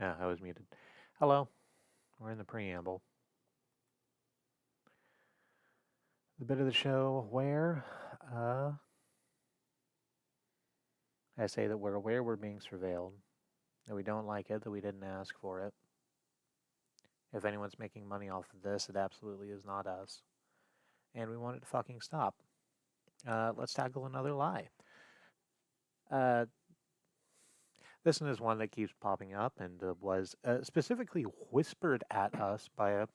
Yeah, I was muted. Hello, we're in the preamble. The bit of the show where uh, I say that we're aware we're being surveilled, that we don't like it, that we didn't ask for it. If anyone's making money off of this, it absolutely is not us. And we want it to fucking stop. Let's tackle another lie. Uh, this one is one that keeps popping up and was specifically whispered at us by a,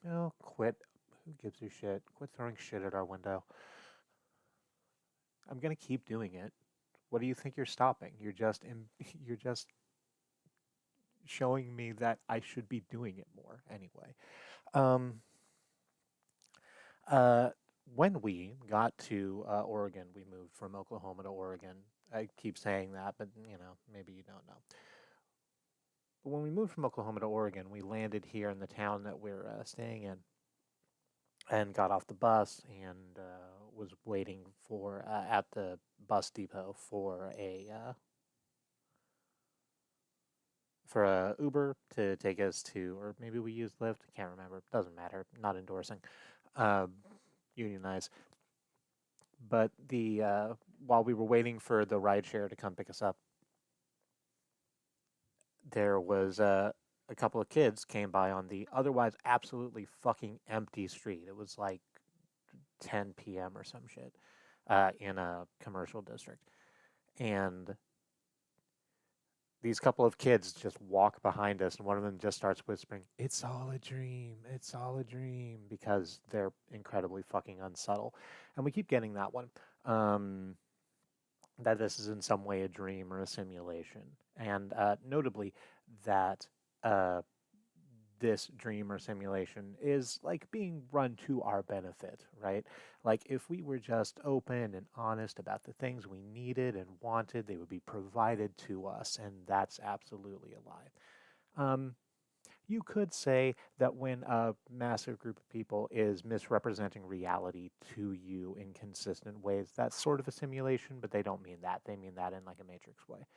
quit. Who gives a shit? Quit throwing shit at our window. I'm going to keep doing it. What do you think you're stopping? You're just showing me that I should be doing it more anyway. Um, uh, when we got to Oregon, we moved from Oklahoma to Oregon. I keep saying that, but maybe you don't know. But when we moved from Oklahoma to Oregon, we landed here in the town that we're staying in, and got off the bus and was waiting for at the bus depot for a Uber to take us to, or maybe we used Lyft. I can't remember. Doesn't matter. Not endorsing. Um, Unionize. But the while we were waiting for the rideshare to come pick us up, there was a couple of kids came by on the otherwise absolutely fucking empty street. It was like 10 p.m. or some shit in a commercial district, and these couple of kids just walk behind us, and one of them just starts whispering, "It's all a dream. It's all a dream," because they're incredibly fucking unsubtle. And we keep getting that one. Um, that this is in some way a dream or a simulation. And notably, that uh, this dream or simulation is like being run to our benefit, right? Like if we were just open and honest about the things we needed and wanted, they would be provided to us, and that's absolutely a lie. You could say that when a massive group of people is misrepresenting reality to you in consistent ways, that's sort of a simulation, but they don't mean that. They mean that in like a matrix way.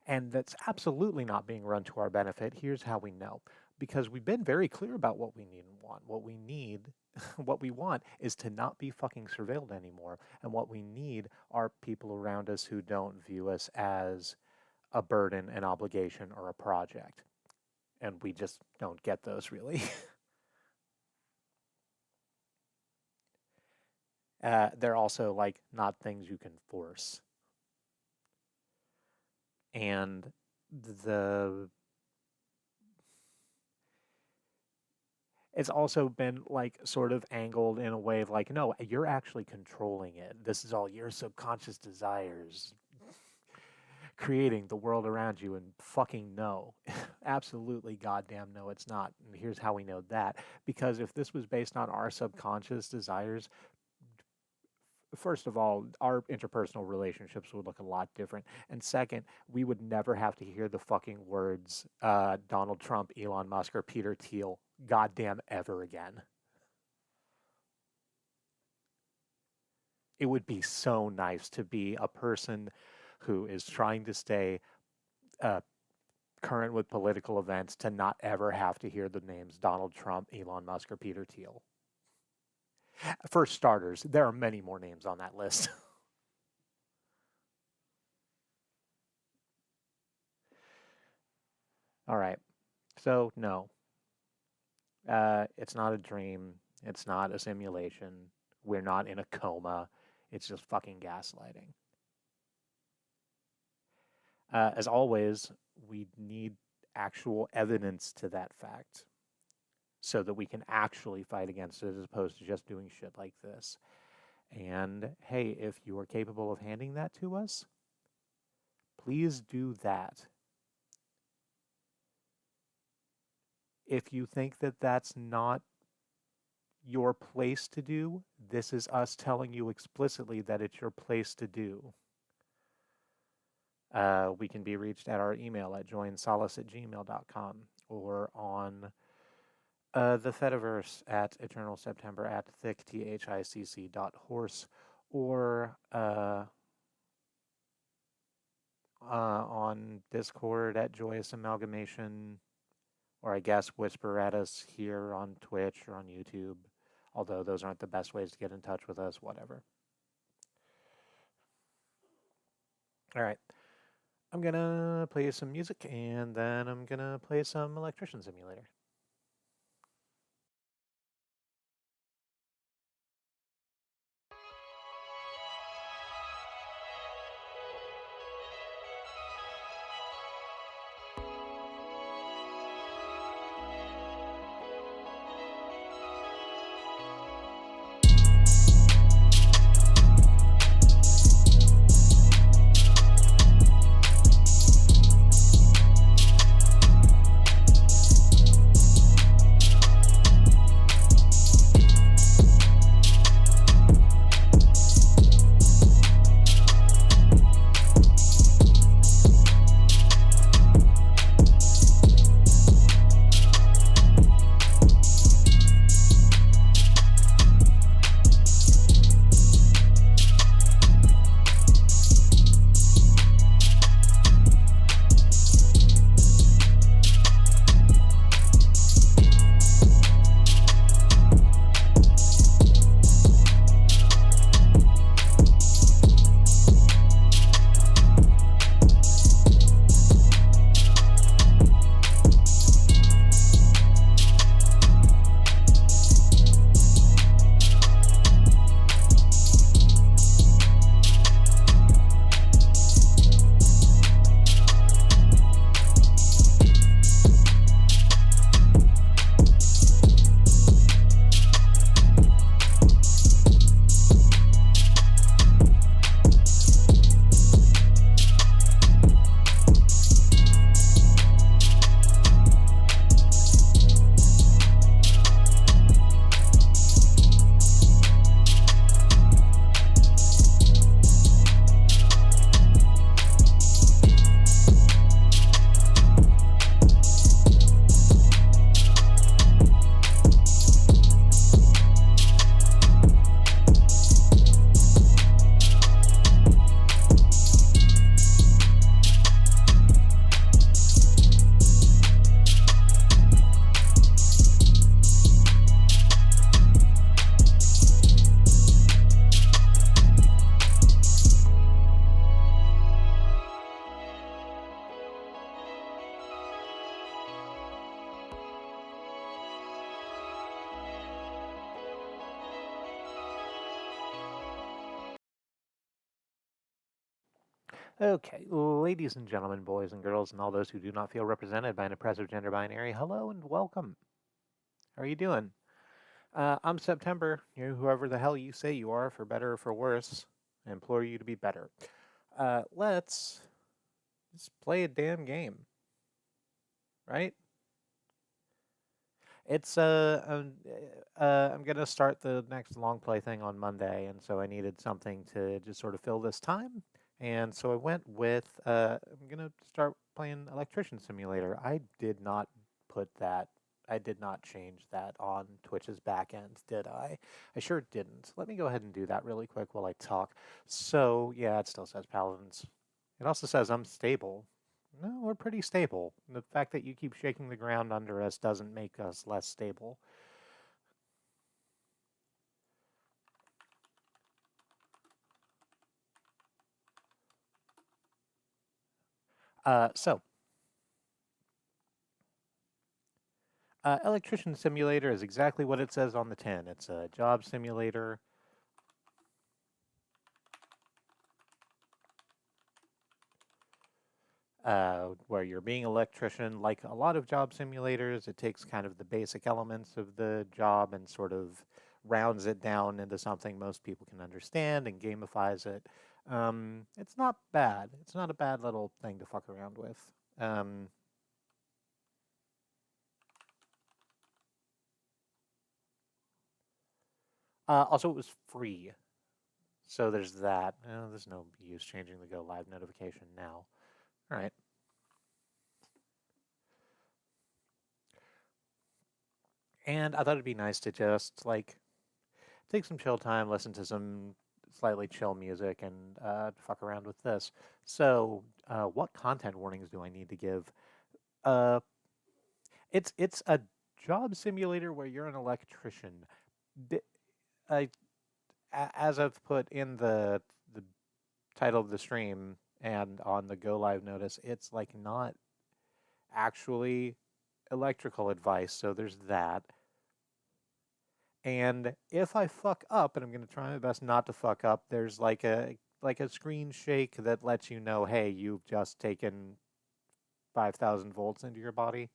And that's absolutely not being run to our benefit. Here's how we know. Because we've been very clear about what we need and want. What we need, what we want is to not be fucking surveilled anymore. And what we need are people around us who don't view us as a burden, an obligation, or a project. And we just don't get those really. They're also like not things you can force. And the it's also been like sort of angled in a way of like, no, you're actually controlling it. This is all your subconscious desires creating the world around you, and fucking no. Absolutely goddamn no, it's not. And here's how we know that. Because if this was based on our subconscious desires, first of all, our interpersonal relationships would look a lot different. And second, we would never have to hear the fucking words Donald Trump, Elon Musk, or Peter Thiel goddamn ever again. It would be so nice to be a person who is trying to stay uh, current with political events to not ever have to hear the names Donald Trump, Elon Musk, or Peter Thiel. For starters, there are many more names on that list. All right. So, no, it's not a dream. It's not a simulation. We're not in a coma. It's just fucking gaslighting. As always, we need actual evidence to that fact so that we can actually fight against it as opposed to just doing shit like this. And hey, if you are capable of handing that to us, please do that. If you think that that's not your place to do, this is us telling you explicitly that it's your place to do. We can be reached at our email at joinsolace@gmail.com or on the Fediverse at Eternal September at thicc.horse or on Discord at Joyous Amalgamation, or I guess whisper at us here on Twitch or on YouTube. Although those aren't the best ways to get in touch with us, whatever. All right. I'm gonna play some music and then I'm gonna play some Electrician Simulator. Okay, ladies and gentlemen, boys and girls, and all those who do not feel represented by an oppressive gender binary, hello and welcome. How are you doing? I'm September. You, whoever the hell you say you are, for better or for worse, I implore you to be better. Let's just play a damn game, right? It's I'm gonna start the next long play thing on Monday, and so I needed something to just sort of fill this time, and so I went with I'm gonna start playing Electrician Simulator. I did not put that. I did not change that on Twitch's back end, did I? I sure didn't. Let me go ahead and do that really quick while I talk. So yeah, it still says Paladins. It also says unstable. No, we're pretty stable. The fact that you keep shaking the ground under us doesn't make us less stable. So, Electrician Simulator is exactly what it says on the tin. It's a job simulator. Where you're being an electrician. Like a lot of job simulators, it takes kind of the basic elements of the job and sort of rounds it down into something most people can understand and gamifies it. It's not bad. It's not a bad little thing to fuck around with. Also, it was free, so there's that. There's no use changing the go live notification now. All right. And I thought it'd be nice to just like take some chill time, listen to some slightly chill music and fuck around with this. So, what content warnings do I need to give? Uh, it's a job simulator where you're an electrician. D- I, as I've put in the title of the stream and on the go live notice, it's like not actually electrical advice. So there's that. And if I fuck up, and I'm going to try my best not to fuck up, there's like a screen shake that lets you know, hey, you've just taken 5,000 volts into your body.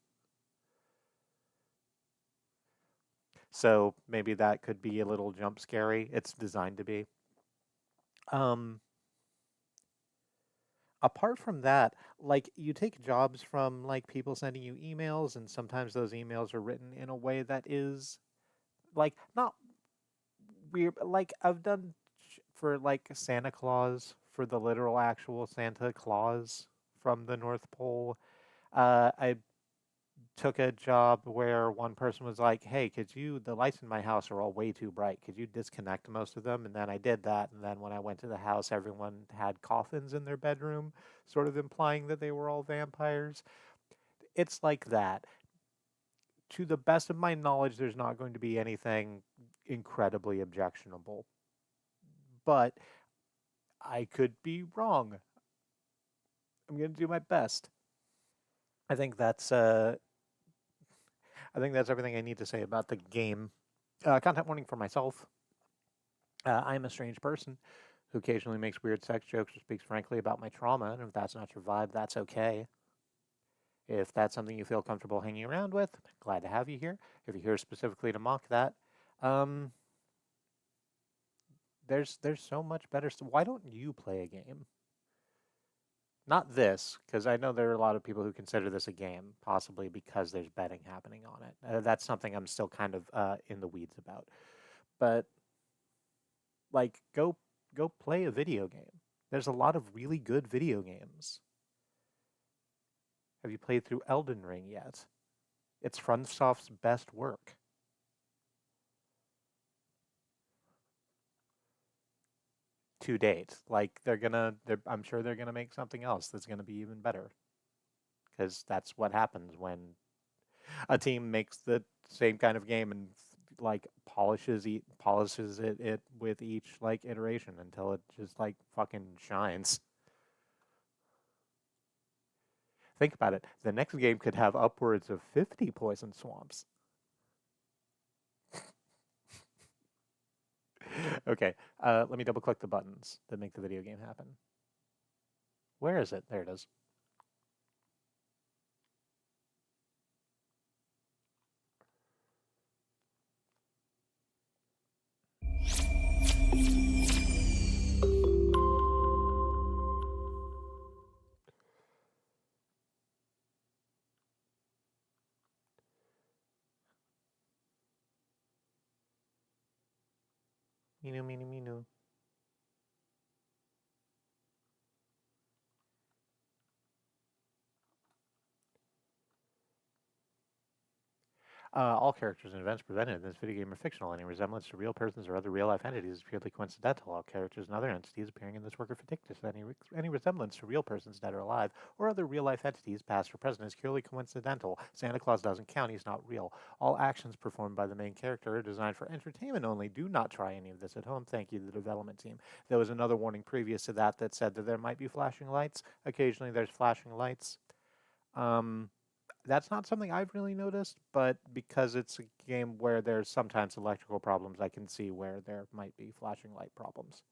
So maybe that could be a little jump scary. It's designed to be. Um, Apart from that, like you take jobs from like people sending you emails, and sometimes those emails are written in a way that is like not weird. Like I've done for like Santa Claus, for the literal actual Santa Claus from the North Pole. I took a job where one person was like, "Hey, the lights in my house are all way too bright. Could you disconnect most of them?" And then I did that. And then when I went to the house, everyone had coffins in their bedroom, sort of implying that they were all vampires. It's like that. To the best of my knowledge, there's not going to be anything incredibly objectionable, but I could be wrong. I'm going to do my best. I think that's uh, I think that's everything I need to say about the game. Content warning for myself. I am a strange person who occasionally makes weird sex jokes or speaks frankly about my trauma, and if that's not your vibe, that's okay. If that's something you feel comfortable hanging around with, glad to have you here. If you're here specifically to mock that, um, there's so much better. Why don't you play a game? Not this, because I know there are a lot of people who consider this a game, possibly because there's betting happening on it. That's something I'm still kind of in the weeds about. But like, go play a video game. There's a lot of really good video games. Have you played through Elden Ring yet? It's FromSoft's best work to date. Like I'm sure they're gonna make something else that's gonna be even better. Because that's what happens when a team makes the same kind of game and like polishes it with each like iteration until it just like fucking shines. Think about it. The next game could have upwards of 50 poison swamps. Okay, let me double click the buttons that make the video game happen. Where is it? There it is. Minu, minu, minu. All characters and events presented in this video game are fictional. Any resemblance to real persons or other real-life entities is purely coincidental. All characters and other entities appearing in this work are fictitious. Any resemblance to real persons dead or alive or other real-life entities, past or present, is purely coincidental. Santa Claus doesn't count. He's not real. All actions performed by the main character are designed for entertainment only. Do not try any of this at home. Thank you, the development team. There was another warning previous to that that said that there might be flashing lights. Occasionally, there's flashing lights. Um, that's not something I've really noticed, but because it's a game where there's sometimes electrical problems, I can see where there might be flashing light problems.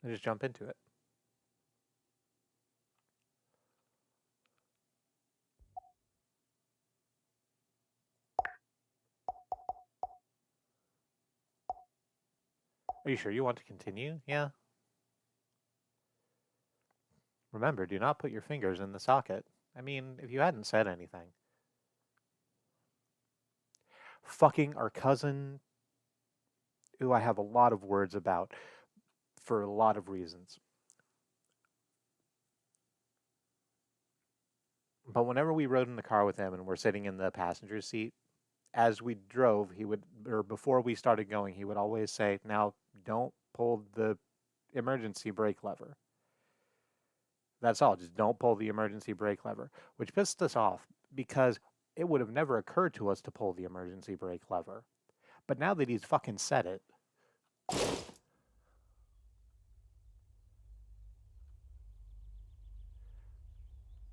I just jump into it. Are you sure you want to continue? Yeah. Remember, do not put your fingers in the socket. I mean, if you hadn't said anything. Fucking our cousin, who I have a lot of words about for a lot of reasons. But whenever we rode in the car with him and we're sitting in the passenger seat, as we drove, he would, or before we started going, he would always say, "Now, don't pull the emergency brake lever." That's all. Just don't pull the emergency brake lever, which pissed us off because it would have never occurred to us to pull the emergency brake lever. But now that he's fucking said it,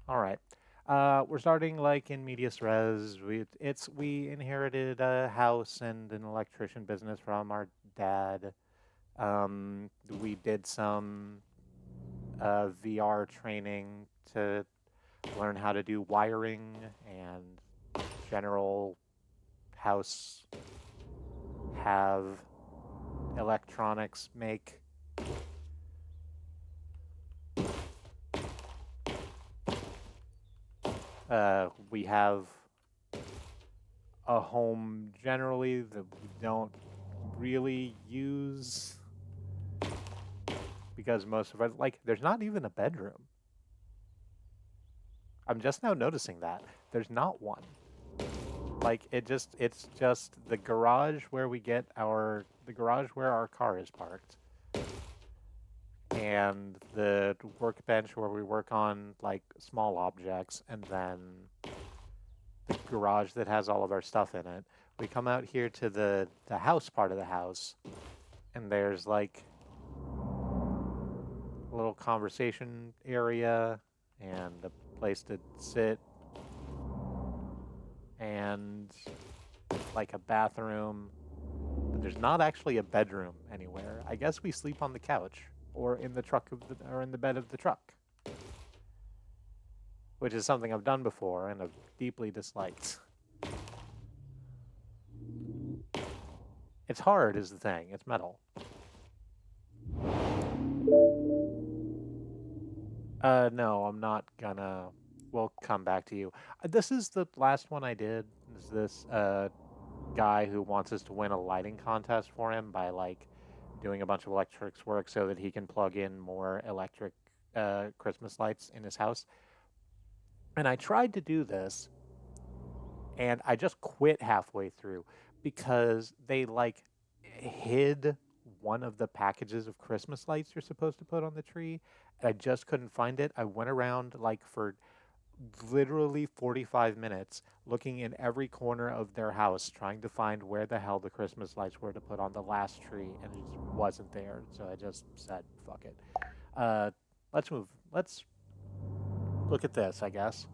all right. We're starting like in medias res. We inherited a house and an electrician business from our dad. We did some VR training to learn how to do wiring and general house have electronics make. We have a home generally that we don't really use because most of us, like, there's not even a bedroom. I'm just now noticing that. There's not one. Like, it's just the garage where the garage where our car is parked. And the workbench where we work on, like, small objects, and then the garage that has all of our stuff in it. We come out here to the house part of the house, and there's, like, a little conversation area and a place to sit and, like, a bathroom. But there's not actually a bedroom anywhere. I guess we sleep on the couch or in the or in the bed of the truck, which is something I've done before and I've deeply disliked. It's hard is the thing. It's metal. No, I'm not gonna. We'll come back to you. This is the last one I did. Is this guy who wants us to win a lighting contest for him by, like, doing a bunch of electrics work so that he can plug in more electric Christmas lights in his house. And I tried to do this, and I just quit halfway through because they, like, hid one of the packages of Christmas lights you're supposed to put on the tree, and I just couldn't find it. I went around, like, for literally 45 minutes looking in every corner of their house trying to find where the hell the Christmas lights were to put on the last tree, and it just wasn't there. So I just said, fuck it. Let's move. Let's look at this, I guess.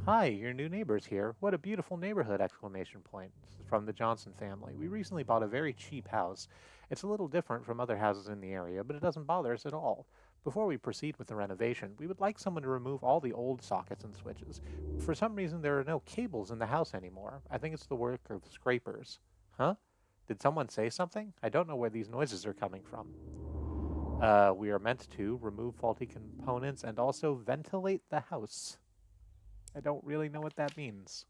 Hi, your new neighbor's here. What a beautiful neighborhood! Exclamation point. This is from the Johnson family. We recently bought a very cheap house. It's a little different from other houses in the area, but it doesn't bother us at all. Before we proceed with the renovation, we would like someone to remove all the old sockets and switches. For some reason, there are no cables in the house anymore. I think it's the work of scrapers. Huh? Did someone say something? I don't know where these noises are coming from. We are meant to remove faulty components and also ventilate the house. I don't really know what that means.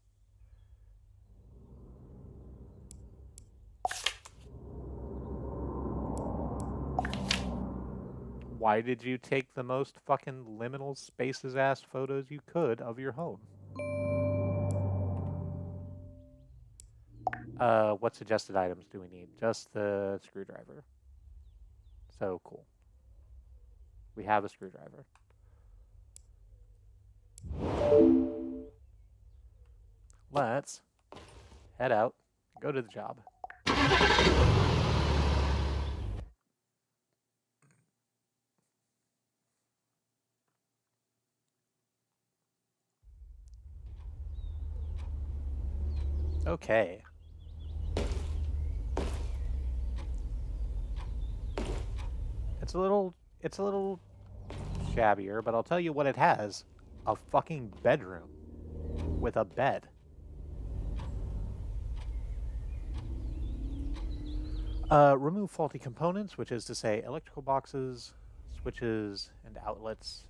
Why did you take the most fucking liminal spaces ass photos you could of your home? What suggested items do we need? Just the screwdriver. So cool. We have a screwdriver. Let's head out, go to the job. Okay. It's a little shabbier, but I'll tell you what it has. A fucking bedroom with a bed. Remove faulty components, which is to say electrical boxes, switches, and outlets,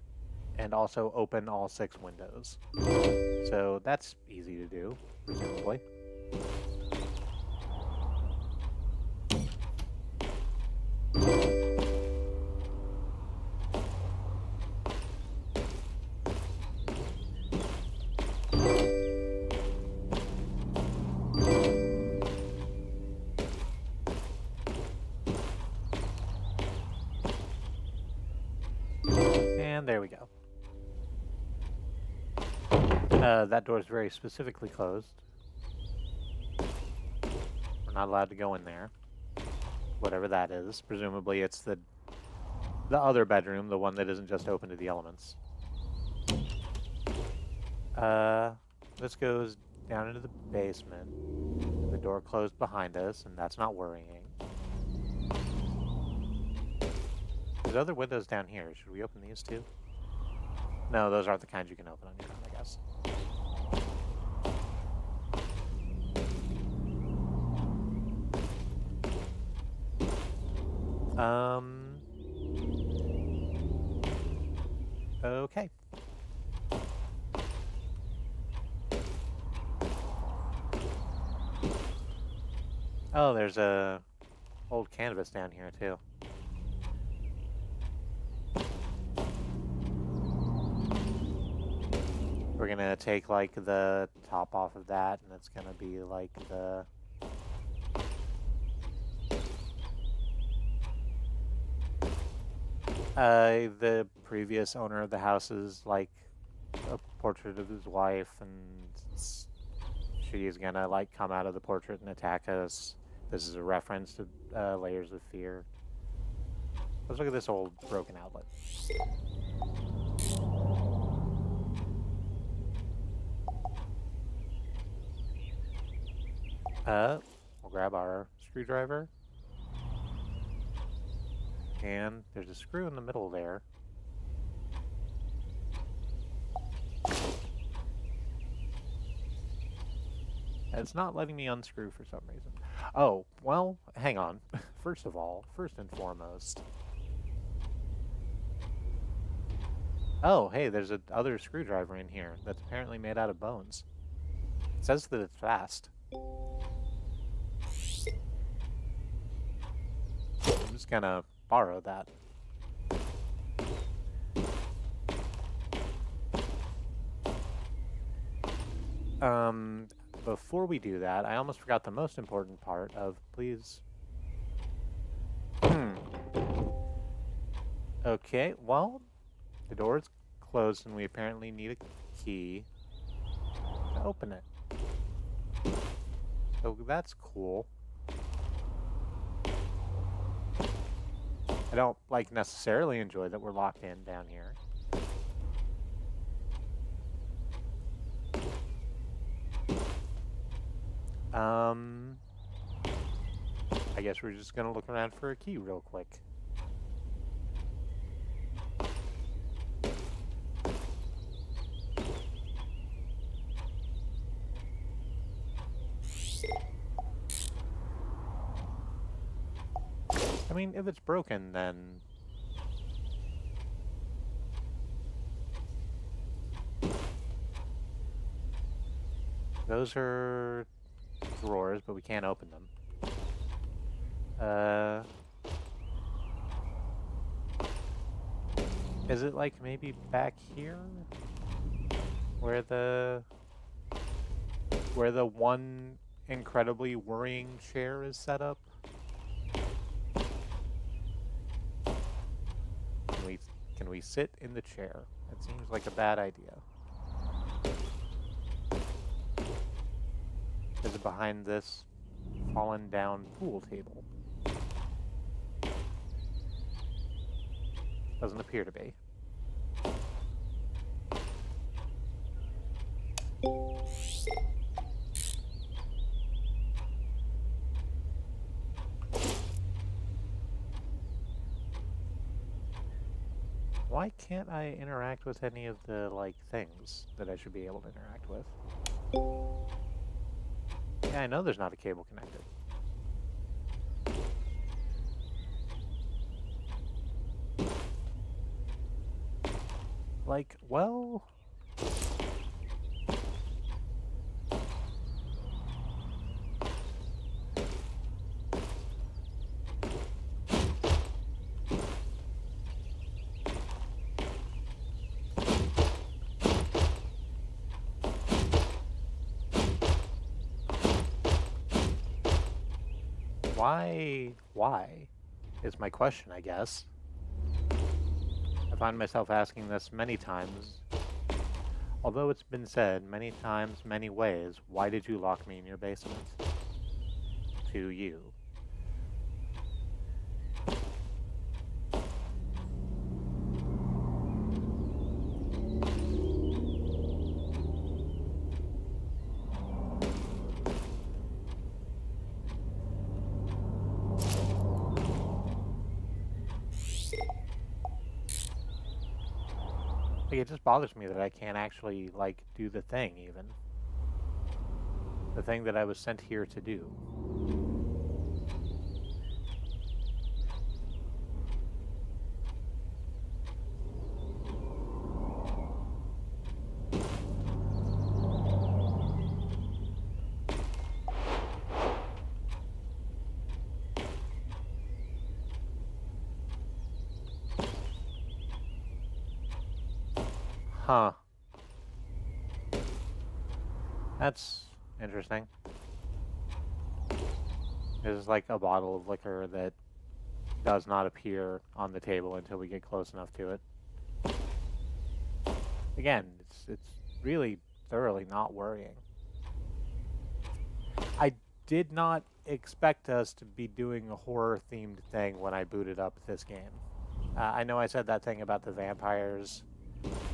and also open all 6 windows. So that's easy to do, presumably. And there we go. That door is very specifically closed. We're not allowed to go in there. Whatever that is. Presumably it's the other bedroom, the one that isn't just open to the elements. This goes down into the basement. The door closed behind us, and that's not worrying. There's other windows down here. Should we open these too? No, those aren't the kinds you can open on your own, I guess. Okay. Oh, there's a old canvas down here too. We're gonna take like the top off of that, and it's gonna be like the previous owner of the house is like a portrait of his wife, and she's gonna like come out of the portrait and attack us. This is a reference to Layers of Fear. Let's look at this old broken outlet. We'll grab our screwdriver. And there's a screw in the middle there. It's not letting me unscrew for some reason. Oh, well, hang on. First and foremost. Oh, hey, there's a other screwdriver in here that's apparently made out of bones. It says that it's fast. I'm just gonna borrow that. Before we do that, I almost forgot the most important part of, please. Okay, well, the door is closed and we apparently need a key to open it. So that's cool. I don't, like, necessarily enjoy that we're locked in down here. I guess we're just gonna look around for a key real quick. I mean, if it's broken, then... Those are drawers, but we can't open them. Is it like maybe back here? Where the one incredibly worrying chair is set up? Can we sit in the chair? That seems like a bad idea. Is it behind this fallen down pool table? Doesn't appear to be. Why can't I interact with any of the, like, things that I should be able to interact with? Yeah, I know there's not a cable connected. Like, well... Why is my question, I guess. I find myself asking this many times. Although it's been said many times, many ways, why did you lock me in your basement? To you. Like, it just bothers me that I can't actually, like, do the thing, even. The thing that I was sent here to do. Huh. That's interesting. There's like a bottle of liquor that does not appear on the table until we get close enough to it. Again, it's really thoroughly not worrying. I did not expect us to be doing a horror-themed thing when I booted up this game. I know I said that thing about the vampires.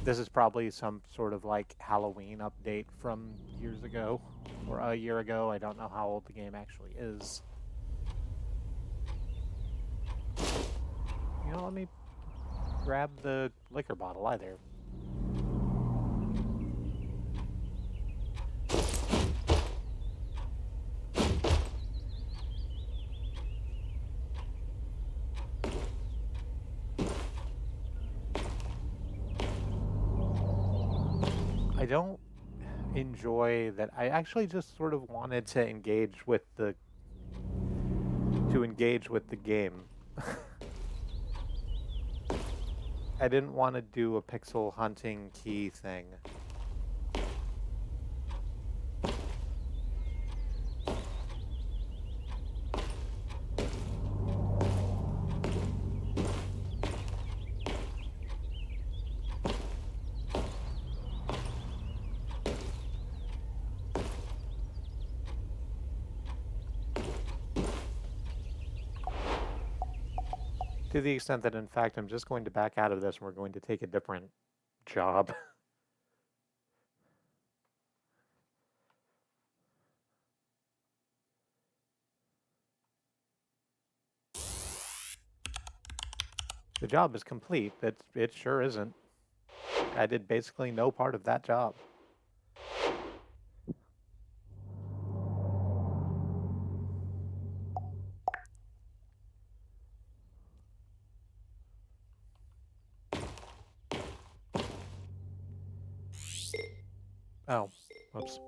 This is probably some sort of like Halloween update from years ago or a year ago. I don't know how old the game actually is. You know, let me grab the liquor bottle either. I don't enjoy that. I actually just sort of wanted to engage with the game. I didn't want to do a pixel hunting key thing. To the extent that, in fact, I'm just going to back out of this and we're going to take a different job. The job is complete. It sure isn't. I did basically no part of that job. Oh, whoops.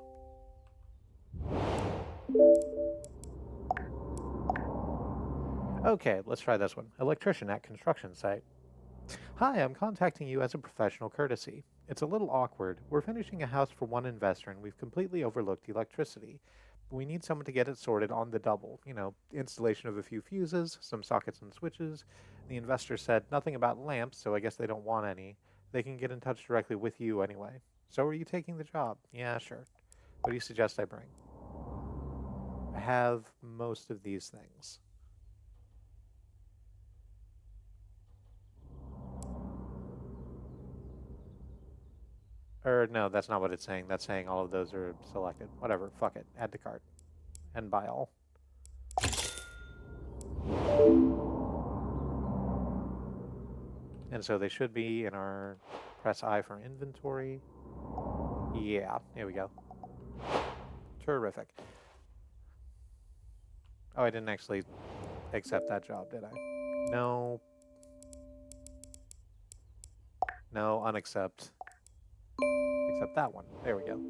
Okay, let's try this one. Electrician at construction site. Hi, I'm contacting you as a professional courtesy. It's a little awkward. We're finishing a house for one investor and we've completely overlooked electricity. We need someone to get it sorted on the double. You know, installation of a few fuses, some sockets and switches. The investor said nothing about lamps, so I guess they don't want any. They can get in touch directly with you anyway. So are you taking the job? Yeah, sure. What do you suggest I bring? I have most of these things. Or no, that's not what it's saying. That's saying all of those are selected. Whatever, fuck it. Add to cart. And buy all. And so they should be in our press I for inventory. Yeah, here we go. Terrific. Oh, I didn't actually accept that job, did I? No. No, unaccept. Accept that one. There we go.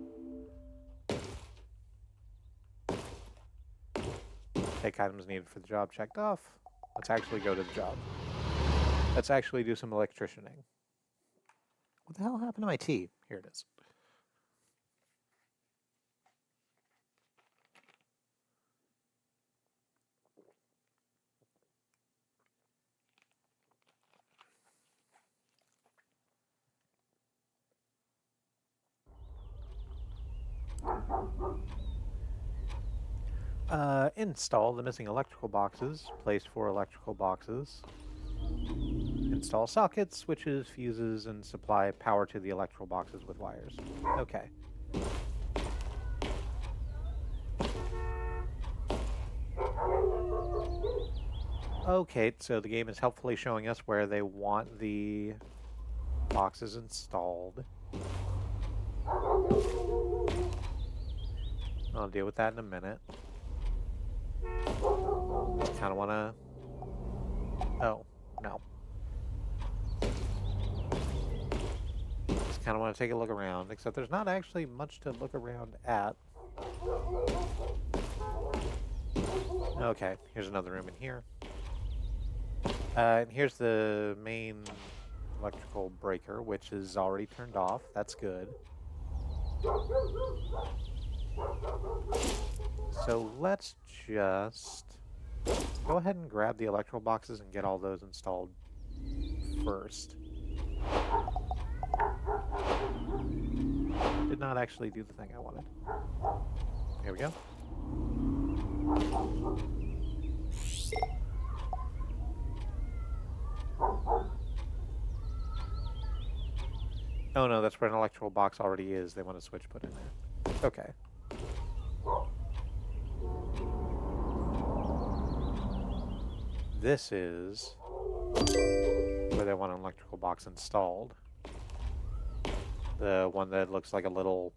Take items needed for the job checked off. Let's actually go to the job. Let's actually do some electricianing. What the hell happened to my tea? Here it is. Install the missing electrical boxes. Place 4 electrical boxes. Install sockets, switches, fuses, and supply power to the electrical boxes with wires. Okay. Okay, so the game is helpfully showing us where they want the boxes installed. I'll deal with that in a minute. Kind of want to... Oh, no. Just kind of want to take a look around, except there's not actually much to look around at. Okay, here's another room in here. And here's the main electrical breaker, which is already turned off. That's good. So let's just go ahead and grab the electrical boxes and get all those installed first. Did not actually do the thing I wanted. Here we go. Oh no, that's where an electrical box already is. They want a switch put in there. Okay. This is where they want an electrical box installed. The one that looks like a little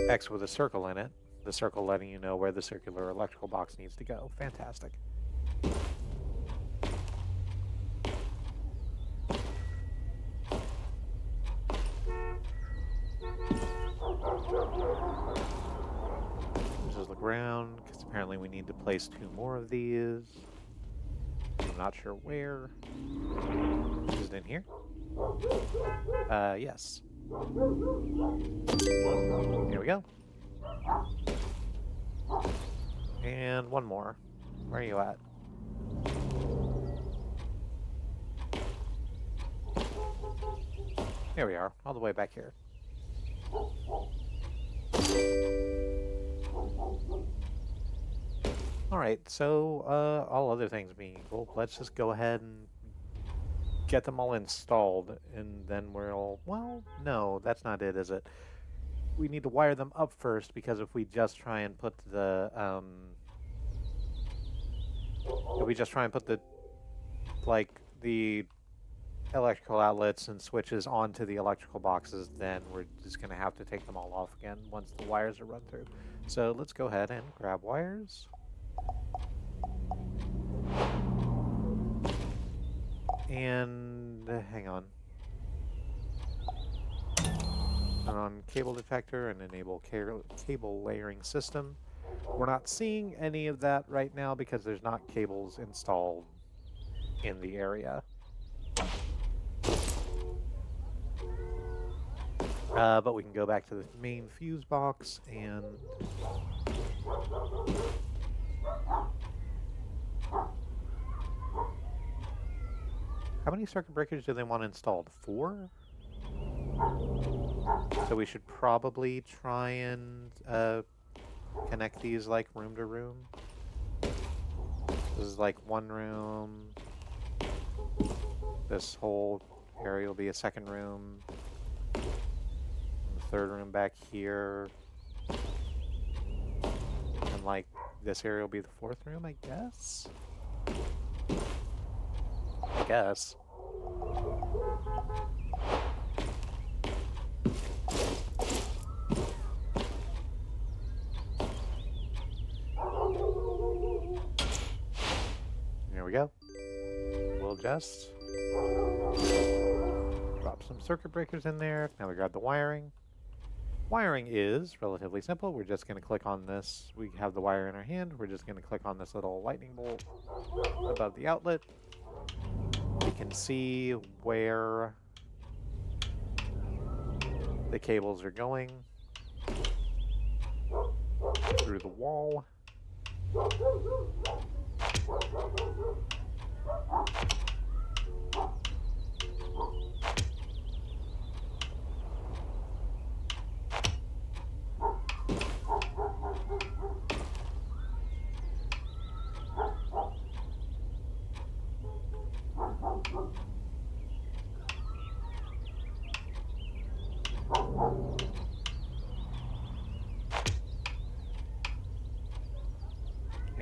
X with a circle in it. The circle letting you know where the circular electrical box needs to go. Fantastic. Just look around, because apparently we need to place 2 more of these. I'm not sure where. Is it in here? Yes. Here we go. And 1 more. Where are you at? Here we are, all the way back here. Alright, so all other things being equal, let's just go ahead and get them all installed, and then we'll... Well, no, that's not it, is it? We need to wire them up first, because if we just try and put the... if we just try and put the... like, the electrical outlets and switches onto the electrical boxes, then we're just going to have to take them all off again once the wires are run through. So let's go ahead and grab wires. And hang on. Turn on cable detector and enable cable layering system. We're not seeing any of that right now because there's not cables installed in the area. But we can go back to the main fuse box and... How many circuit breakers do they want installed? 4? So we should probably try and connect these like room to room. This is like 1 room. This whole area will be a 2nd room. And the 3rd room back here. And like this area will be the 4th room, I guess? I guess. There we go. We'll just drop some circuit breakers in there. Now we grab the wiring. Wiring is relatively simple. We're just going to click on this. We have the wire in our hand. We're just going to click on this little lightning bolt above the outlet. We can see where the cables are going through the wall.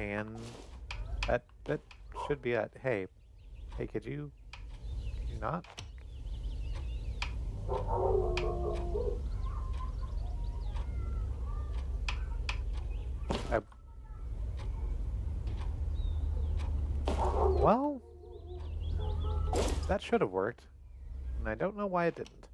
And that should be it. Hey, could you not? Well, that should have worked, and I don't know why it didn't.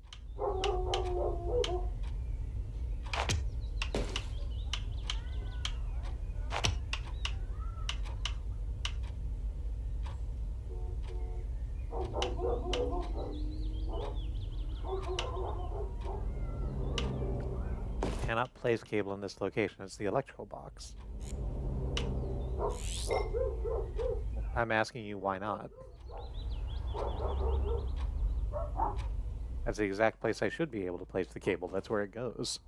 Cannot place cable in this location. It's the electrical box. I'm asking you why not. That's the exact place I should be able to place the cable. That's where it goes.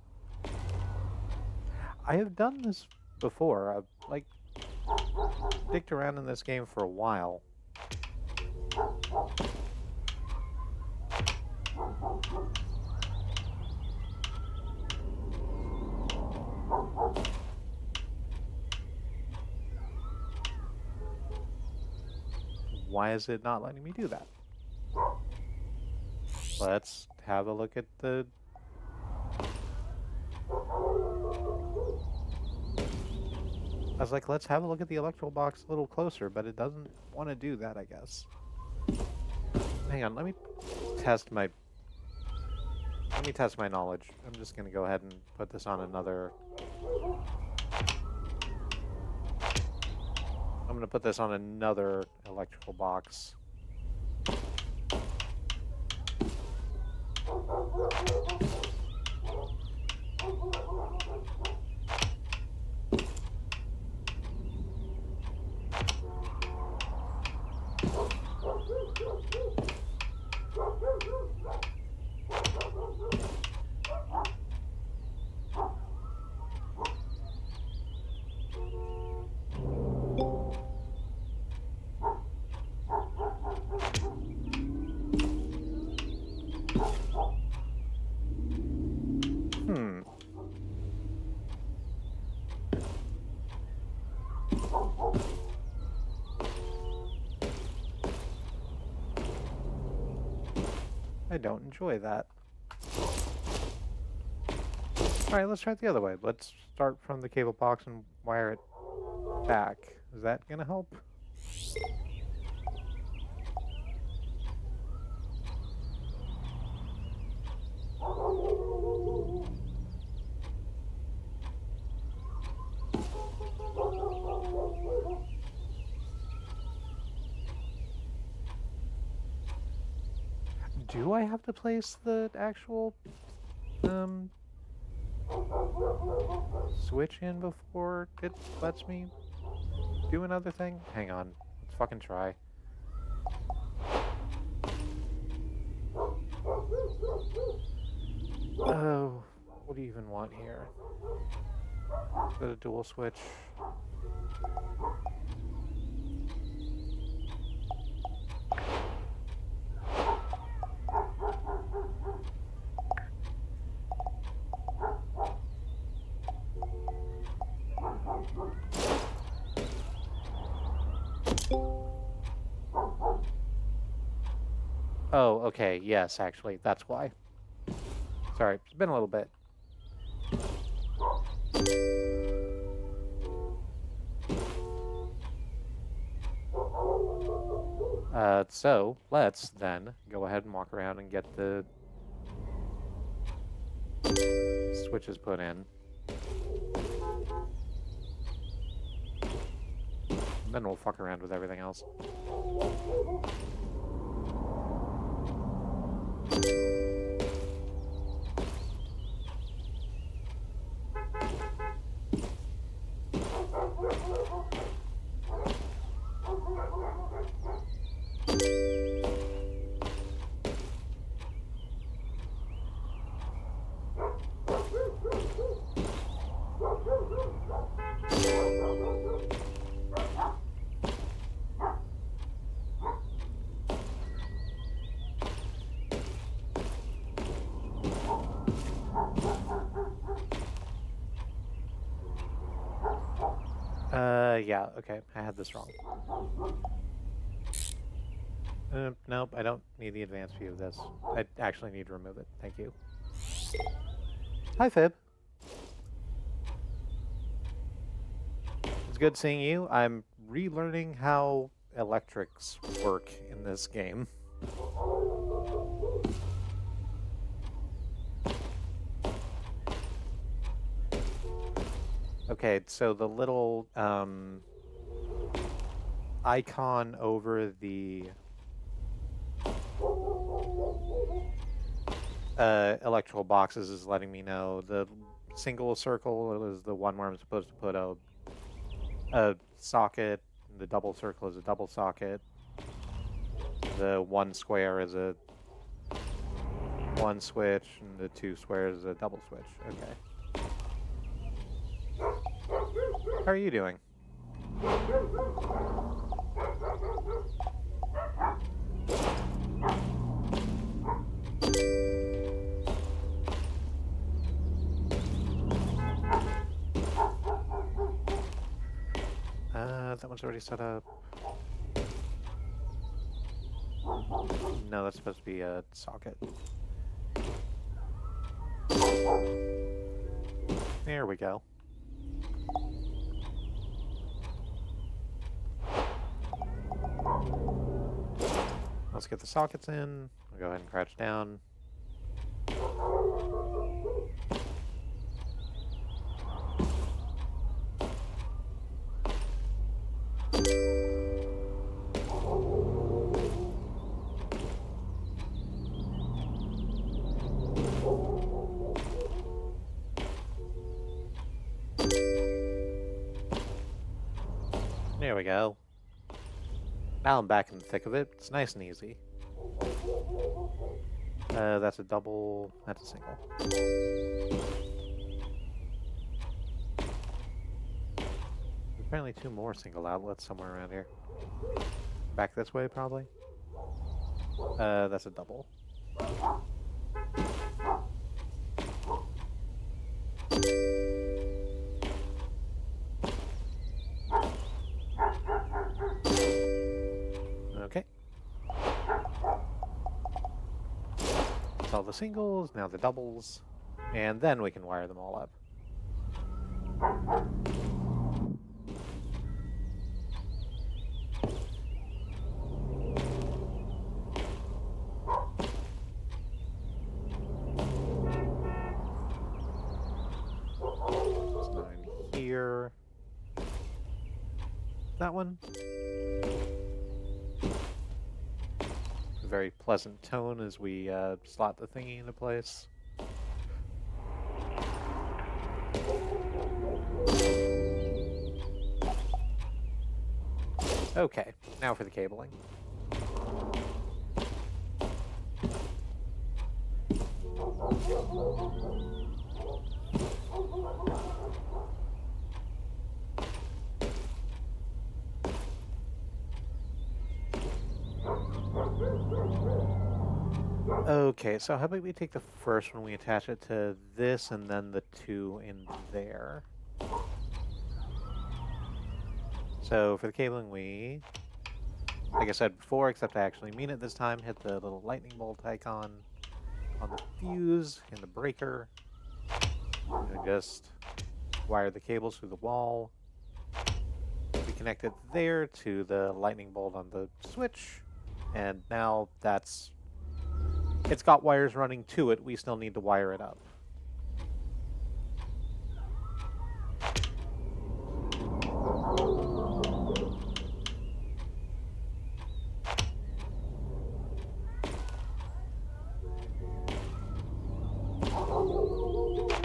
I have done this before. I've, like, dicked around in this game for a while. Why is it not letting me do that? Let's have a look at the... I was like, let's have a look at the electrical box a little closer, but it doesn't want to do that, I guess. Hang on, let me test my knowledge. I'm just going to go ahead and put this on another... I'm going to put this on another electrical box. I don't enjoy that. Alright, let's try it the other way. Let's start from the cable box and wire it back. Is that gonna help? Do I have to place the actual switch in before it lets me do another thing? Hang on, let's fucking try. Oh, what do you even want here? Is it a dual switch? Oh, okay, yes, actually, that's why. Sorry, it's been a little bit. So, let's then go ahead and walk around and get the switches put in. Then we'll fuck around with everything else. Yeah, okay, I had this wrong. Nope, I don't need the advanced view of this. I actually need to remove it. Thank you. Hi, Fib. It's good seeing you. I'm relearning how electrics work in this game. Okay, so the little icon over the electrical boxes is letting me know the single circle is the one where I'm supposed to put a socket. The double circle is a double socket. The one square is a one switch, and the two squares is a double switch. Okay. How are you doing? That one's already set up. No, that's supposed to be a socket. There we go. Let's get the sockets in. I'll go ahead and crouch down. There we go. Now I'm back in the thick of it. It's nice and easy. That's a double, that's a single. There's apparently two more single outlets somewhere around here. Back this way, probably. That's a double. Okay. That's all the singles, now the doubles, and then we can wire them all up. There's 9 here. That one. Very pleasant tone as we slot the thingy into place. Okay, now for the cabling. Okay, so how about we take the first one, we attach it to this, and then the two in there. So for the cabling, we, like I said before, except I actually mean it this time, hit the little lightning bolt icon on the fuse and the breaker, and just wire the cables through the wall. We connect it there to the lightning bolt on the switch, and now that's... It's got wires running to it, we still need to wire it up.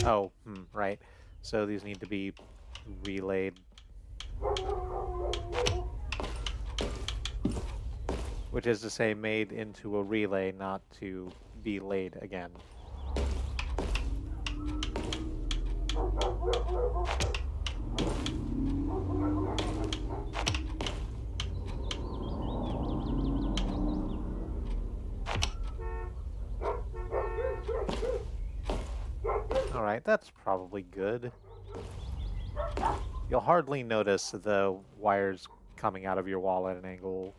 Oh, right. So these need to be relayed. Which is to say, made into a relay, not to be laid again. Alright, that's probably good. You'll hardly notice the wires coming out of your wall at an angle.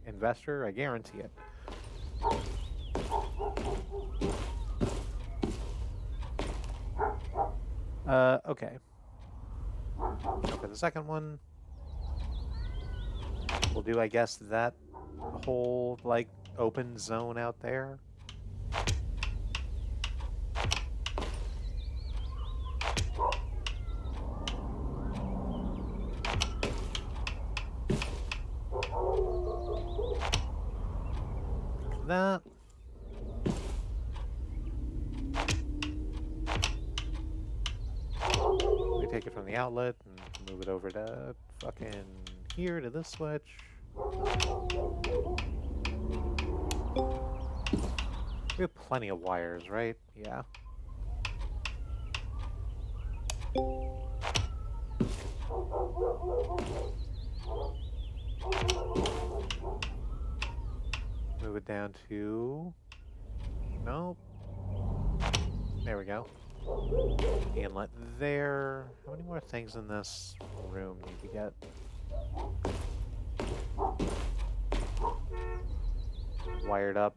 Investor, I guarantee it. Okay. Now for the second one, we'll do, I guess, that whole, like, open zone out there. That. We take it from the outlet and move it over to fucking here to this switch. We have plenty of wires, right? Yeah. Move it down to... Nope. There we go. Inlet there. How many more things in this room need to get? Wired up.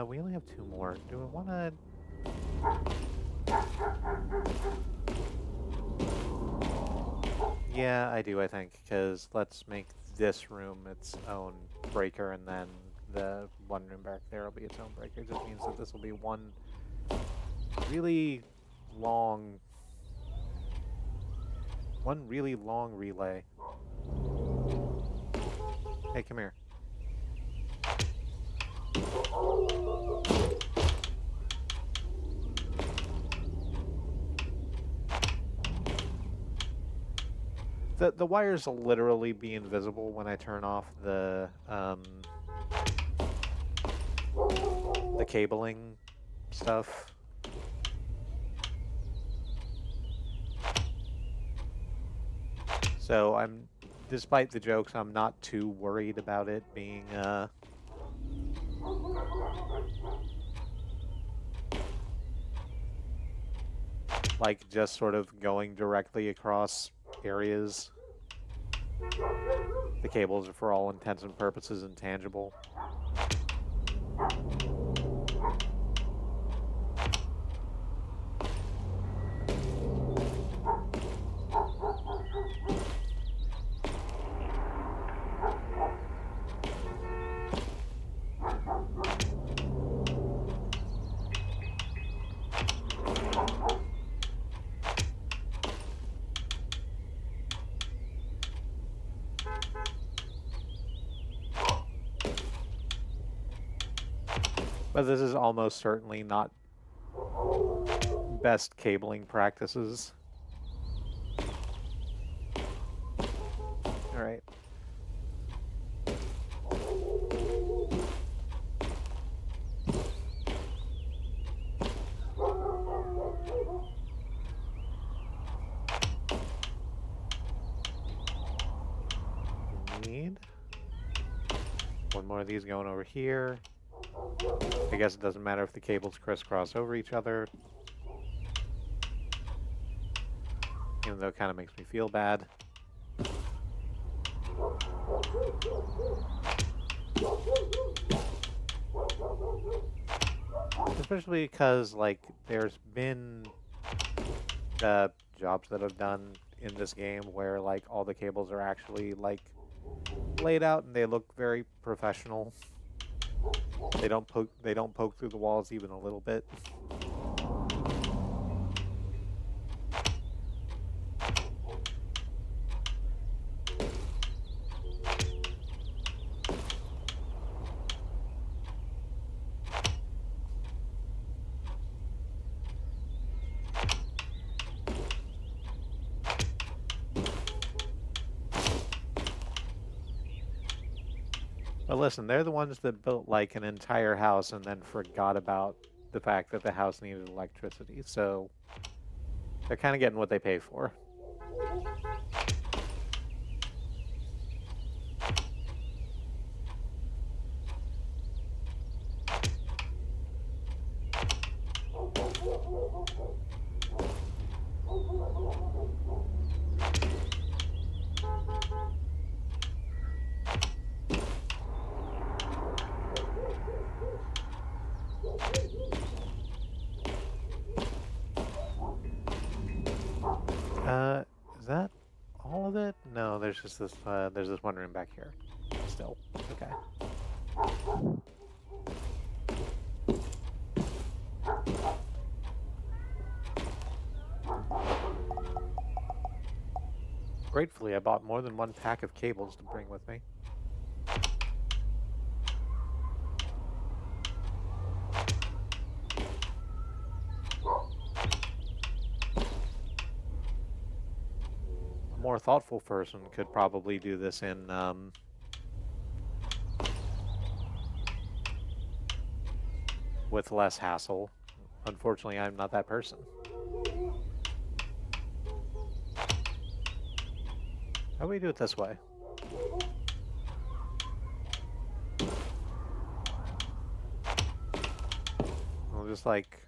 We only have 2 more. Do we want to... Yeah, I do, I think, because let's make this room its own breaker, and then the one room back there will be its own breaker. It just means that this will be one really long relay. Hey, come here. The wires will literally be invisible when I turn off the cabling stuff. So despite the jokes, I'm not too worried about it being like just sort of going directly across areas. The cables are, for all intents and purposes, intangible. But this is almost certainly not best cabling practices. All right. We need one more of these going over here. I guess it doesn't matter if the cables crisscross over each other. Even though it kind of makes me feel bad. Especially because, like, there's been jobs that I've done in this game where, like, all the cables are actually, like, laid out and they look very professional. They don't poke through the walls even a little bit. But listen, they're the ones that built like an entire house and then forgot about the fact that the house needed electricity. So they're kind of getting what they pay for. Is that all of it? No, there's just this, there's this one room back here. Still. Okay. Gratefully, I bought more than one pack of cables to bring with me. A more thoughtful person could probably do this in, with less hassle. Unfortunately, I'm not that person. How do we do it this way? We'll just like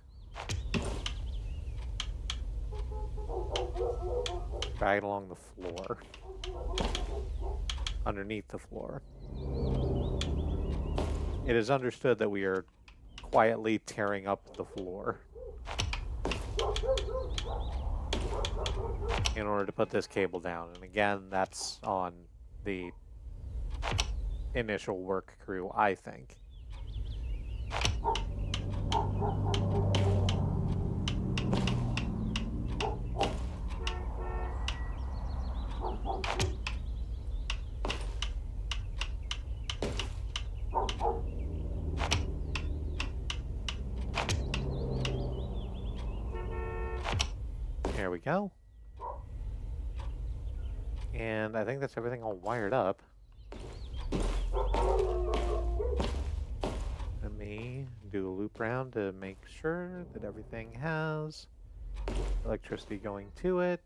drag it along the floor, underneath the floor. It is understood that we are quietly tearing up the floor in order to put this cable down. And again, that's on the initial work crew, I think. There we go. And I think that's everything all wired up. Let me do a loop round to make sure that everything has electricity going to it.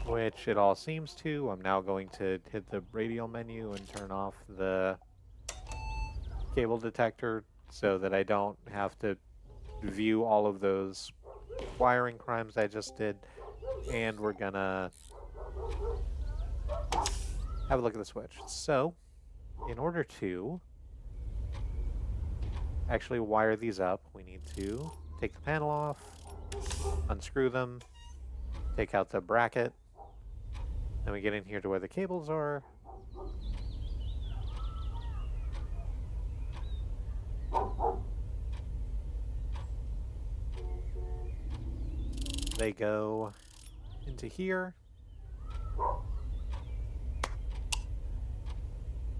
Which it all seems to. I'm now going to hit the radial menu and turn off the cable detector so that I don't have to view all of those wiring crimes I just did. And we're gonna have a look at the switch. So, in order to actually wire these up, we need to take the panel off, unscrew them, take out the bracket. Then we get in here to where the cables are. They go into here.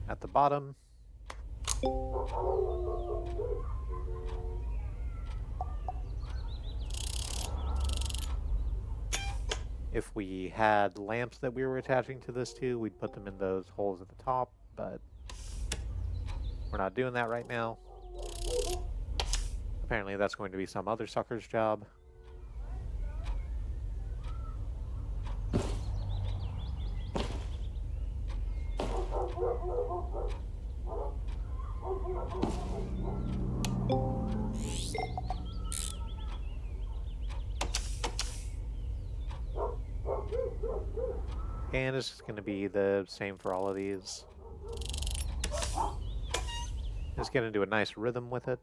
At the bottom. If we had lamps that we were attaching to this to, we'd put them in those holes at the top, but we're not doing that right now. Apparently that's going to be some other sucker's job. And it's just going to be the same for all of these. Just going to do a nice rhythm with it.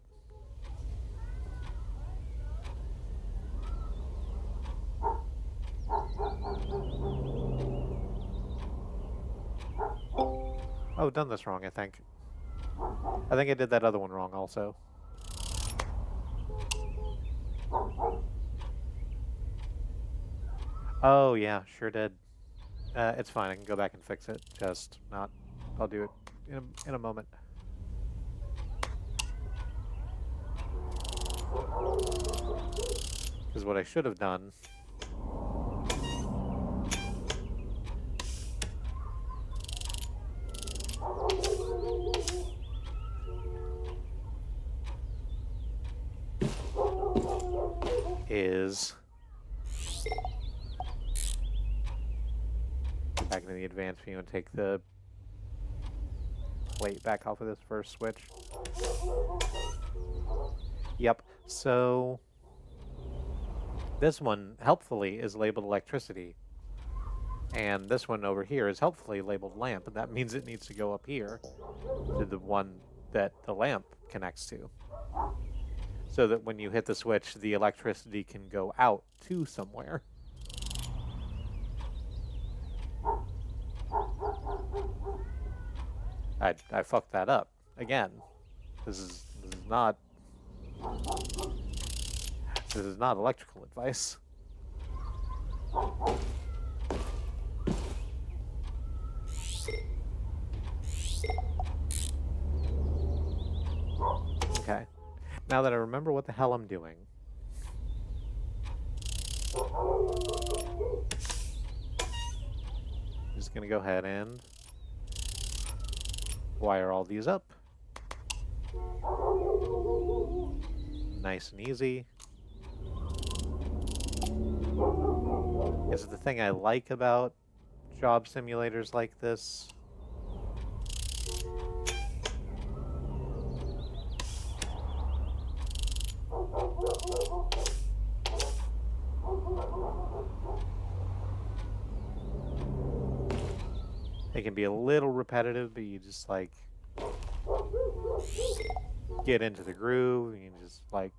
Oh, done this wrong, I think. I think I did that other one wrong also. Oh, yeah, sure did. It's fine, I can go back and fix it. Just not... I'll do it in a moment. Because what I should have done... is... back into the advanced view and take the plate back off of this first switch. Yep, so this one, helpfully, is labeled electricity. And this one over here is helpfully labeled lamp, and that means it needs to go up here to the one that the lamp connects to. So that when you hit the switch, the electricity can go out to somewhere. I fucked that up. Again, this is not electrical advice. Okay. Now that I remember what the hell I'm doing. I'm just gonna go ahead and wire all these up. Nice and easy. It's the thing I like about job simulators like this. It can be a little repetitive, but you just like get into the groove and you just like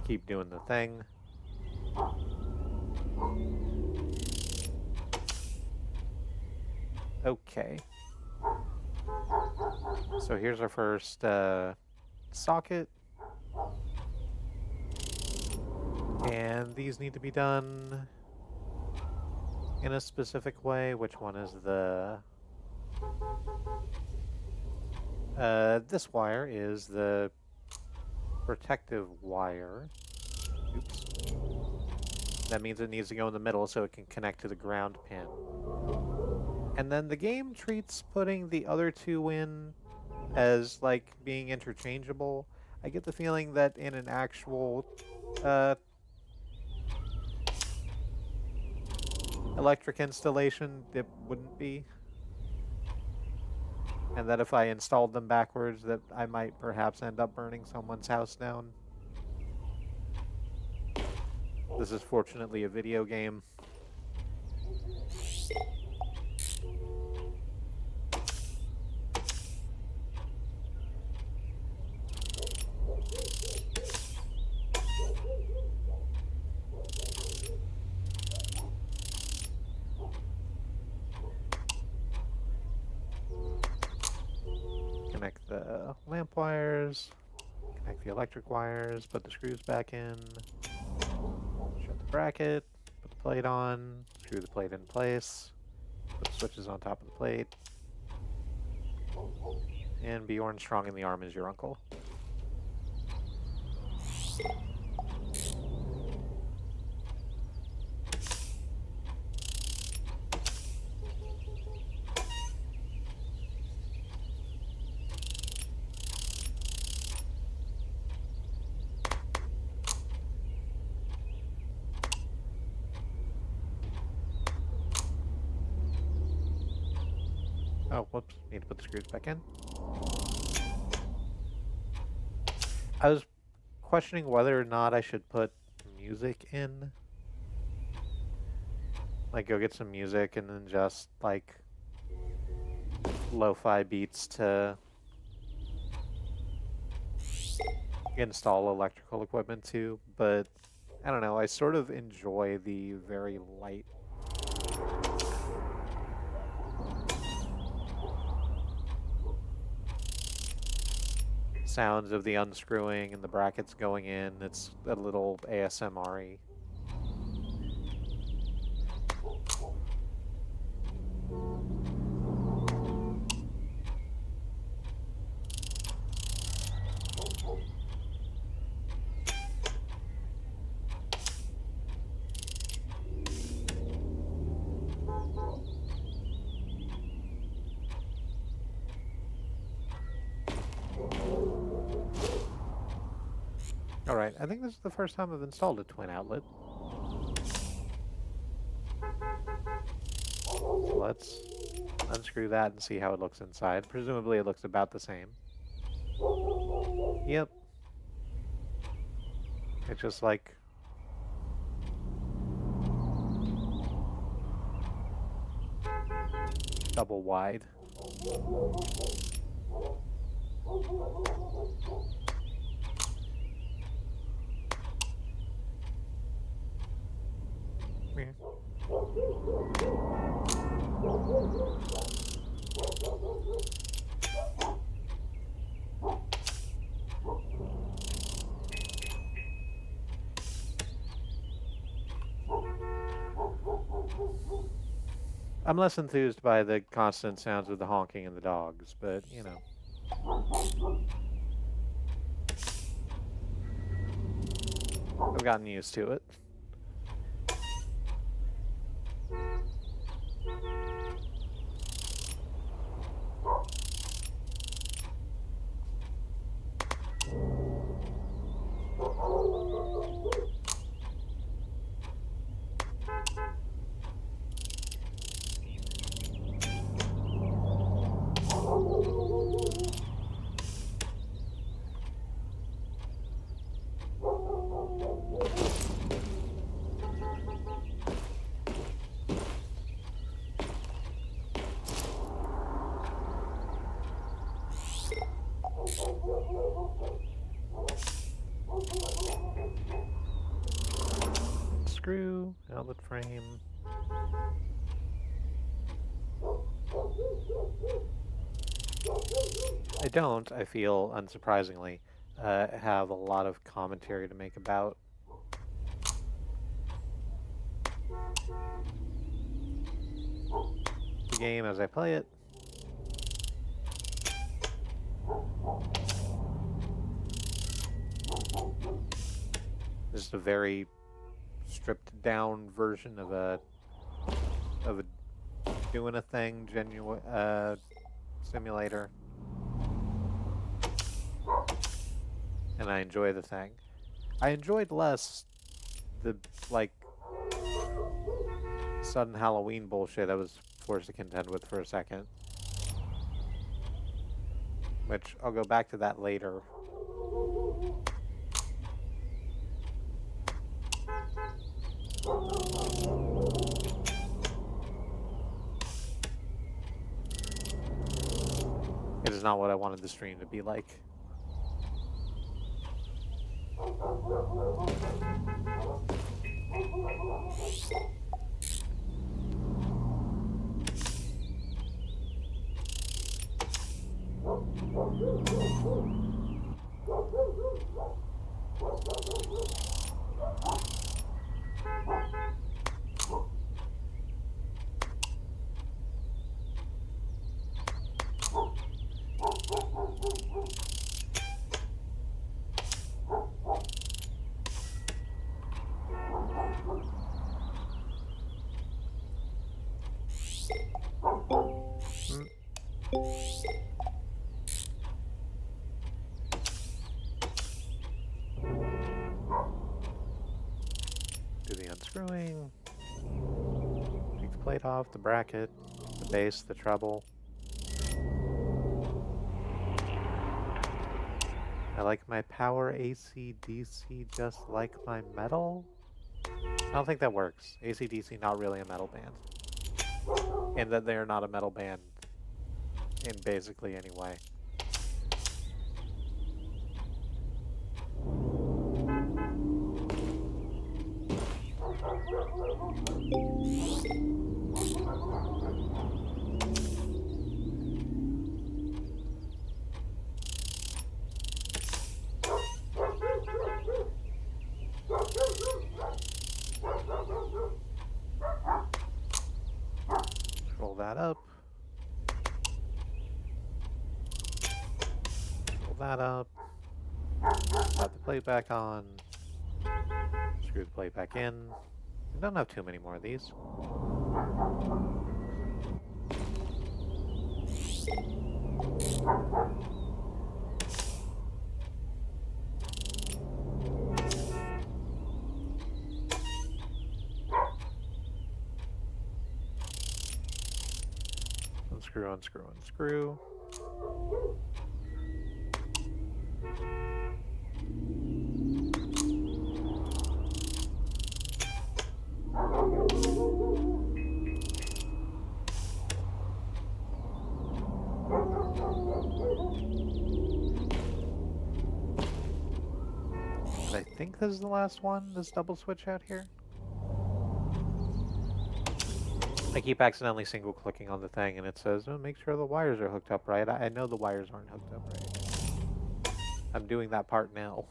keep doing the thing. Okay. So here's our first socket. And these need to be done in a specific way. Which one is the... this wire is the protective wire. Oops. That means it needs to go in the middle so it can connect to the ground pin. And then the game treats putting the other two in as, like, being interchangeable. I get the feeling that in an actual electric installation, it wouldn't be. And that if I installed them backwards, that I might perhaps end up burning someone's house down. This is fortunately a video game. Connect the lamp wires, connect the electric wires, put the screws back in, shut the bracket, put the plate on, screw the plate in place, put the switches on top of the plate, and Bjorn strong in the arm is your uncle. Oh, whoops. Need to put the screws back in. I was questioning whether or not I should put music in. Like, go get some music and then just, like, lo-fi beats to install electrical equipment to. But, I don't know, I sort of enjoy the very light sounds of the unscrewing and the brackets going in. It's a little ASMR-y. Alright, I think this is the first time I've installed a twin outlet. So let's unscrew that and see how it looks inside. Presumably it looks about the same. Yep. It's just like double wide. I'm less enthused by the constant sounds of the honking and the dogs, but, you know. I've gotten used to it. Screw, outlet frame. I don't, I feel, unsurprisingly, have a lot of commentary to make about the game as I play it. Just a very stripped down version of a doing a thing genuine simulator, and I enjoy the thing. I enjoyed less the like sudden Halloween bullshit I was forced to contend with for a second, which I'll go back to that later. It is not what I wanted the stream to be like. Do the unscrewing. Take the plate off, the bracket, the bass, the treble. I like my power AC/DC just like my metal? I don't think that works. AC/DC not really a metal band. And that they're not a metal band in basically any way. Roll that up. Roll that up. Put the plate back on. Screw the plate back in. We don't have too many more of these. Unscrew, unscrew, unscrew. I think this is the last one, this double switch out here. I keep accidentally single clicking on the thing and it says, oh, make sure the wires are hooked up right. I know the wires aren't hooked up right. I'm doing that part now.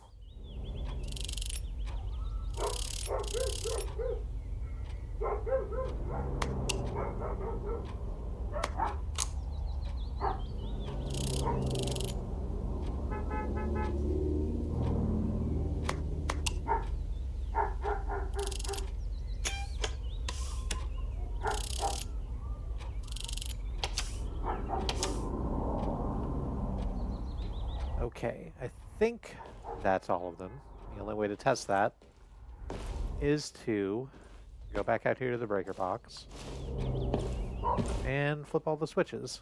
Okay, I think that's all of them. The only way to test that is to go back out here to the breaker box and flip all the switches.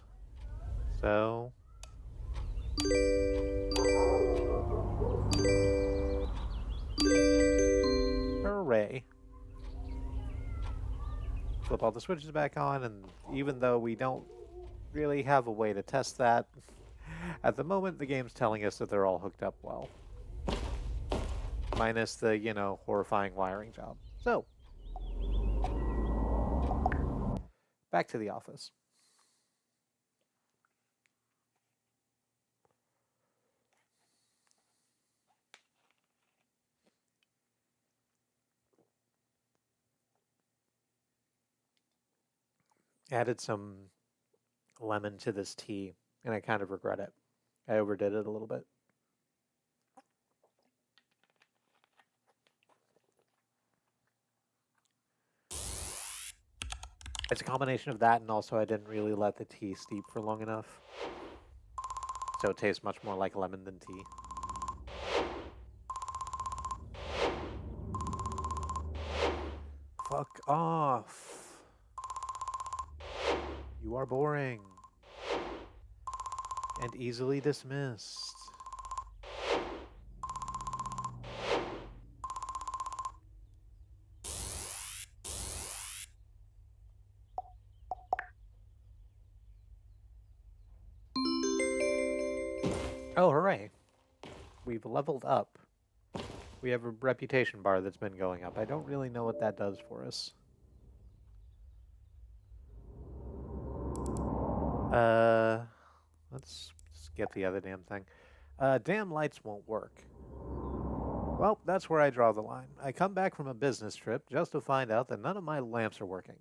So... hooray. Flip all the switches back on, and even though we don't really have a way to test that, at the moment the game's telling us that they're all hooked up well. Minus the, you know, horrifying wiring job. So, back to the office. Added some lemon to this tea, and I kind of regret it. I overdid it a little bit. It's a combination of that, and also I didn't really let the tea steep for long enough. So it tastes much more like lemon than tea. Fuck off. You are boring. And easily dismissed. Oh, hooray. We've leveled up. We have a reputation bar that's been going up. I don't really know what that does for us. Let's get the other damn thing. Damn lights won't work. Well, that's where I draw the line. I come back from a business trip just to find out that none of my lamps are working.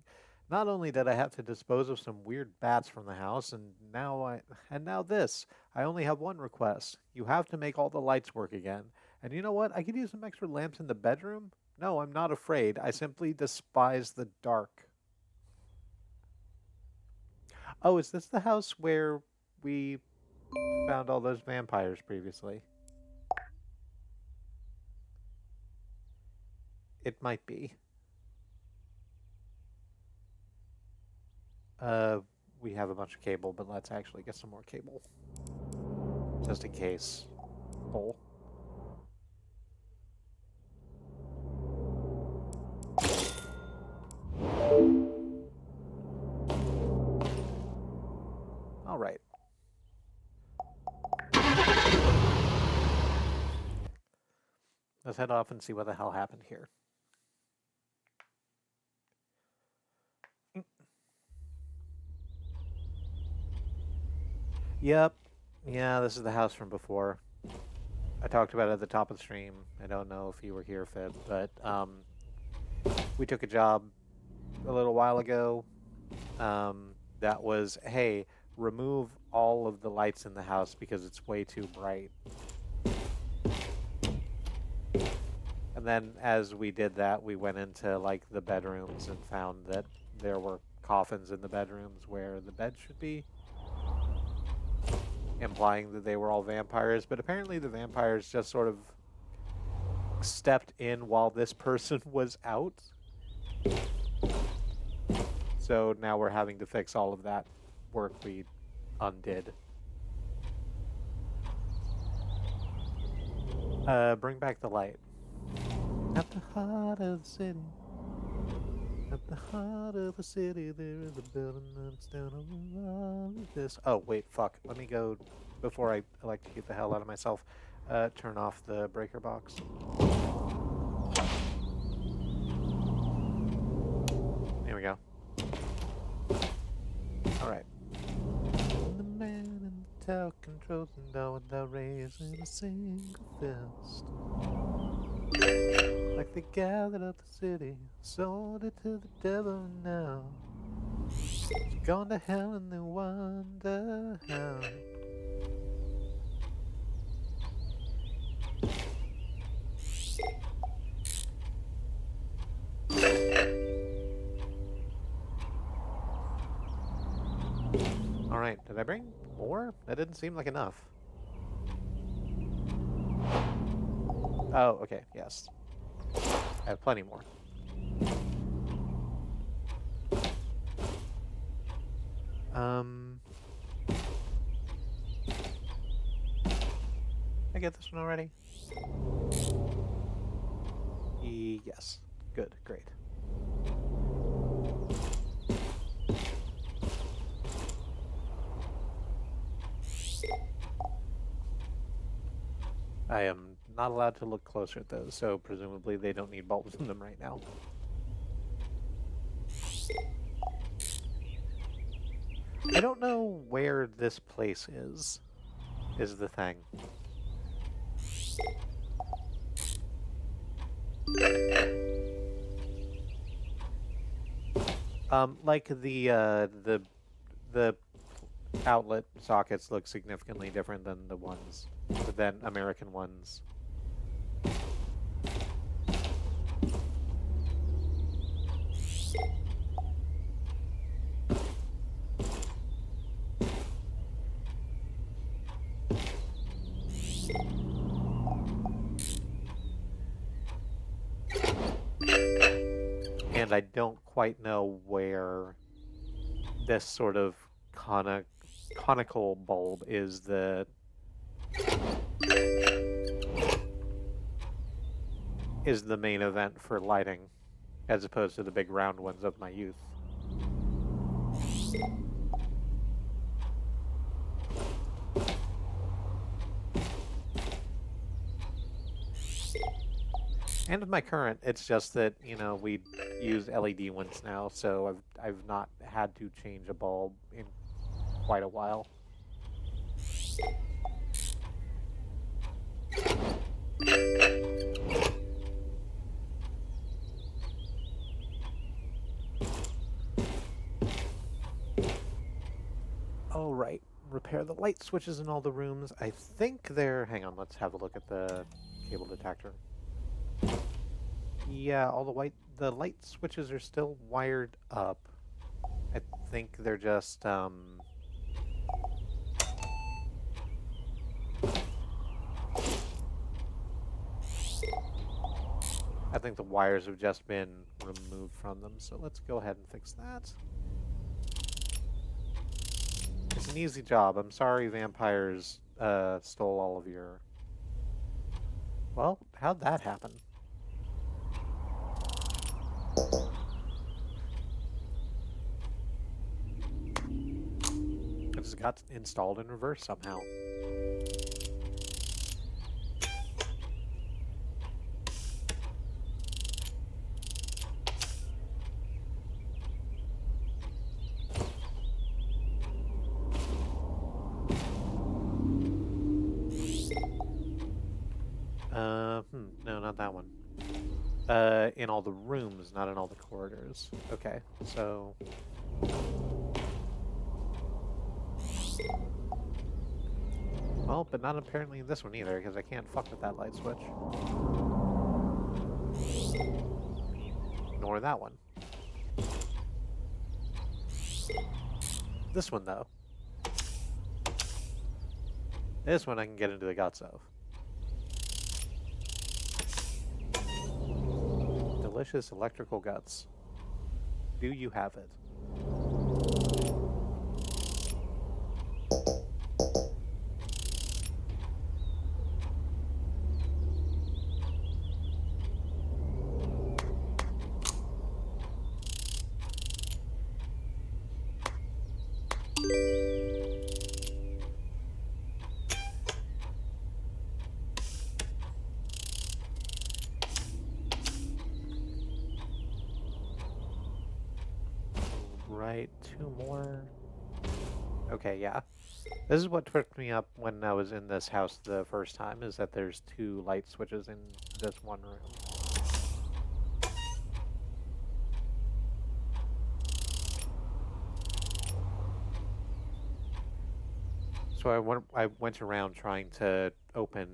Not only did I have to dispose of some weird bats from the house, and now this. I only have one request. You have to make all the lights work again. And you know what? I could use some extra lamps in the bedroom. No, I'm not afraid. I simply despise the dark. Oh, is this the house where we found all those vampires previously? It might be. We have a bunch of cable, but let's actually get some more cable. Just in case. Hole. All right. Let's head off and see what the hell happened here. Yep. Yeah, this is the house from before. I talked about it at the top of the stream. I don't know if you were here, Fib, but we took a job a little while ago that was, hey, remove all of the lights in the house because it's way too bright. And then as we did that, we went into like the bedrooms and found that there were coffins in the bedrooms where the bed should be, implying that they were all vampires. But apparently the vampires just sort of stepped in while this person was out. So now we're having to fix all of that work we undid. Bring back the light. At the heart of the city. At the heart of the city, there is a building that looks down over all of this. Oh, wait, fuck. Let me go, before I electrocute the hell out of myself, turn off the breaker box. There we go. Alright. The man in the tower controls the door without raising a single fist. Like they gathered up the city, sold it to the devil now. It's gone to hell and they wonder how. Alright, did I bring more? That didn't seem like enough. Oh, okay, yes. I have plenty more. I get this one already? Yes. Good, great. I am not allowed to look closer at those, so presumably they don't need bulbs in them right now. I don't know where this place is the thing. Like the outlet sockets look significantly different than the ones, than American ones. And I don't quite know where this sort of conical bulb is the main event for lighting, as opposed to the big round ones of my youth. And with my current, it's just that, you know, we use LED ones now, so I've not had to change a bulb in quite a while. Oh, right. Repair the light switches in all the rooms. I think they're... Hang on, let's have a look at the cable detector. Yeah, all the light switches are still wired up. I think they're just, I think the wires have just been removed from them, so let's go ahead and fix that. It's an easy job. I'm sorry vampires stole all of your... Well, how'd that happen? It just got installed in reverse somehow. No, not that one. In all the rooms, not in all the corridors. Okay, so... Well, but not apparently in this one either, because I can't fuck with that light switch. Nor that one. This one, though. This one I can get into the guts of. Delicious electrical guts. Do you have it? Alright, 2 more. Okay, yeah. This is what tripped me up when I was in this house the first time, is that there's 2 light switches in this one room. So I went around trying to open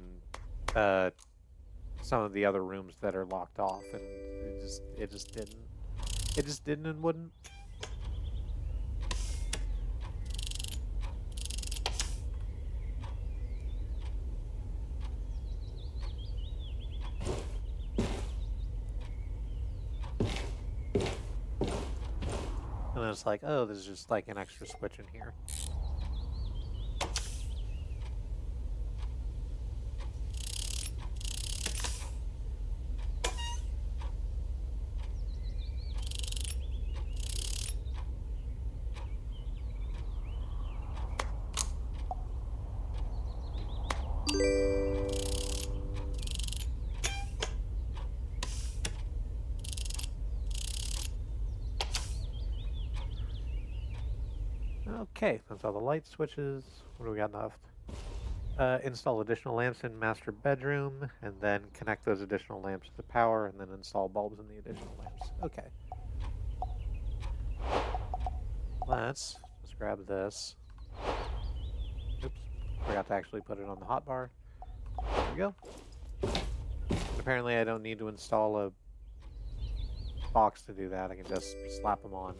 some of the other rooms that are locked off, and it just didn't. It just didn't and wouldn't. And it's like, oh, there's just like an extra switch in here. Okay, that's all the light switches. What do we got left? Install additional lamps in master bedroom, and then connect those additional lamps to the power, and then install bulbs in the additional lamps. Okay. Let's just grab this. Oops, forgot to actually put it on the hotbar. There we go. Apparently I don't need to install a box to do that. I can just slap them on.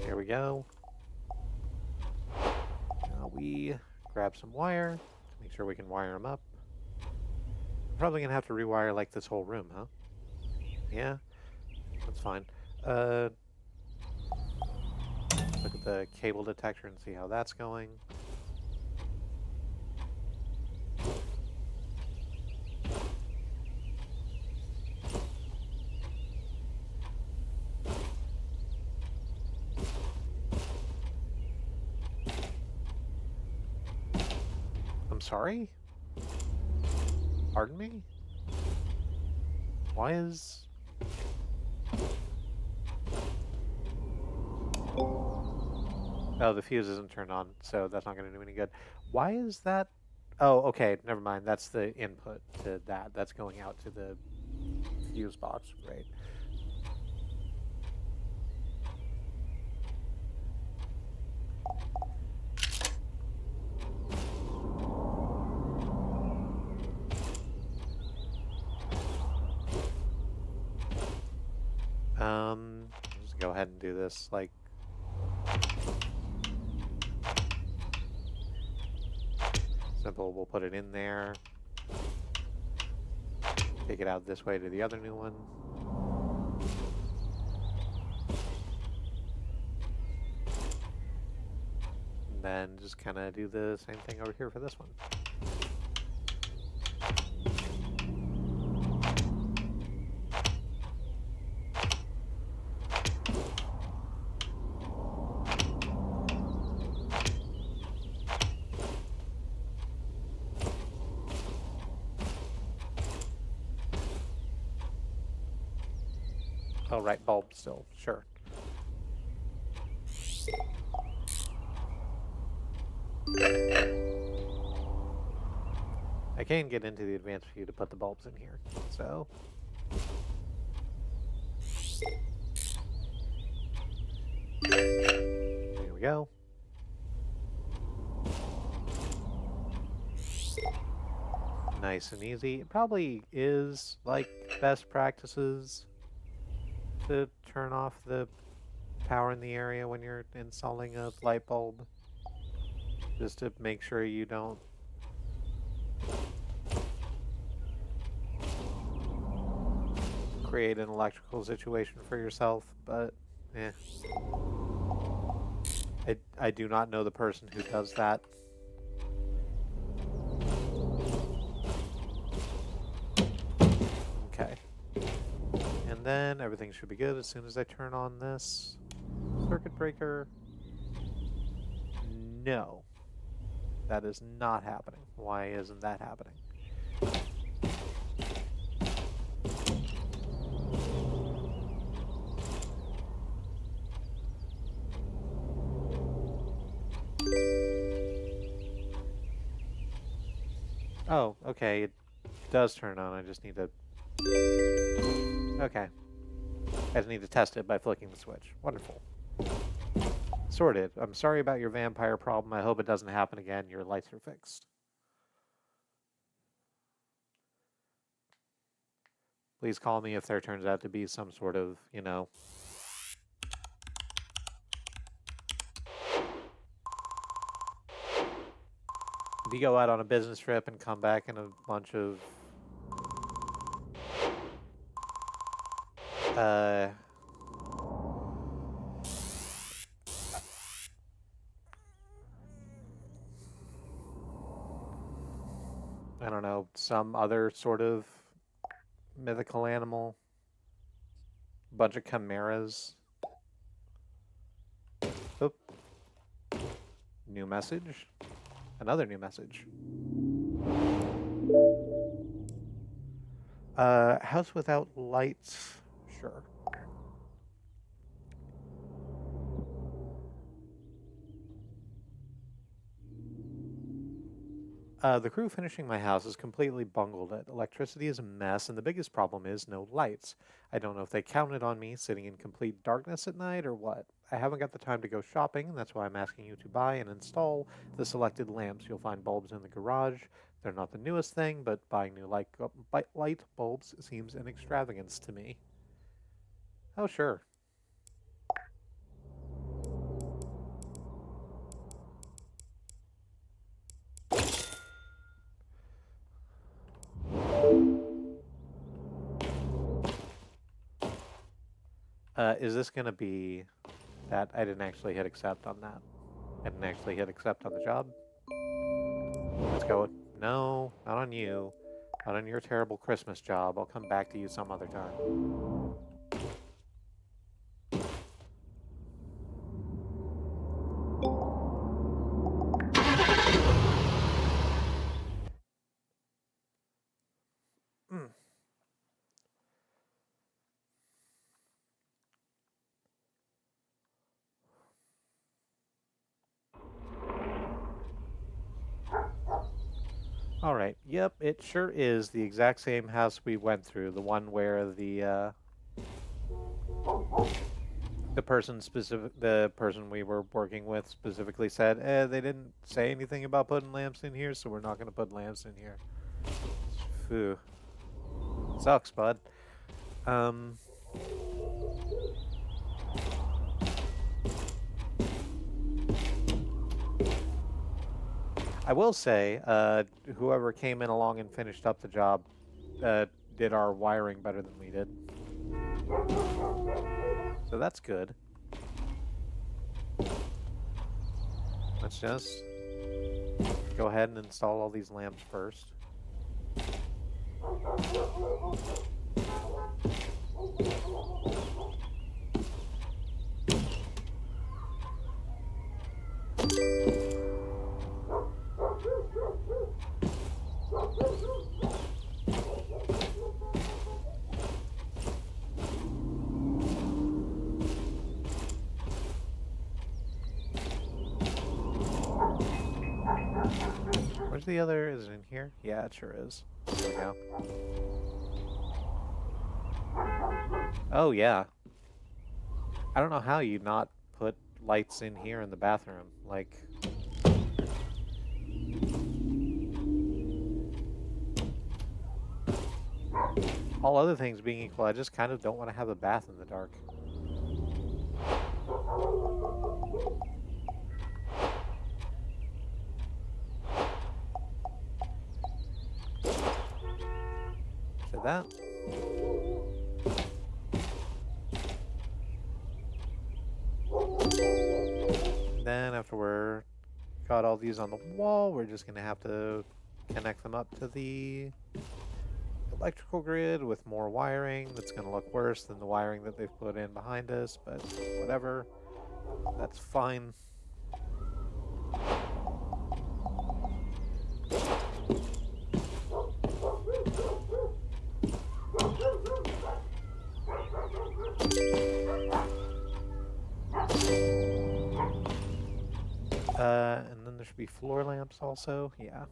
There we go. Now we grab some wire to make sure we can wire them up. I'm probably going to have to rewire like this whole room, huh? Yeah, that's fine. Look at the cable detector and see how that's going. I'm sorry? Pardon me? Why is... Oh, the fuse isn't turned on, so that's not going to do any good. Why is that? Oh, okay, never mind. That's the input to that. That's going out to the fuse box, right? Just go ahead and do this, like... Simple, we'll put it in there. Take it out this way to the other new one. And then just kind of do the same thing over here for this one. Oh, right, bulb still, sure. I can get into the advanced view to put the bulbs in here, so... There we go. Nice and easy. It probably is, like, best practices to turn off the power in the area when you're installing a light bulb. Just to make sure you don't create an electrical situation for yourself, but eh. I do not know the person who does that. Okay. And then everything should be good as soon as I turn on this circuit breaker. No. That is not happening. Why isn't that happening? Oh, okay, it does turn on. I just need to... Okay. I just need to test it by flicking the switch. Wonderful. Sorted. I'm sorry about your vampire problem. I hope it doesn't happen again. Your lights are fixed. Please call me if there turns out to be some sort of, you know... If you go out on a business trip and come back in a bunch of... I don't know, some other sort of mythical animal. Bunch of chimeras. Oop. New message. Another new message. House without lights. Sure. The crew finishing my house is completely bungled it. Electricity is a mess, and the biggest problem is no lights. I don't know if they counted on me sitting in complete darkness at night or what. I haven't got the time to go shopping, and that's why I'm asking you to buy and install the selected lamps. You'll find bulbs in the garage. They're not the newest thing, but buying new light bulbs seems an extravagance to me. Oh, sure. Is this going to be that I didn't actually hit accept on that? I didn't actually hit accept on the job? Let's go. No, not on you. Not on your terrible Christmas job. I'll come back to you some other time. All right. Yep, it sure is the exact same house we went through. The one where the person we were working with specifically said, they didn't say anything about putting lamps in here, so we're not going to put lamps in here. Phew. Sucks, bud. I will say, whoever came in along and finished up the job did our wiring better than we did. So that's good. Let's just go ahead and install all these lamps first. Where's the other? Is it in here? Yeah, it sure is. There we go. Oh, yeah. I don't know how you not put lights in here in the bathroom. Like... all other things being equal, I just kind of don't want to have a bath in the dark. Said that. Then after we're got all these on the wall, we're just going to have to connect them up to the electrical grid with more wiring. That's going to look worse than the wiring that they've put in behind us, but whatever. That's fine. there should be floor lamps also. Yeah.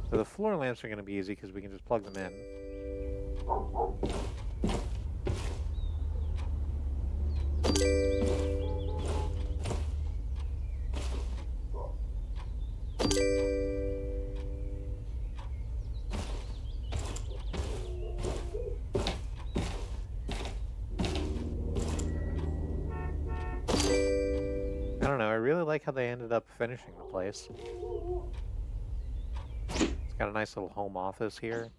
So the floor lamps are going to be easy because we can just plug them in. I don't know, I really like how they ended up finishing the place. It's got a nice little home office here.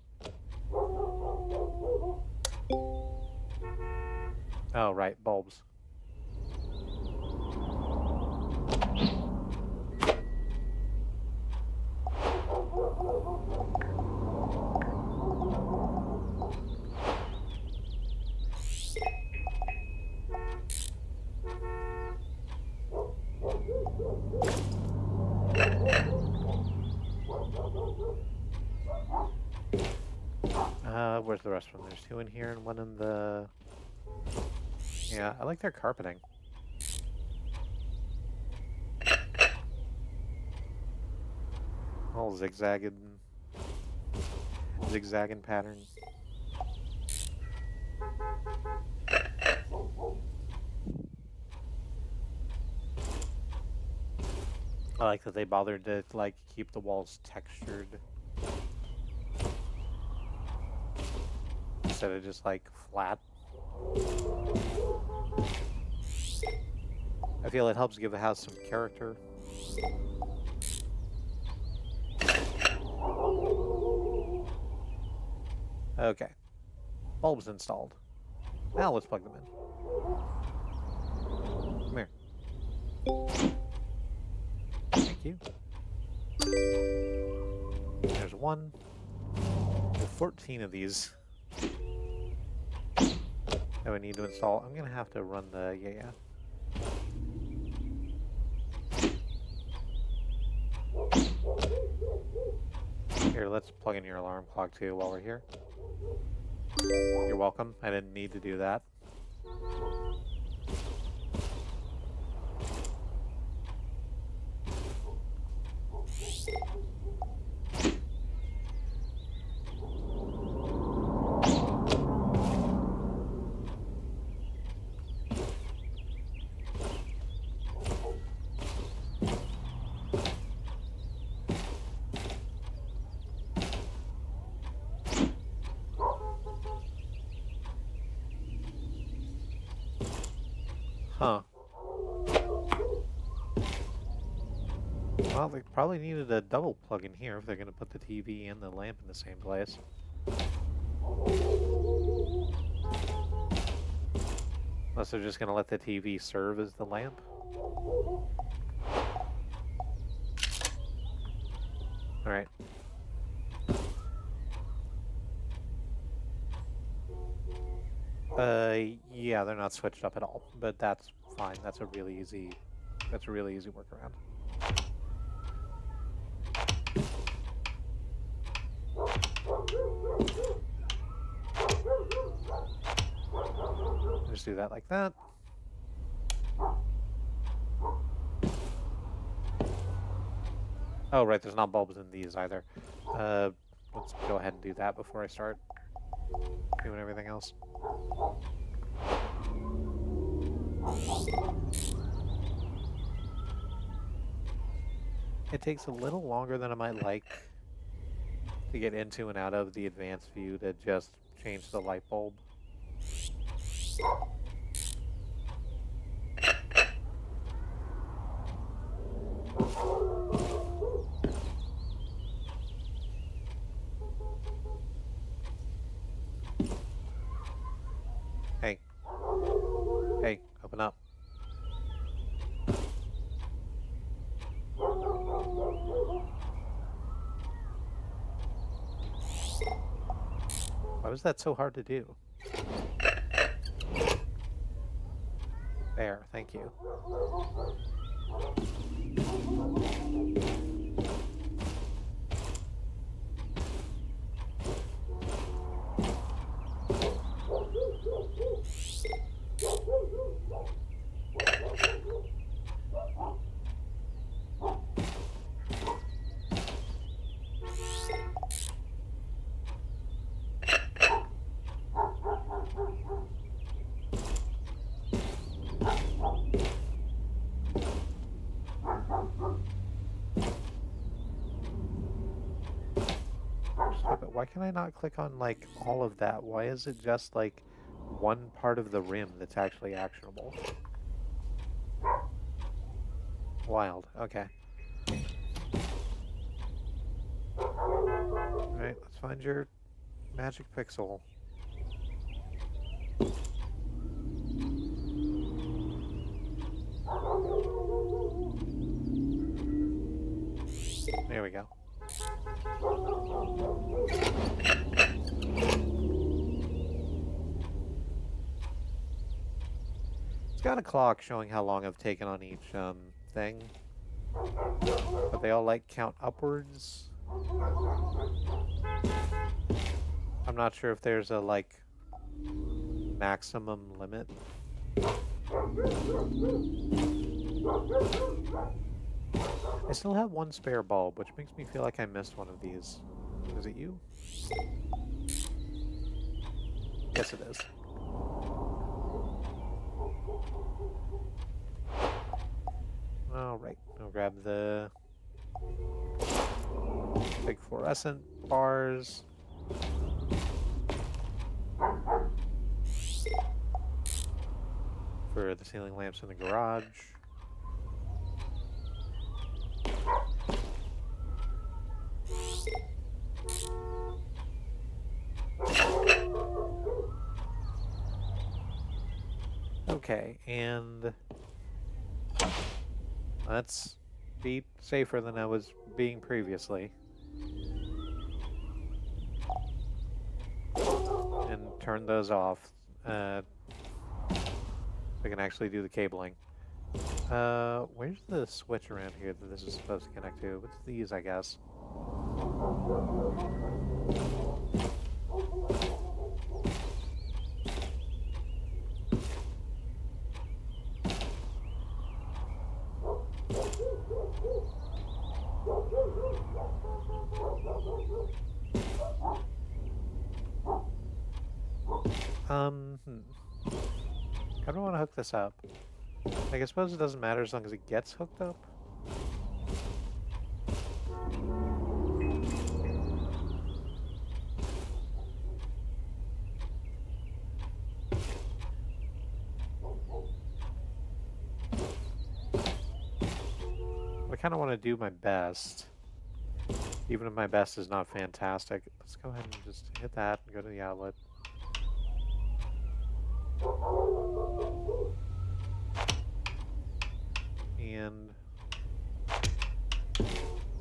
Oh, right, bulbs. Where's the rest of them? There's two in here and one in the... Yeah, I like their carpeting. All zigzagging pattern. I like that they bothered to like keep the walls textured instead of just like flat. I feel it helps give the house some character. Okay. Bulbs installed. Now let's plug them in. Come here. Thank you. There's one. There's 14 of these that we need to install. I'm gonna have to run the... Yeah. Here, let's plug in your alarm clock too while we're here. You're welcome. I didn't need to do that. Huh. Well, they probably needed a double plug in here if they're going to put the TV and the lamp in the same place. Unless they're just going to let the TV serve as the lamp. Alright. Yeah, they're not switched up at all, but that's fine. That's a really easy workaround. Just do that like that. Oh, right, there's not bulbs in these either. Let's go ahead and do that before I start doing everything else. It takes a little longer than I might like to get into and out of the advanced view to just change the light bulb. Hey. Hey, open up. Why was that so hard to do? There, thank you. Why can I not click on, like, all of that? Why is it just, like, one part of the rim that's actually actionable? Wild. Okay. Alright, let's find your magic pixel. There we go. It's got a clock showing how long I've taken on each thing. But they all, like, count upwards. I'm not sure if there's a, like, maximum limit. I still have one spare bulb, which makes me feel like I missed one of these. Is it you? Yes, it is. Alright, I'll grab the big fluorescent bars. For the ceiling lamps in the garage. Okay, and let's be safer than I was being previously. And turn those off. So I can actually do the cabling. Where's the switch around here that this is supposed to connect to? What's these, I guess? How do I want to hook this up? Like, I suppose it doesn't matter as long as it gets hooked up. I kind of want to do my best, even if my best is not fantastic. Let's go ahead and just hit that and go to the outlet. And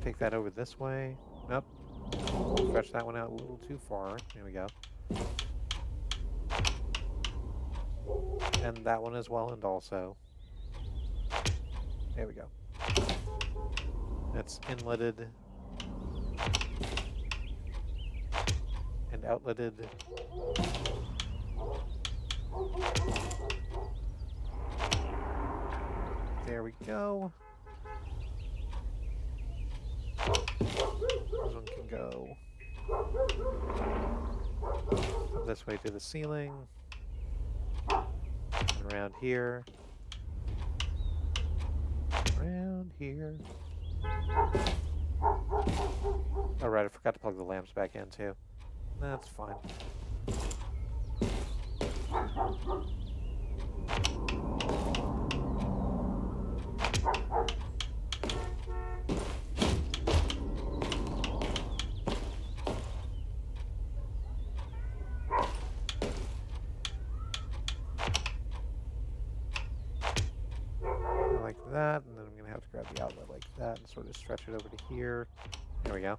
take that over this way. Nope. Stretch that one out a little too far. There we go. And that one as well, and also. There we go. That's inletted and outletted. There we go. This one can go up this way to the ceiling. And around here. Around here. Oh, right, I forgot to plug the lamps back in, too. That's fine. Like that, and then I'm going to have to grab the outlet like that and sort of stretch it over to here. There we go.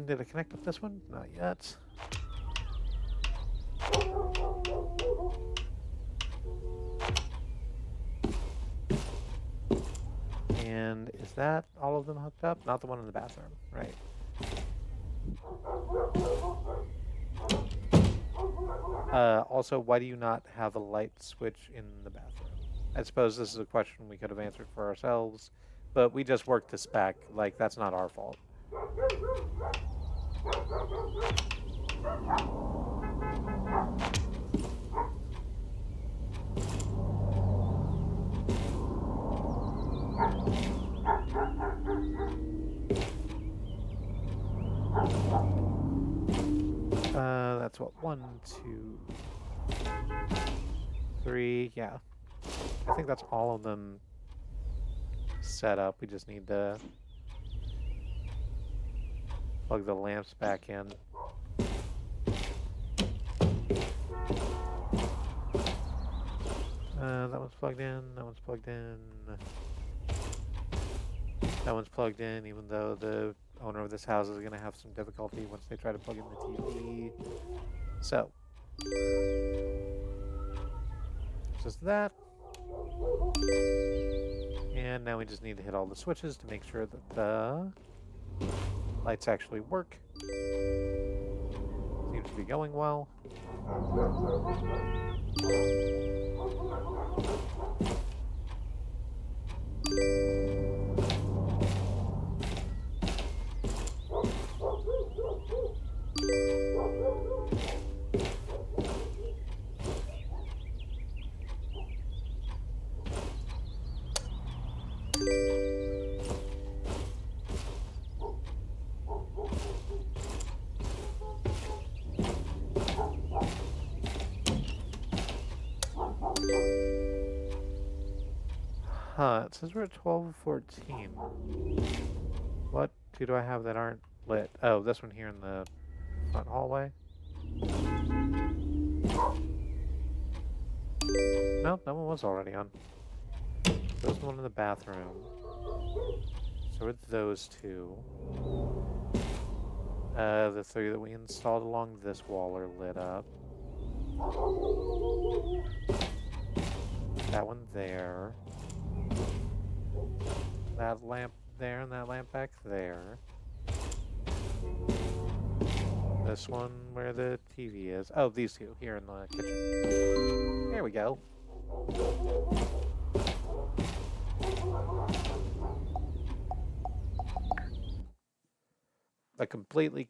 Did I connect up this one? Not yet. And is that all of them hooked up? Not the one in the bathroom, right? Also, why do you not have a light switch in the bathroom? I suppose this is a question we could have answered for ourselves, but we just worked to spec. Like, that's not our fault. That's what, 1, 2, 3, yeah. I think that's all of them set up. We just need to plug the lamps back in. That one's plugged in, that one's plugged in. That one's plugged in, even though the owner of this house is going to have some difficulty once they try to plug in the TV. So, just that. And now we just need to hit all the switches to make sure that the lights actually work. Seems to be going well. Huh, it says we're at 12:14. What two do I have that aren't lit? Oh, this one here in the front hallway. No, that one was already on. There's one in the bathroom. So it's those two. The 3 that we installed along this wall are lit up. That one there. That lamp there and that lamp back there. This one where the TV is. Oh, these two here in the kitchen. There we go. A completely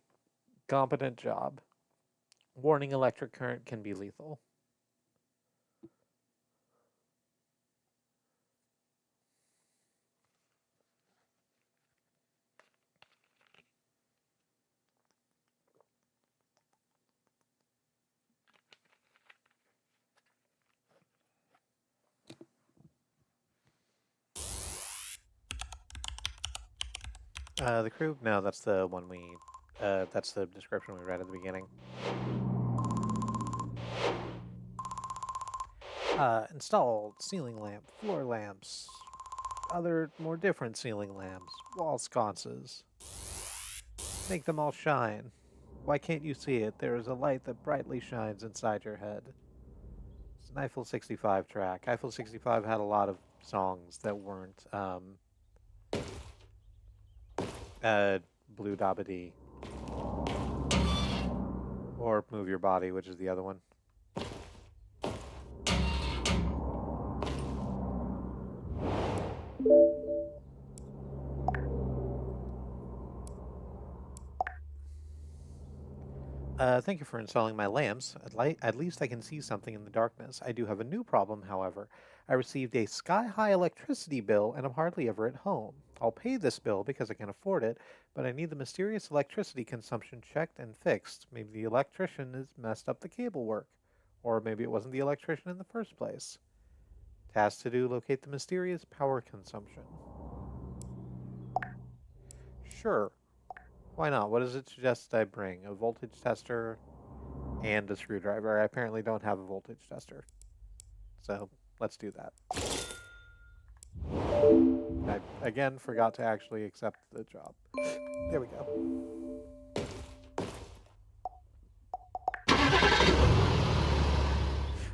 competent job. Warning: electric current can be lethal. The crew? No, that's the one we... that's the description we read at the beginning. Install ceiling lamp, floor lamps, other more different ceiling lamps, wall sconces. Make them all shine. Why can't you see it? There is a light that brightly shines inside your head. It's an Eiffel 65 track. Eiffel 65 had a lot of songs that weren't Blue Dabba-Dee. Or Move Your Body, which is the other one. Thank you for installing my lamps. At least I can see something in the darkness. I do have a new problem, however. I received a sky-high electricity bill, and I'm hardly ever at home. I'll pay this bill because I can afford it, but I need the mysterious electricity consumption checked and fixed. Maybe the electrician has messed up the cable work. Or maybe it wasn't the electrician in the first place. Task to do: locate the mysterious power consumption. Sure. Why not? What does it suggest I bring? A voltage tester and a screwdriver. I apparently don't have a voltage tester. So, let's do that. I, again, forgot to actually accept the job. There we go.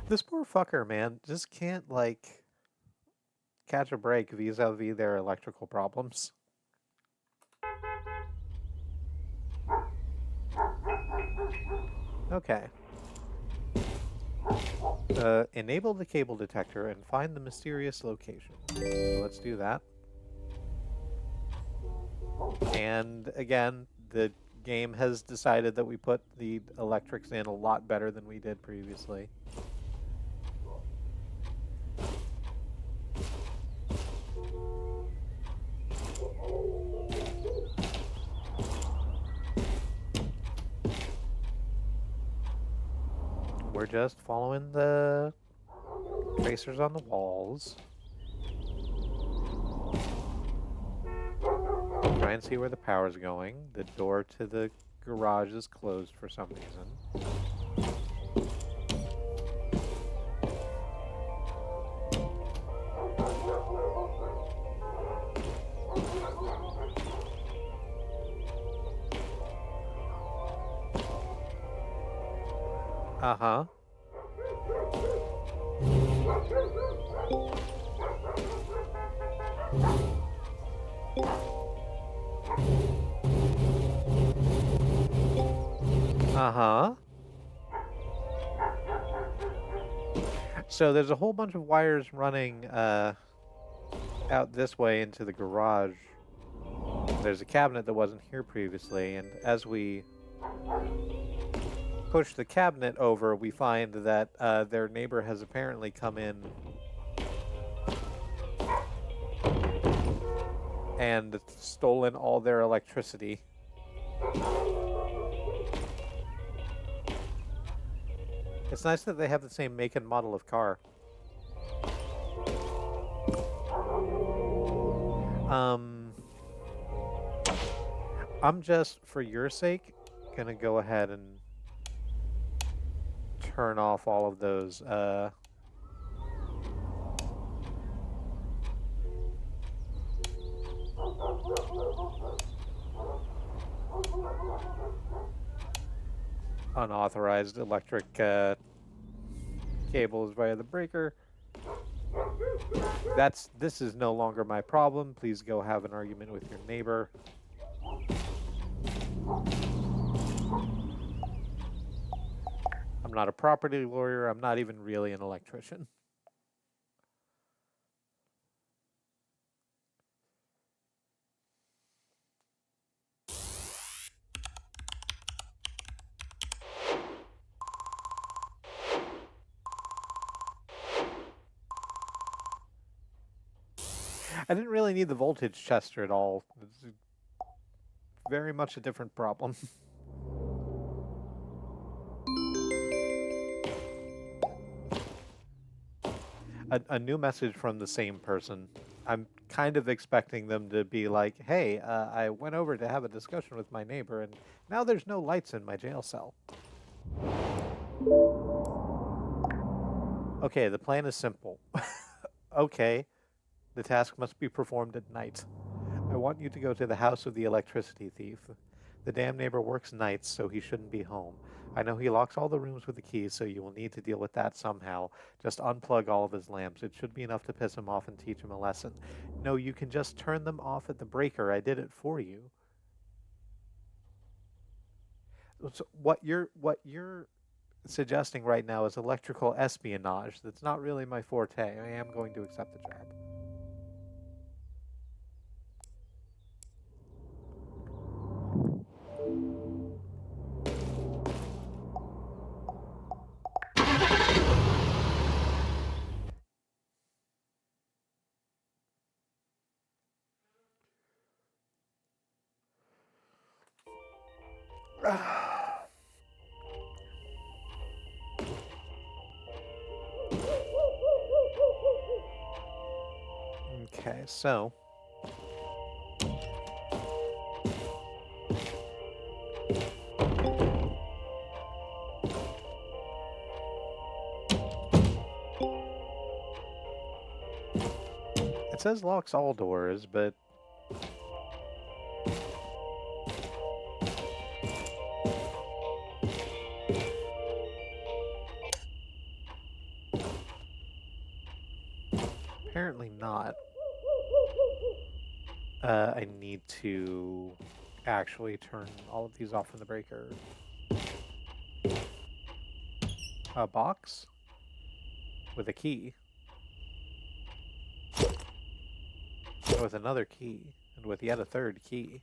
This poor fucker, man, just can't, like, catch a break vis-a-vis their electrical problems. Okay. Enable the cable detector and find the mysterious location. So let's do that. And again, the game has decided that we put the electrics in a lot better than we did previously. we're just following the tracers on the walls. Try and see where the power's going. The door to the garage is closed for some reason. Uh-huh. Uh-huh. So there's a whole bunch of wires running out this way into the garage. There's a cabinet that wasn't here previously, and as we push the cabinet over, we find that their neighbor has apparently come in and stolen all their electricity. It's nice that they have the same make and model of car. I'm just, for your sake, gonna go ahead and turn off all of those, unauthorized electric cables via the breaker. This is no longer my problem. Please go have an argument with your neighbor. I'm not a property lawyer. I'm not even really an electrician. I didn't really need the voltage tester at all. It's very much a different problem. A new message from the same person. I'm kind of expecting them to be like, hey, I went over to have a discussion with my neighbor, and now there's no lights in my jail cell. Okay, the plan is simple. Okay, the task must be performed at night. I want you to go to the house of the electricity thief. The damn neighbor works nights, so he shouldn't be home. I know he locks all the rooms with the keys, so you will need to deal with that somehow. Just unplug all of his lamps. It should be enough to piss him off and teach him a lesson. No, you can just turn them off at the breaker. I did it for you. So what you're suggesting right now is electrical espionage. That's not really my forte. I am going to accept the job. Okay, so it says locks all doors, but apparently not. I need to actually turn all of these off from the breaker. A box with a key. And with another key. And with yet a third key.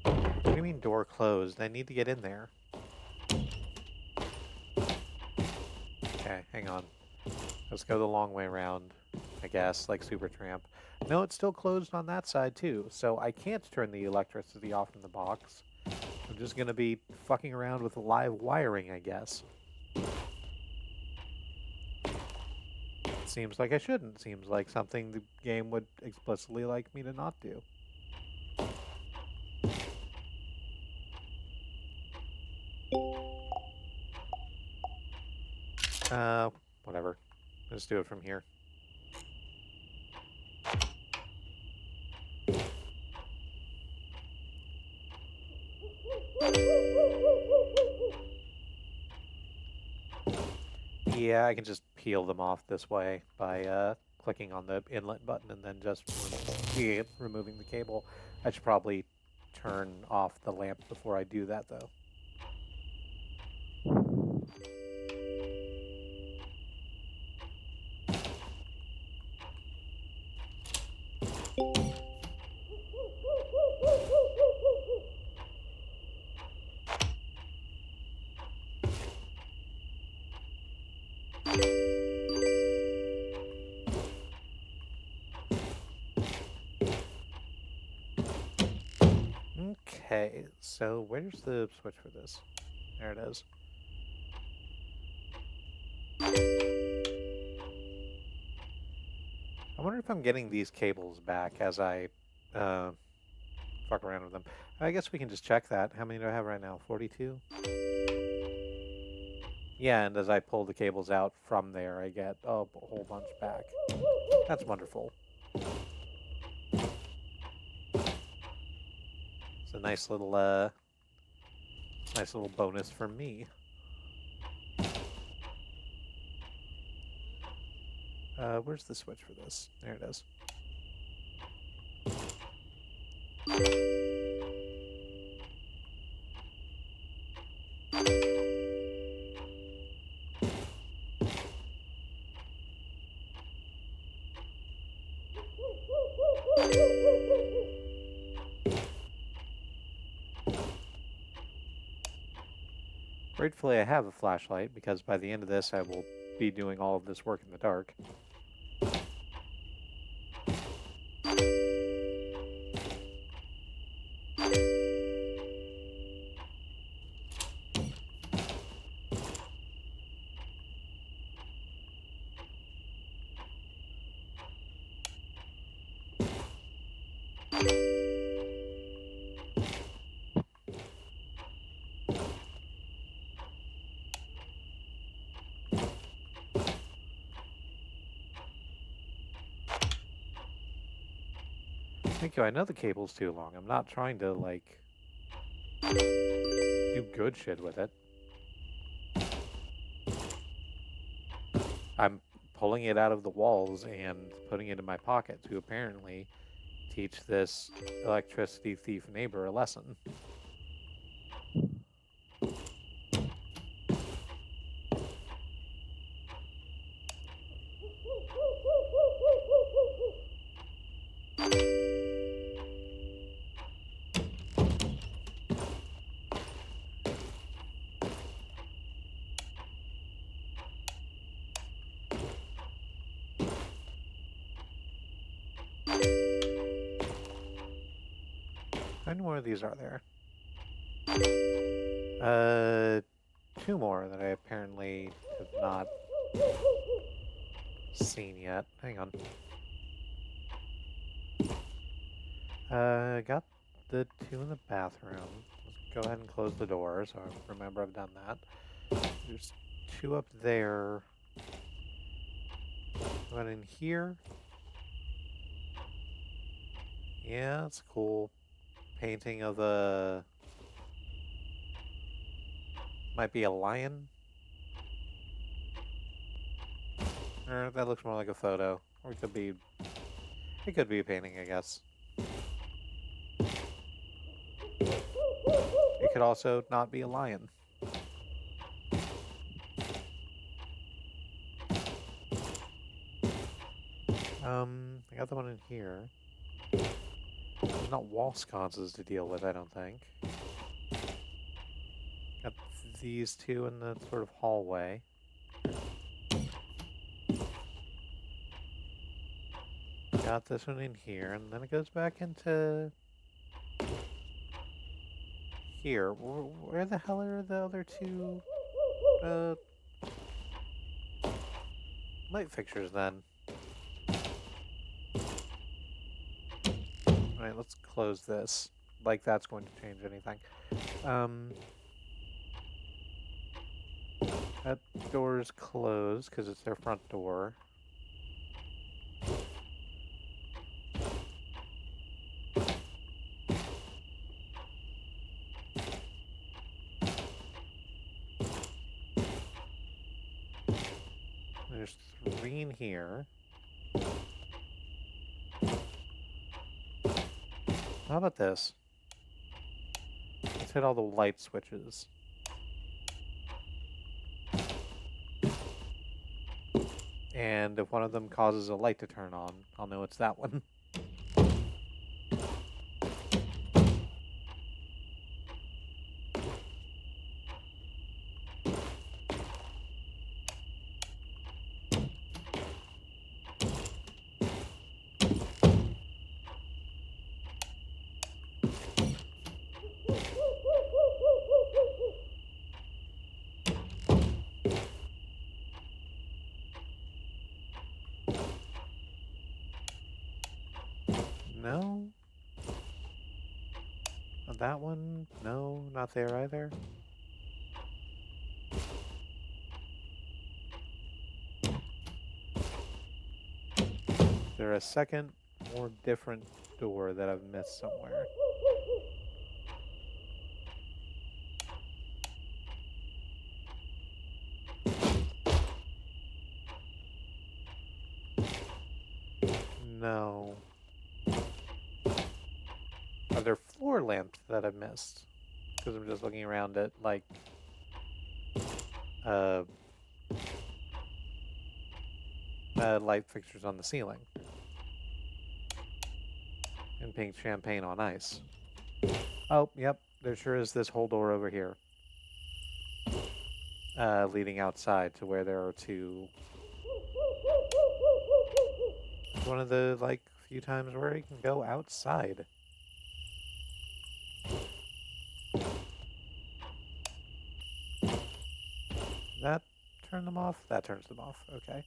What do you mean door closed? I need to get in there. Okay, hang on. Let's go the long way around. I guess, like Supertramp. No, it's still closed on that side too, so I can't turn the electricity off in the box. I'm just gonna be fucking around with live wiring, I guess. Seems like I shouldn't. Seems like something the game would explicitly like me to not do. Whatever. Let's do it from here. Yeah, I can just peel them off this way by clicking on the inlet button and then just removing the cable. I should probably turn off the lamp before I do that, though. Okay, so where's the switch for this? There it is. I wonder if I'm getting these cables back as I fuck around with them. I guess we can just check that. How many do I have right now? 42? Yeah, and as I pull the cables out from there, I get a whole bunch back. That's wonderful. It's a nice little bonus for me. Where's the switch for this? There it is. Gratefully, I have a flashlight because by the end of this, I will be doing all of this work in the dark. Thank you. I know the cable's too long. I'm not trying to, like, do good shit with it. I'm pulling it out of the walls and putting it in my pocket to apparently teach this electricity thief neighbor a lesson. How many more of these are there? 2 more that I apparently have not seen yet. Hang on. Got the 2 in the bathroom. Let's go ahead and close the door so I remember I've done that. There's 2 up there. One in here. Yeah, it's cool. Painting of a... might be a lion? Or that looks more like a photo. Or it could be... it could be a painting, I guess. It could also not be a lion. I got the one in here. There's not wall sconces to deal with, I don't think. Got these 2 in the sort of hallway. got this one in here, and then it goes back into here. Where the hell are the other two light fixtures then? Alright, let's close this. Like that's going to change anything. That door's closed because it's their front door. There's 3 in here. How about this? Let's hit all the light switches. And if one of them causes a light to turn on, I'll know it's that one. No? That one? No, not there either. Is there a second, more different door that I've missed somewhere? No. Are there floor lamps that I've missed? Because I'm just looking around at, like, light fixtures on the ceiling. And pink champagne on ice. Oh, yep, there sure is this whole door over here. Leading outside to where there are 2. It's one of the, like, few times where you can go outside. That turn them off? That turns them off. Okay.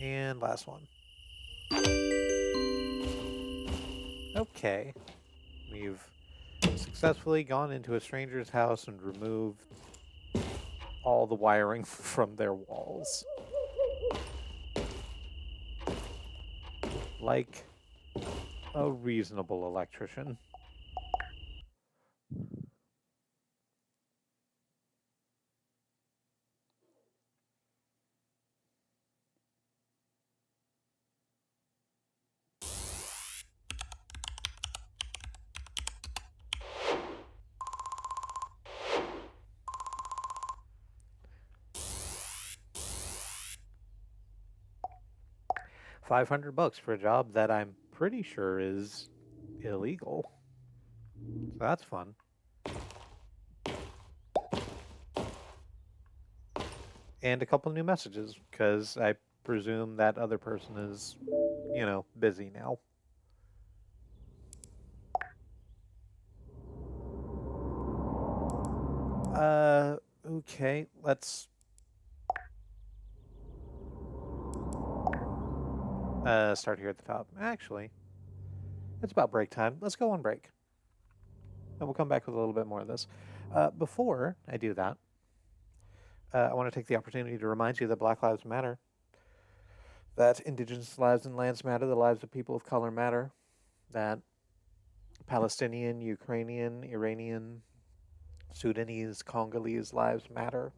And last one. Okay. We've successfully gone into a stranger's house and removed all the wiring from their walls. Like a reasonable electrician. $500 for a job that I'm pretty sure is illegal. So that's fun. And a couple new messages, because I presume that other person is, you know, busy now. Okay, let's start here at the top. Actually, it's about break time. Let's go on break. And we'll come back with a little bit more of this. Before I do that, I want to take the opportunity to remind you that Black Lives Matter, that Indigenous lives and lands matter, the lives of people of color matter, that Palestinian, Ukrainian, Iranian, Sudanese, Congolese lives matter.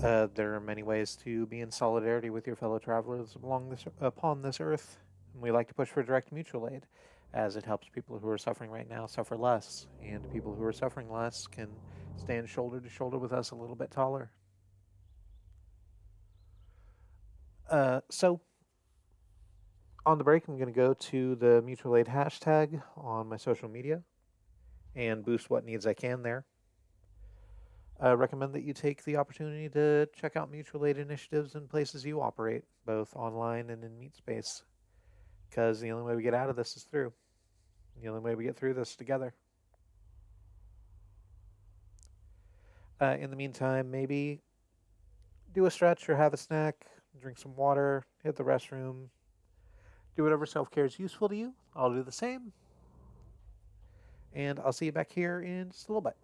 There are many ways to be in solidarity with your fellow travelers upon this earth. And we like to push for direct mutual aid, as it helps people who are suffering right now suffer less, and people who are suffering less can stand shoulder to shoulder with us a little bit taller. So, on the break, I'm going to go to the mutual aid hashtag on my social media and boost what needs I can there. I recommend that you take the opportunity to check out mutual aid initiatives in places you operate, both online and in meat space, because the only way we get out of this is through. The only way we get through this together. In the meantime, maybe do a stretch or have a snack, drink some water, hit the restroom, do whatever self care is useful to you. I'll do the same. And I'll see you back here in just a little bit.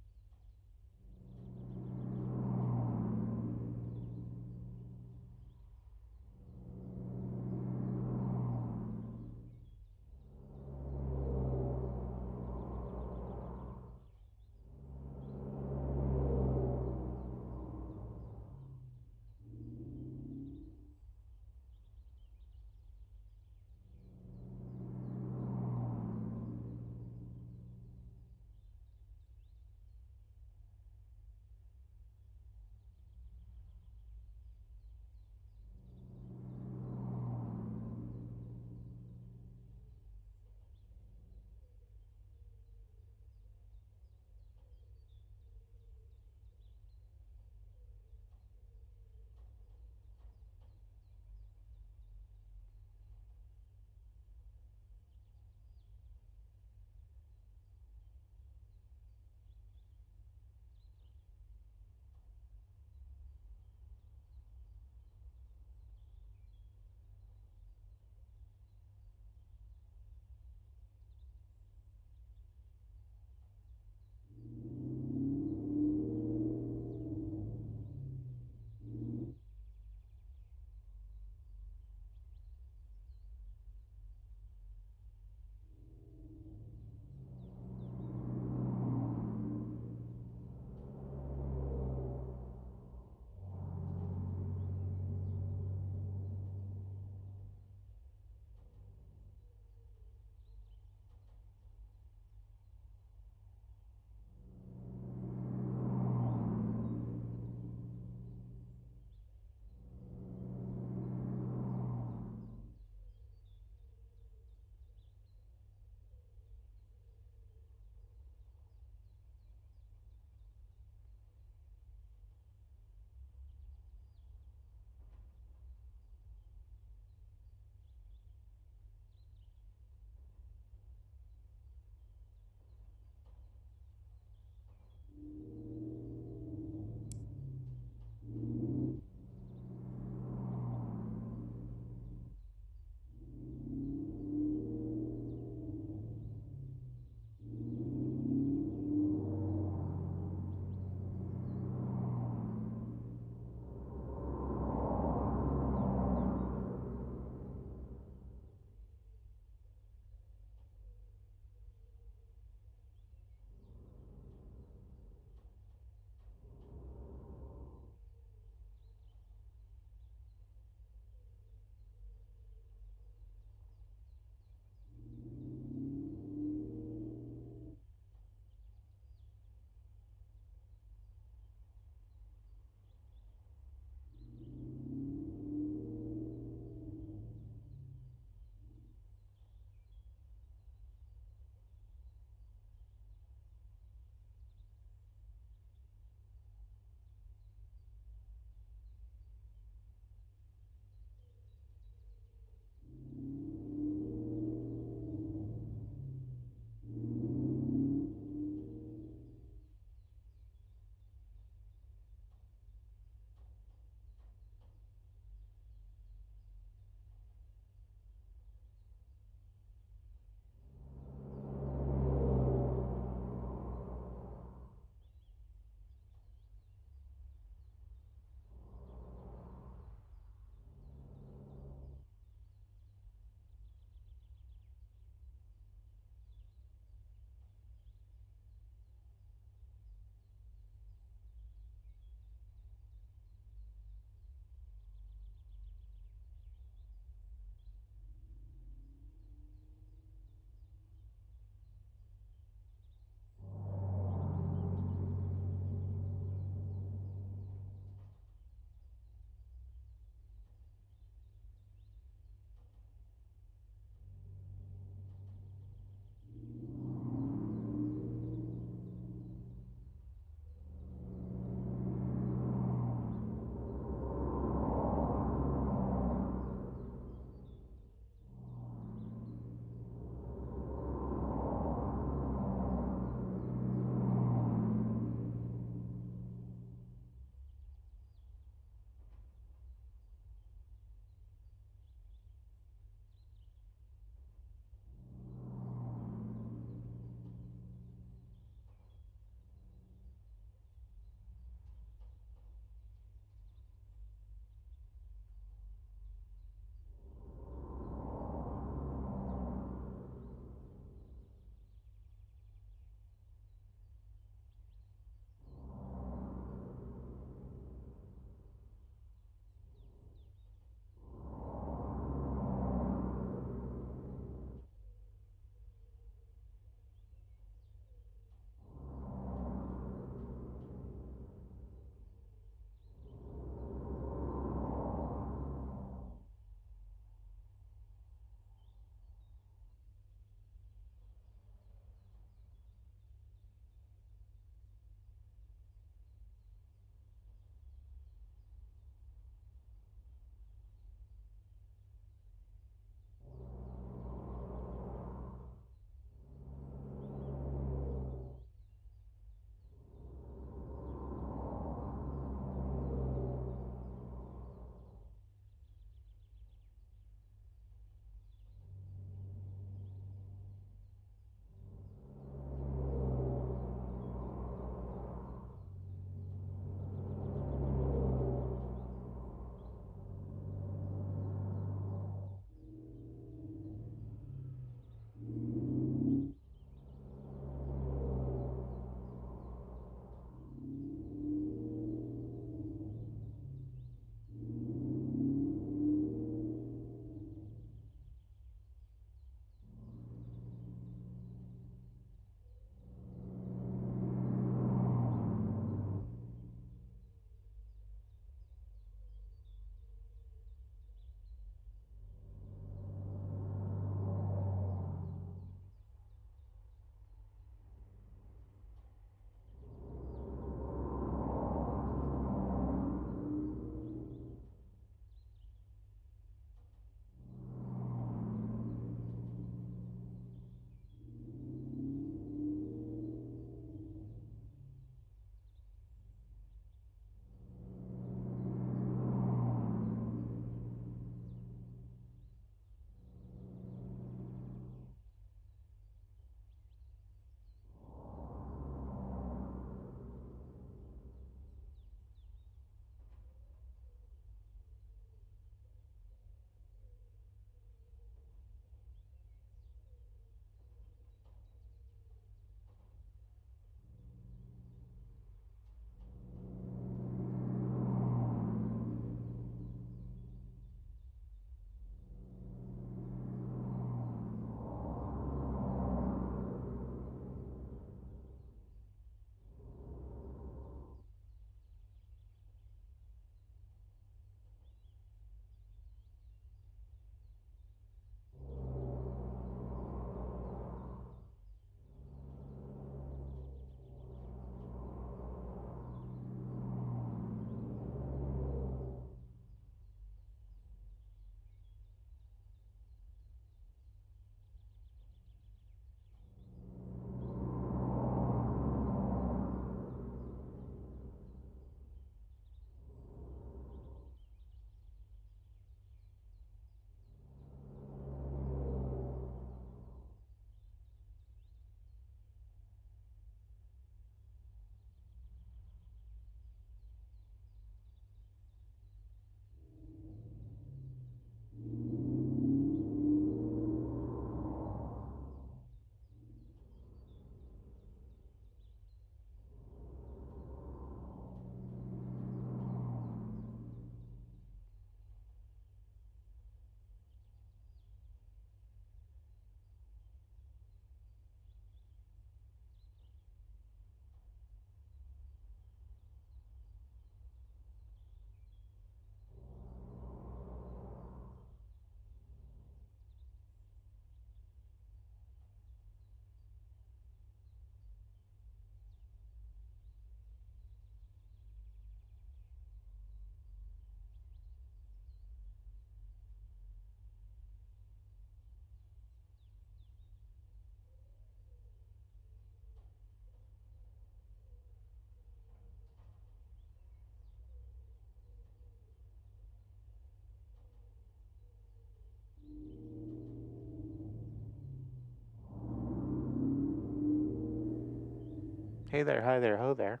Hey there, hi there, ho there.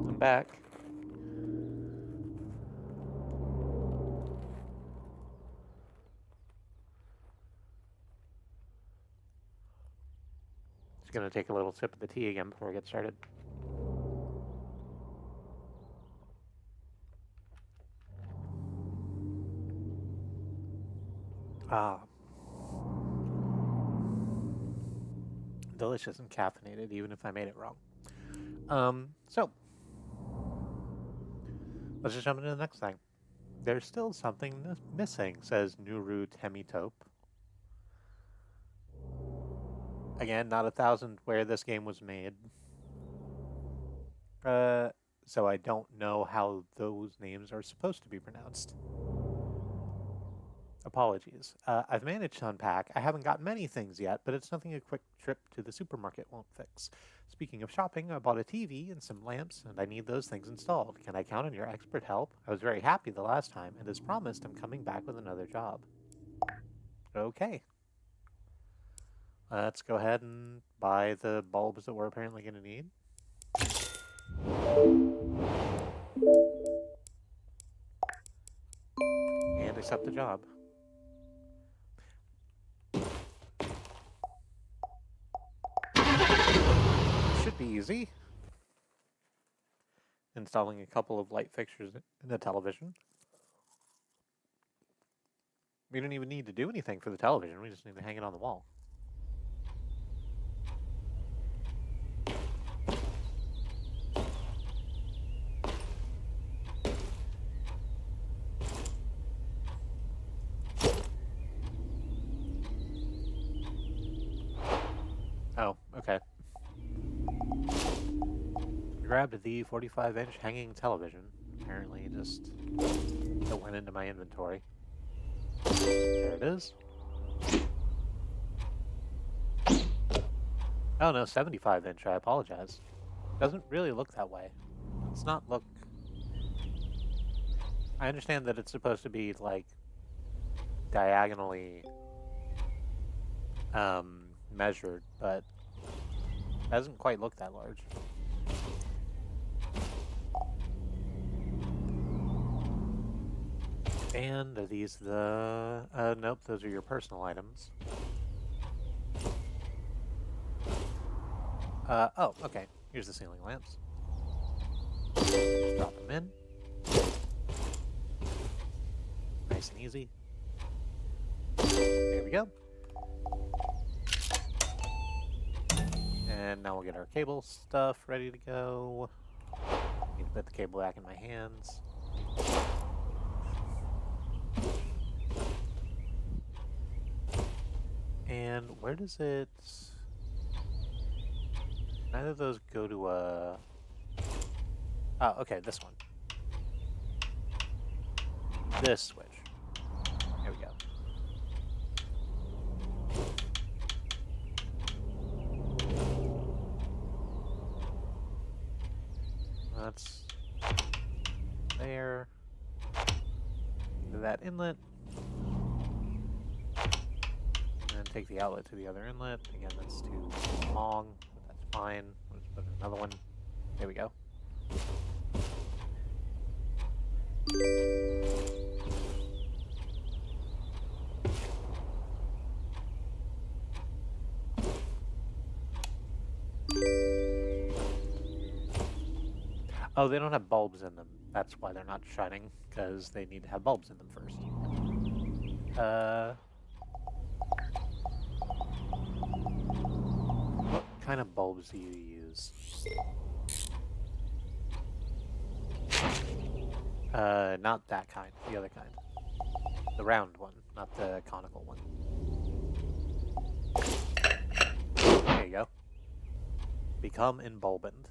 I'm back. Just gonna take a little sip of the tea again before we get started. Ah. Delicious and caffeinated, even if I made it wrong. So let's just jump into the next thing. There's still something missing, says Nuru Temitope. Again, not 1,000 where this game was made. So I don't know how those names are supposed to be pronounced. Apologies. I've managed to unpack. I haven't got many things yet, but it's nothing a quick trip to the supermarket won't fix. Speaking of shopping, I bought a TV and some lamps, and I need those things installed. Can I count on your expert help? I was very happy the last time, and as promised, I'm coming back with another job. Okay. Let's go ahead and buy the bulbs that we're apparently going to need. And accept the job. Should be easy. Installing a couple of light fixtures in the television. We don't even need to do anything for the television. We just need to hang it on the wall. Oh, okay. Grabbed the 45-inch hanging television. Apparently just it went into my inventory. There it is. Oh no, 75-inch, I apologize. Doesn't really look that way. It's not look... I understand that it's supposed to be, like, diagonally measured, but it doesn't quite look that large. And are these the... nope, those are your personal items. Oh, okay. Here's the ceiling lamps. Just drop them in. Nice and easy. There we go. And now we'll get our cable stuff ready to go. Need to put the cable back in my hands. And where does it... Neither of those go to a... Oh, okay, this one. This switch. There we go. That's there. To that inlet. And take the outlet to the other inlet. Again, that's too long, but that's fine. We'll just put another one. There we go. Oh, they don't have bulbs in them. That's why they're not shining, because they need to have bulbs in them first. What kind of bulbs do you use? Not that kind, the other kind. The round one, not the conical one. There you go. Become emboldened.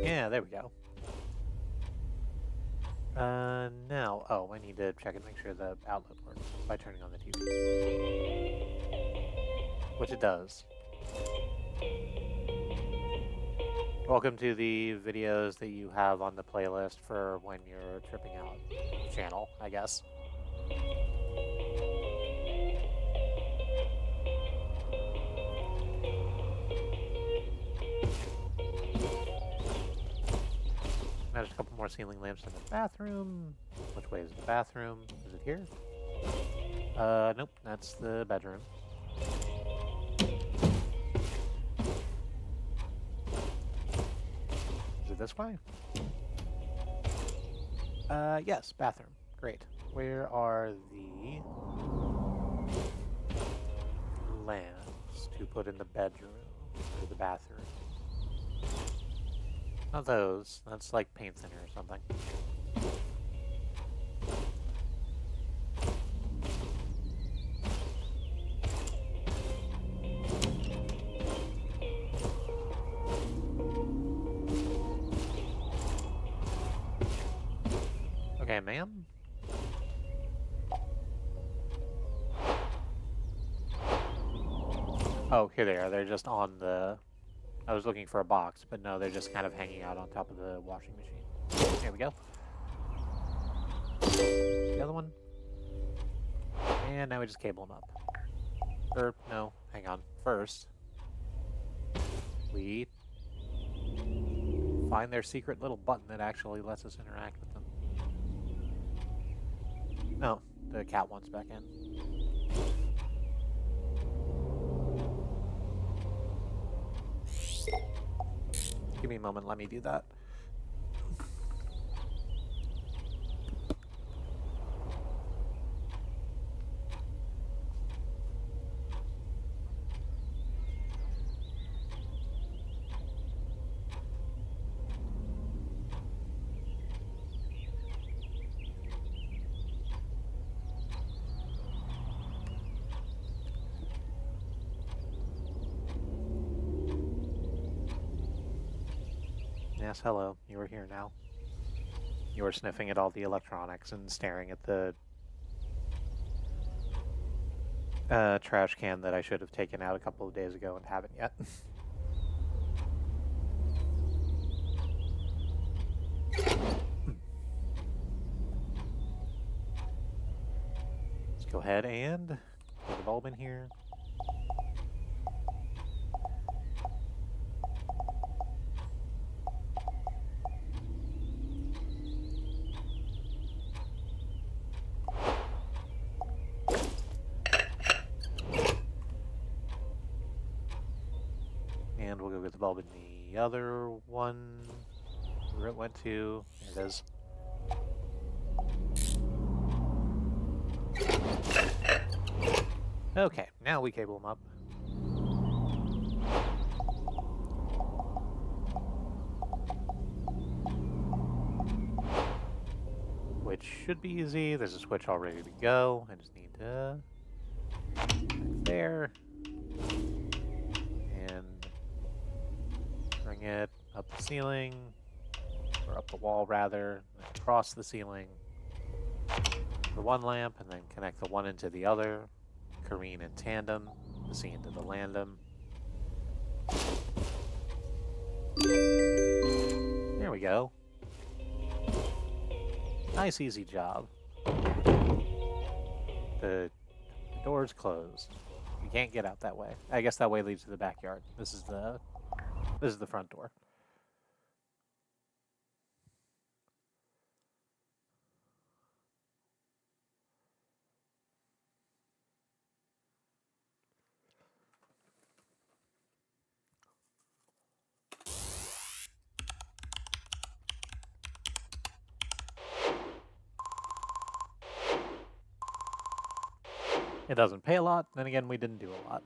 Yeah, there we go. Now, oh, I need to check and make sure the outlet works by turning on the TV. which it does. Welcome to the videos that you have on the playlist for when you're tripping out channel, I guess. There's a couple more ceiling lamps in the bathroom. Which way is the bathroom? Is it here? Nope, that's the bedroom. Is it this way? Yes, bathroom. Great. Where are the lamps to put in the bedroom or the bathroom? Not those. That's like paint thinner or something. Okay, ma'am. Oh, here they are. They're just on the... I was looking for a box, but no, they're just kind of hanging out on top of the washing machine. Here we go. The other one. And now we just cable them up. Or, no, hang on. First, we find their secret little button that actually lets us interact with them. No, the cat wants back in. Give me a moment, let me do that. Yes, hello. You are here now. You are sniffing at all the electronics and staring at the trash can that I should have taken out a couple of days ago and haven't yet. Let's go ahead and put the bulb in here. And we'll go get the bulb in the other one. Where it went to. There it is. Okay, now we cable them up. Which should be easy. There's a switch all ready to go. I just need to... there. And bring it up the ceiling. Or up the wall, rather. Across the ceiling. The one lamp, and then connect the one into the other. Careen in tandem. The C into the landum. There we go. Nice, easy job. The door's closed. You can't get out that way. I guess that way leads to the backyard. This is the front door. It doesn't pay a lot, then again, we didn't do a lot.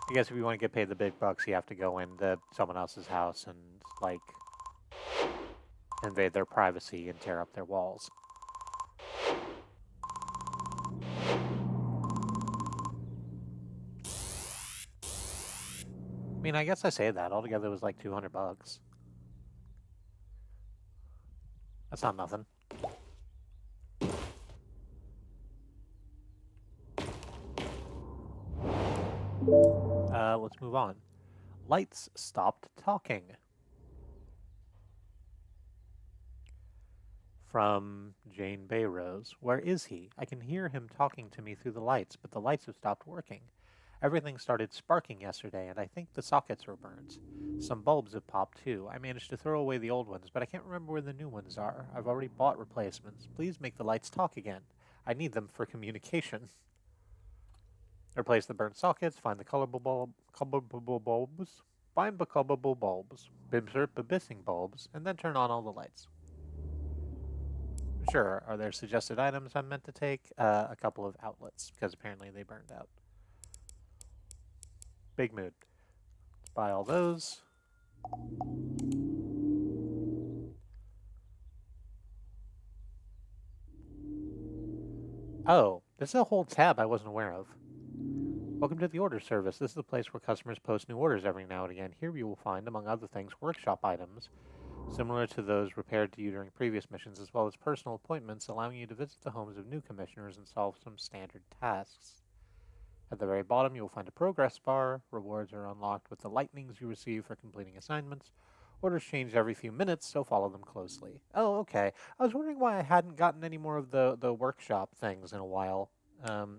I guess if you want to get paid the big bucks, you have to go into someone else's house and, like, invade their privacy and tear up their walls. I mean, I guess I say that. Altogether, it was like 200 bucks. That's not nothing. Let's move on. Lights stopped talking. From Jane Bayrose. Where is he? I can hear him talking to me through the lights, but the lights have stopped working. Everything started sparking yesterday, and I think the sockets were burned. Some bulbs have popped too. I managed to throw away the old ones, but I can't remember where the new ones are. I've already bought replacements. Please make the lights talk again. I need them for communication. Replace the burnt sockets, find the colorable bulbs, find the colorable bulbs, insert the missing bulbs, and then turn on all the lights. Sure. Are there suggested items I'm meant to take? A couple of outlets, because apparently they burned out. Big mood. Let's buy all those. Oh, this is a whole tab I wasn't aware of. Welcome to the order service. This is the place where customers post new orders every now and again. Here you will find, among other things, workshop items similar to those repaired to you during previous missions, as well as personal appointments allowing you to visit the homes of new commissioners and solve some standard tasks. At the very bottom, you will find a progress bar. Rewards are unlocked with the lightnings you receive for completing assignments. Orders change every few minutes, so follow them closely. Oh, okay. I was wondering why I hadn't gotten any more of the workshop things in a while.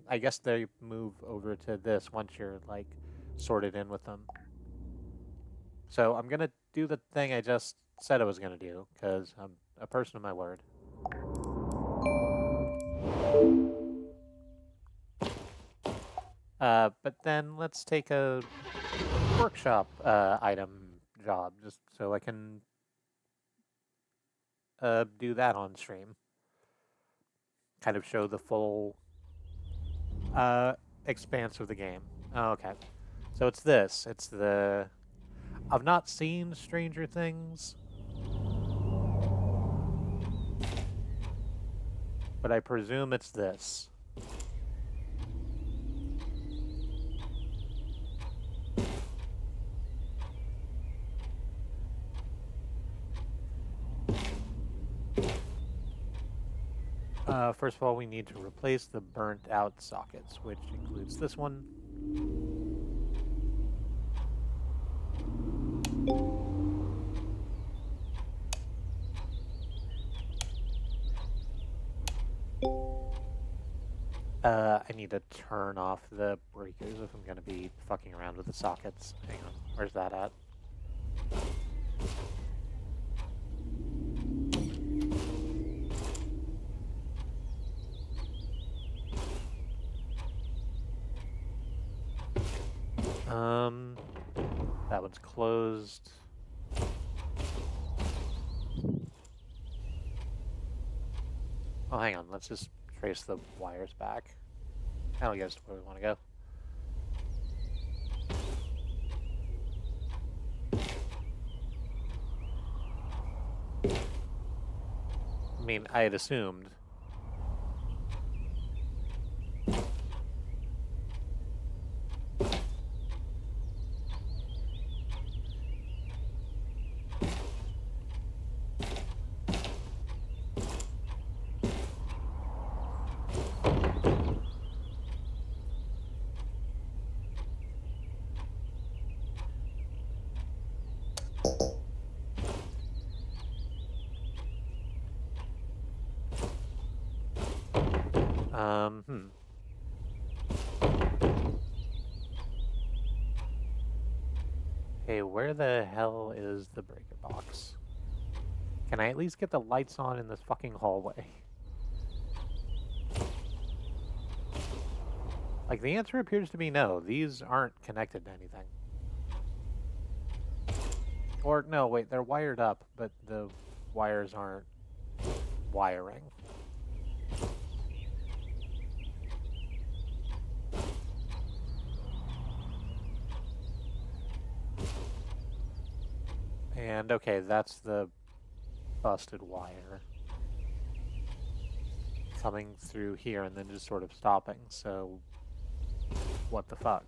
I guess they move over to this once you're, like, sorted in with them. So I'm going to do the thing I just said I was going to do, because I'm a person of my word. But then let's take a workshop item job, just so I can do that on stream. Kind of show the full expanse of the game. Oh, okay. So it's this. It's the... I've not seen Stranger Things, but I presume it's this. First of all, we need to replace the burnt out sockets, which includes this one. I need to turn off the breakers if I'm going to be fucking around with the sockets. Hang on, where's that at? That one's closed. Oh, hang on, let's just trace the wires back. That'll get us to where we want to go. I mean, I had assumed. Hey, where the hell is the breaker box? Can I at least get the lights on in this fucking hallway? Like, the answer appears to be no. These aren't connected to anything. Or, no, wait, they're wired up, but the wires aren't wiring. And, okay, that's the busted wire coming through here and then just sort of stopping, so what the fuck?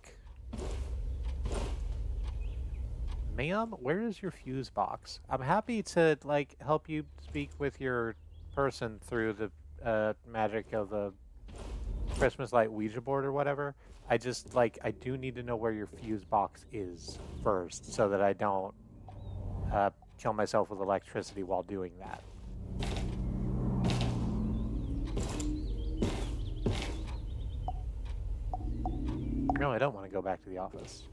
Ma'am, where is your fuse box? I'm happy to, like, help you speak with your person through the magic of a Christmas light Ouija board or whatever. I just, like, I do need to know where your fuse box is first so that I don't kill myself with electricity while doing that. No, I don't want to go back to the office.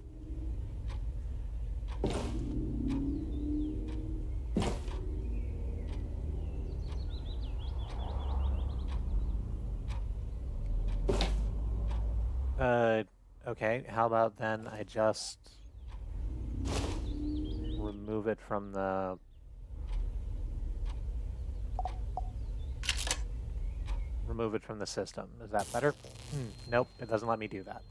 Okay, how about then I just remove it from the... Remove it from the system. Is that better? Nope, it doesn't let me do that.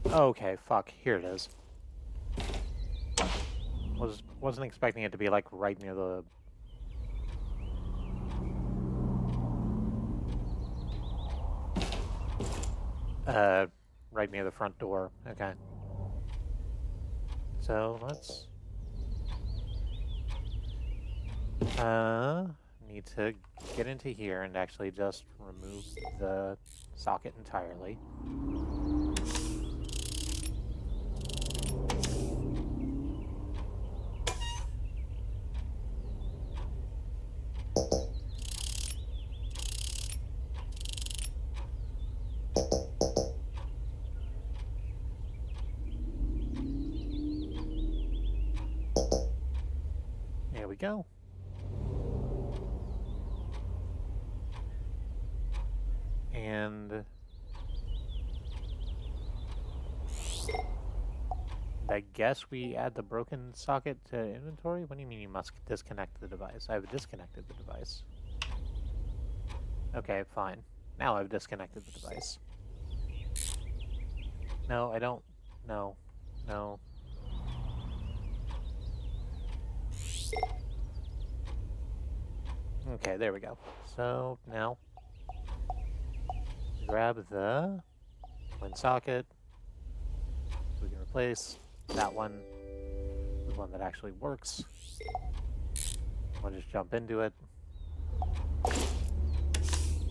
Okay, fuck. Here it is. Wasn't expecting it to be like right near the... right near the front door. Okay. So let's... need to get into here and actually just remove the socket entirely. There we go. And I guess we add the broken socket to inventory? What do you mean you must disconnect the device? I've disconnected the device. Okay, fine. Now I've disconnected the device. No, I don't. No. No. Okay, there we go. So now grab the twin socket. We can replace that one with one that actually works. We'll just jump into it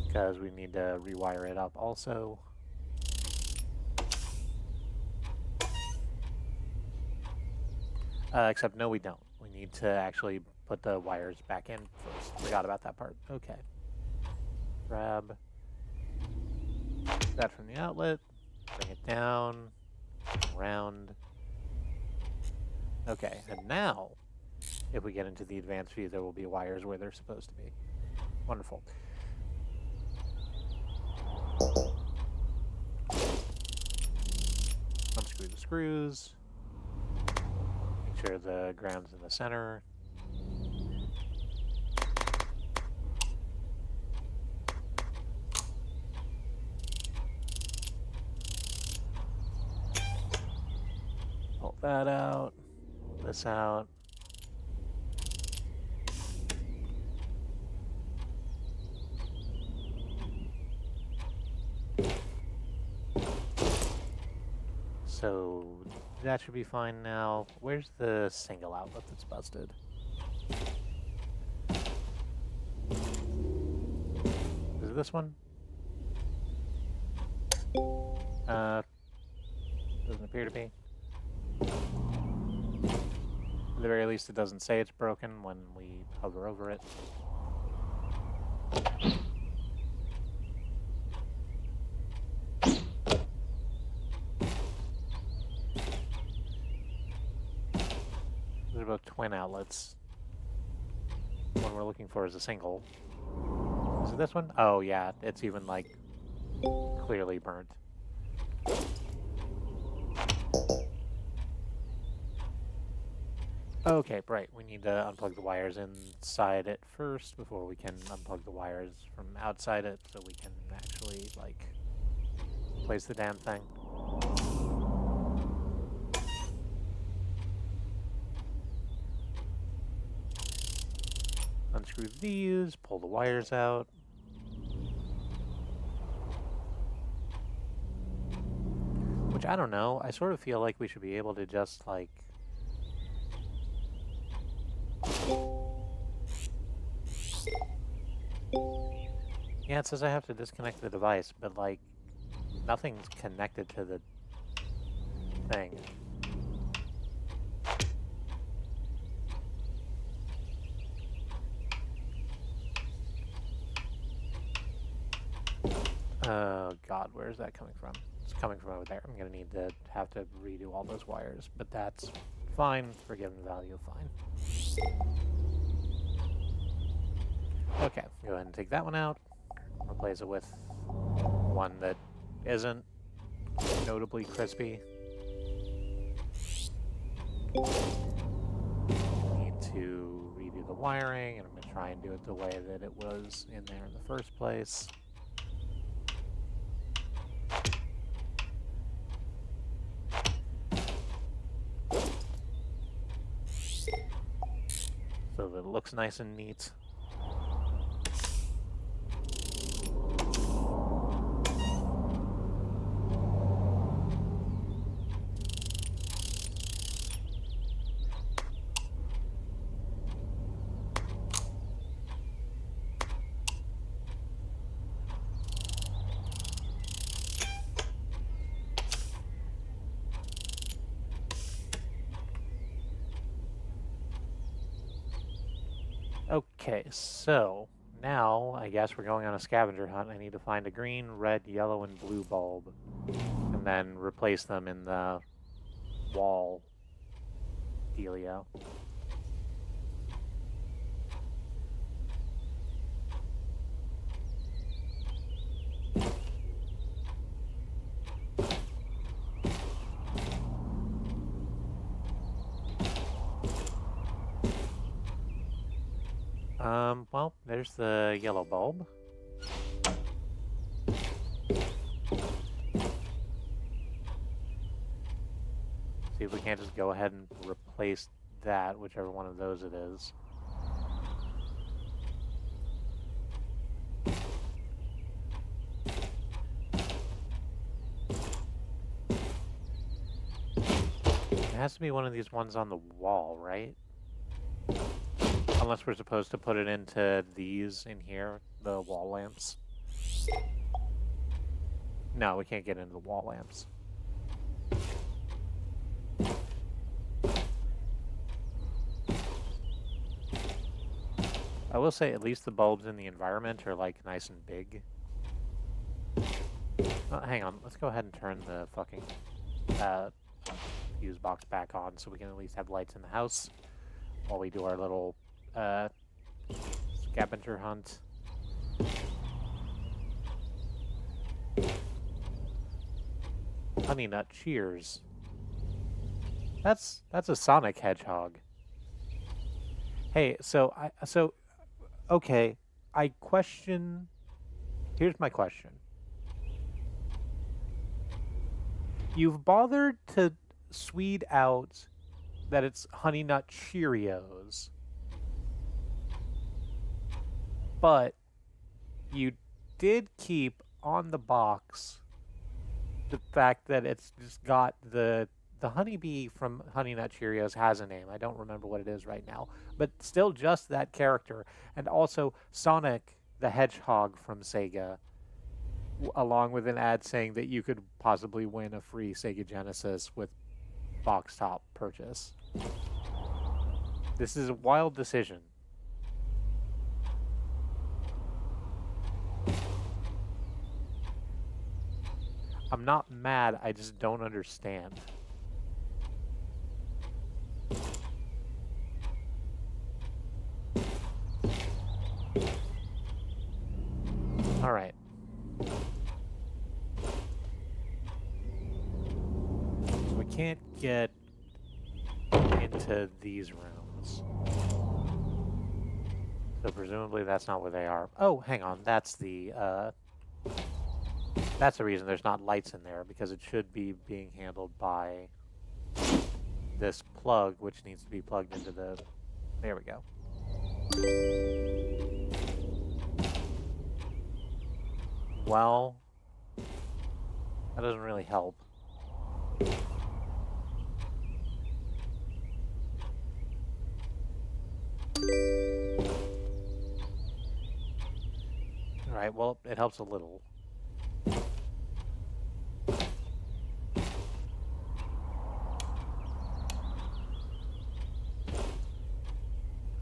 because we need to rewire it up also. Except no, we don't. We need to actually put the wires back in first. Forgot about that part. Okay. Grab that from the outlet, bring it down, around. Okay, and now, if we get into the advanced view, there will be wires where they're supposed to be. Wonderful. Unscrew the screws. Make sure the ground's in the center. Pull that out. Pull this out. So that should be fine now. Where's the single outlet that's busted? Is it this one? Doesn't appear to be. At the very least, it doesn't say it's broken when we hover over it. There's about twin outlets. The one we're looking for is a single. Is it this one? Oh yeah, it's even like clearly burnt. Okay, right. We need to unplug the wires inside it first before we can unplug the wires from outside it so we can actually, like, place the damn thing. Unscrew these, pull the wires out. Which, I don't know, I sort of feel like we should be able to just, like... Yeah, it says I have to disconnect the device, but, like, nothing's connected to the thing. Oh, God, where is that coming from? It's coming from over there. I'm going to need to have to redo all those wires, but that's fine. Forgiven value, fine. Okay, go ahead and take that one out. Replace it with one that isn't notably crispy. Need to redo the wiring, and I'm going to try and do it the way that it was in there in the first place. So that it looks nice and neat. Okay, so now I guess we're going on a scavenger hunt. I need to find a green, red, yellow, and blue bulb, and then replace them in the wall dealio. Well, there's the yellow bulb. See if we can't just go ahead and replace that, whichever one of those it is. It has to be one of these ones on the wall, right? Unless we're supposed to put it into these in here, the wall lamps. No, we can't get into the wall lamps. I will say at least the bulbs in the environment are like nice and big. Oh, hang on, let's go ahead and turn the fucking fuse box back on so we can at least have lights in the house while we do our little scavenger hunt. Honey Nut Cheers. That's a Sonic Hedgehog. Hey, okay, I question. Here's my question. You've bothered to sweet out that it's Honey Nut Cheerios, but you did keep on the box the fact that it's just got the honeybee from Honey Nut Cheerios has a name. I don't remember what it is right now, but still just that character, and also Sonic the Hedgehog from Sega, along with an ad saying that you could possibly win a free Sega Genesis with box top purchase. This is a wild decision. I'm not mad, I just don't understand. All right. So we can't get into these rooms. So presumably that's not where they are. Oh, hang on. That's the reason there's not lights in there, because it should be being handled by this plug, which needs to be plugged into the... There we go. Well, that doesn't really help. Alright, well, it helps a little.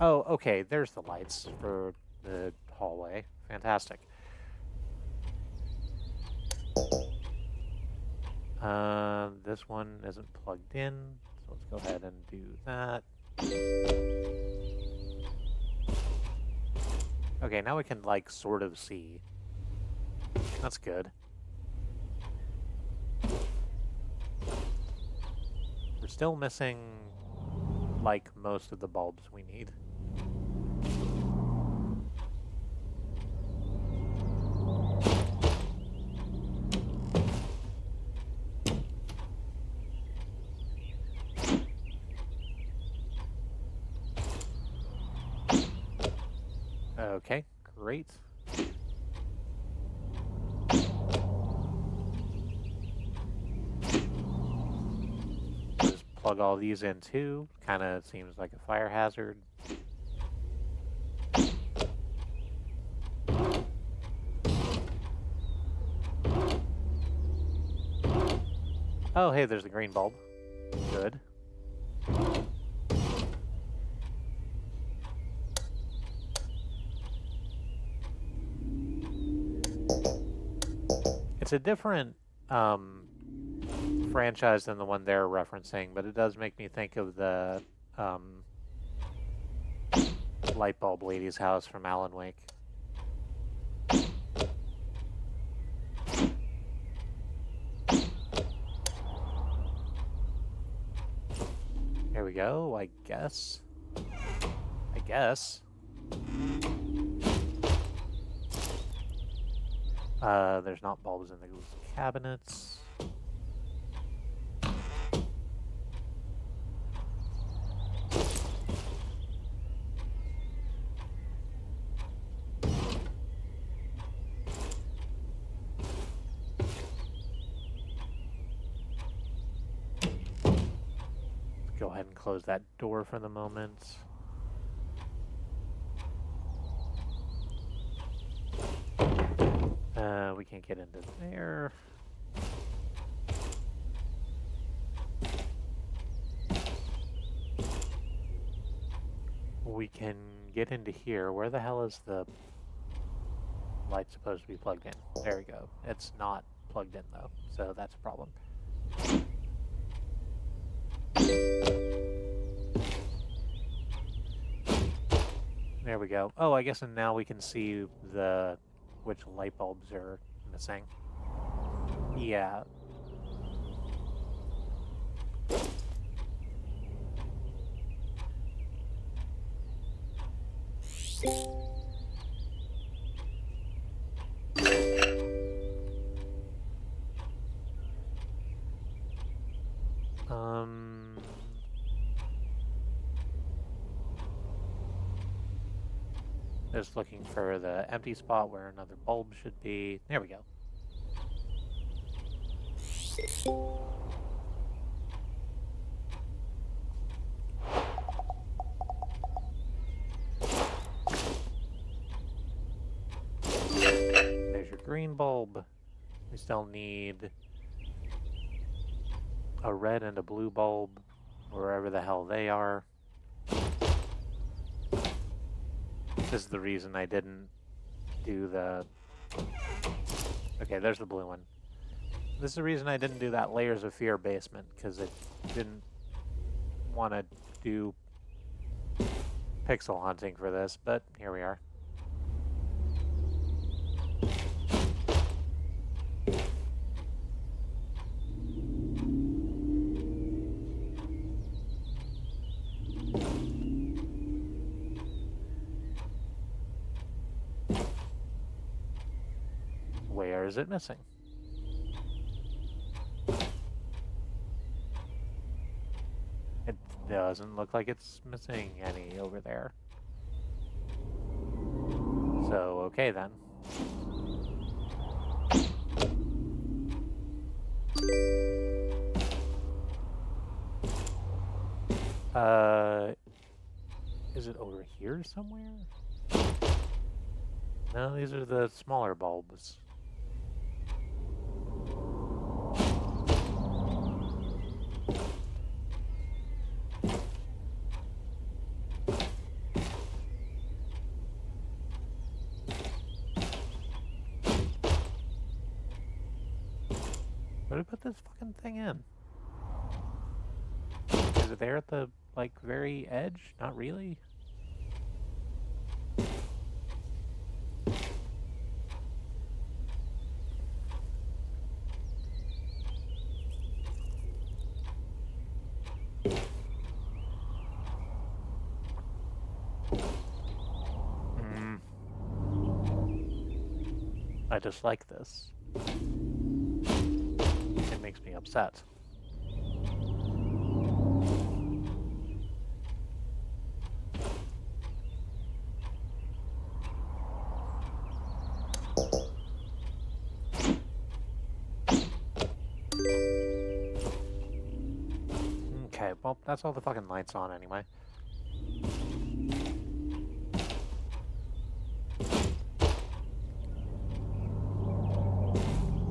Oh, okay, there's the lights for the hallway. Fantastic. This one isn't plugged in, so let's go ahead and do that. Okay, now we can, like, sort of see. That's good. We're still missing, like, most of the bulbs we need. Okay, great. Just plug all these in too. Kind of seems like a fire hazard. Oh, hey, there's a green bulb. Good. It's a different franchise than the one they're referencing, but it does make me think of the light bulb lady's house from Alan Wake. There we go, I guess. There's not bulbs in the cabinets. Go ahead and close that door for the moment. We can't get into there. We can get into here. Where the hell is the light supposed to be plugged in? There we go. It's not plugged in though, so that's a problem. There we go. Oh, I guess and now we can see which light bulbs are missing. Yeah. Just looking for the empty spot where another bulb should be. There we go. There's your green bulb. We still need a red and a blue bulb, wherever the hell they are. This is the reason I didn't do the... Okay, there's the blue one. This is the reason I didn't do that Layers of Fear basement, because it didn't want to do pixel hunting for this, but here we are. Where is it missing? It doesn't look like it's missing any over there. So, okay then. Is it over here somewhere? No, these are the smaller bulbs. Where did I put this fucking thing in? Is it there at the, like, very edge? Not really? I dislike this. It makes me upset. Okay, well, that's all the fucking lights on anyway.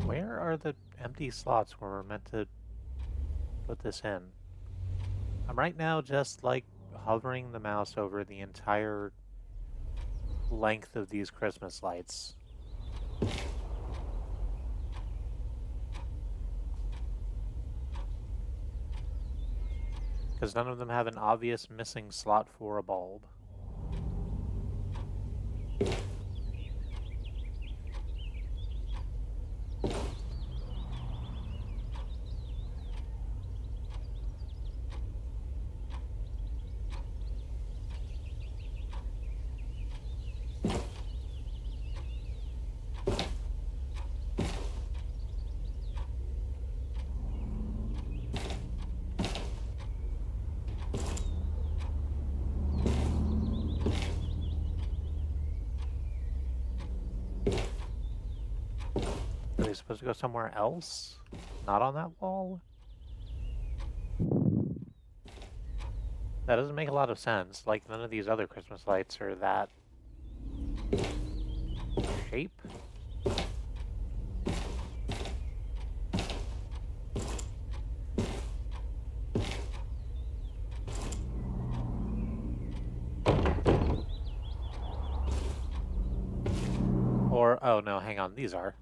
Where are the empty slots where we're meant to put this in? I'm right now just, like, hovering the mouse over the entire length of these Christmas lights. Because none of them have an obvious missing slot for a bulb. Are they supposed to go somewhere else? Not on that wall? That doesn't make a lot of sense. Like, none of these other Christmas lights are that shape. Or, oh no, hang on, these are.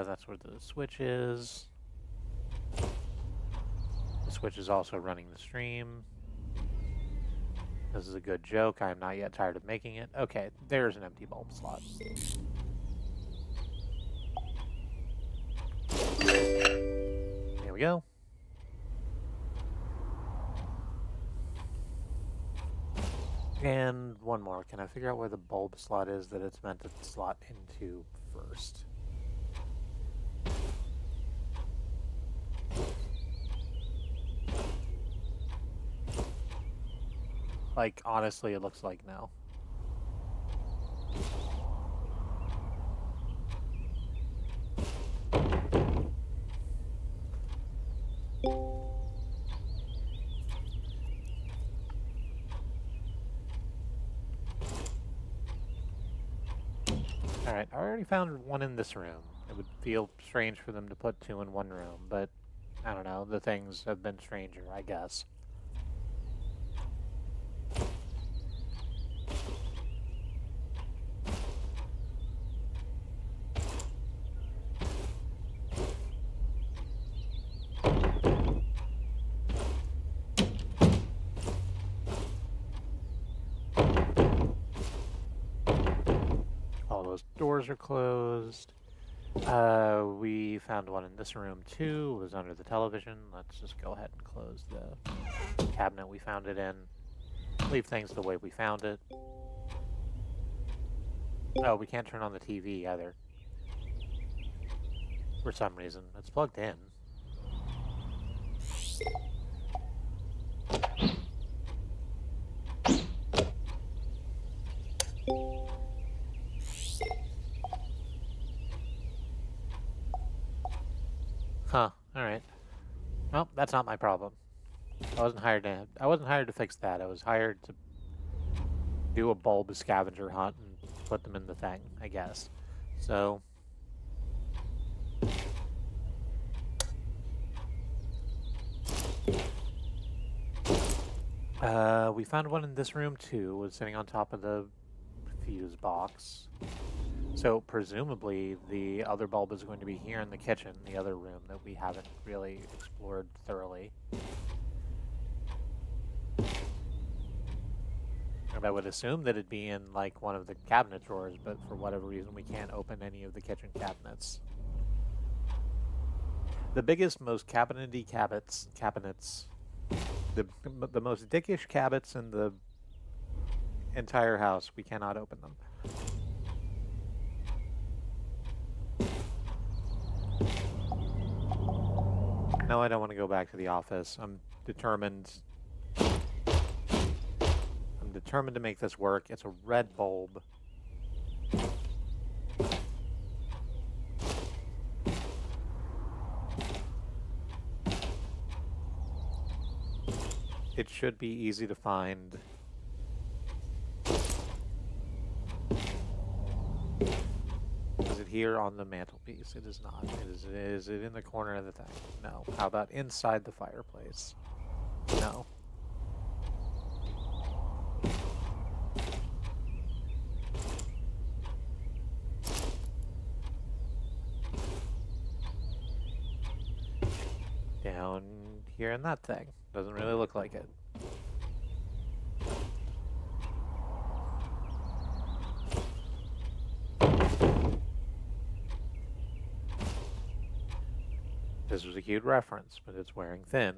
That's where the switch is. The switch is also running the stream. This is a good joke. I am not yet tired of making it. Okay, there's an empty bulb slot. There we go. And one more. Can I figure out where the bulb slot is that it's meant to slot into first? Like, honestly, it looks like no. Alright, I already found one in this room. It would feel strange for them to put two in one room, but I don't know, the things have been stranger, I guess. All those doors are closed. We found one in this room too. It was under the television. Let's just go ahead and close the cabinet we found it in. Leave things the way we found it. Oh, we can't turn on the TV either. For some reason. It's plugged in. Huh. All right. Well, that's not my problem. I wasn't hired to fix that. I was hired to do a bulb scavenger hunt and put them in the thing, I guess. So, we found one in this room too. It was sitting on top of the fuse box. So presumably the other bulb is going to be here in the kitchen, the other room that we haven't really explored thoroughly. And I would assume that it'd be in like one of the cabinet drawers, but for whatever reason we can't open any of the kitchen cabinets. The biggest, most cabinety cabinets, the most dickish cabinets in the entire house, we cannot open them. No, I don't want to go back to the office. I'm determined to make this work. It's a red bulb. It should be easy to find. Is it here on the mantelpiece? It is not. Is it in the corner of the thing? No. How about inside the fireplace? No. Down here in that thing. Doesn't really look like it. This was a cute reference, but it's wearing thin.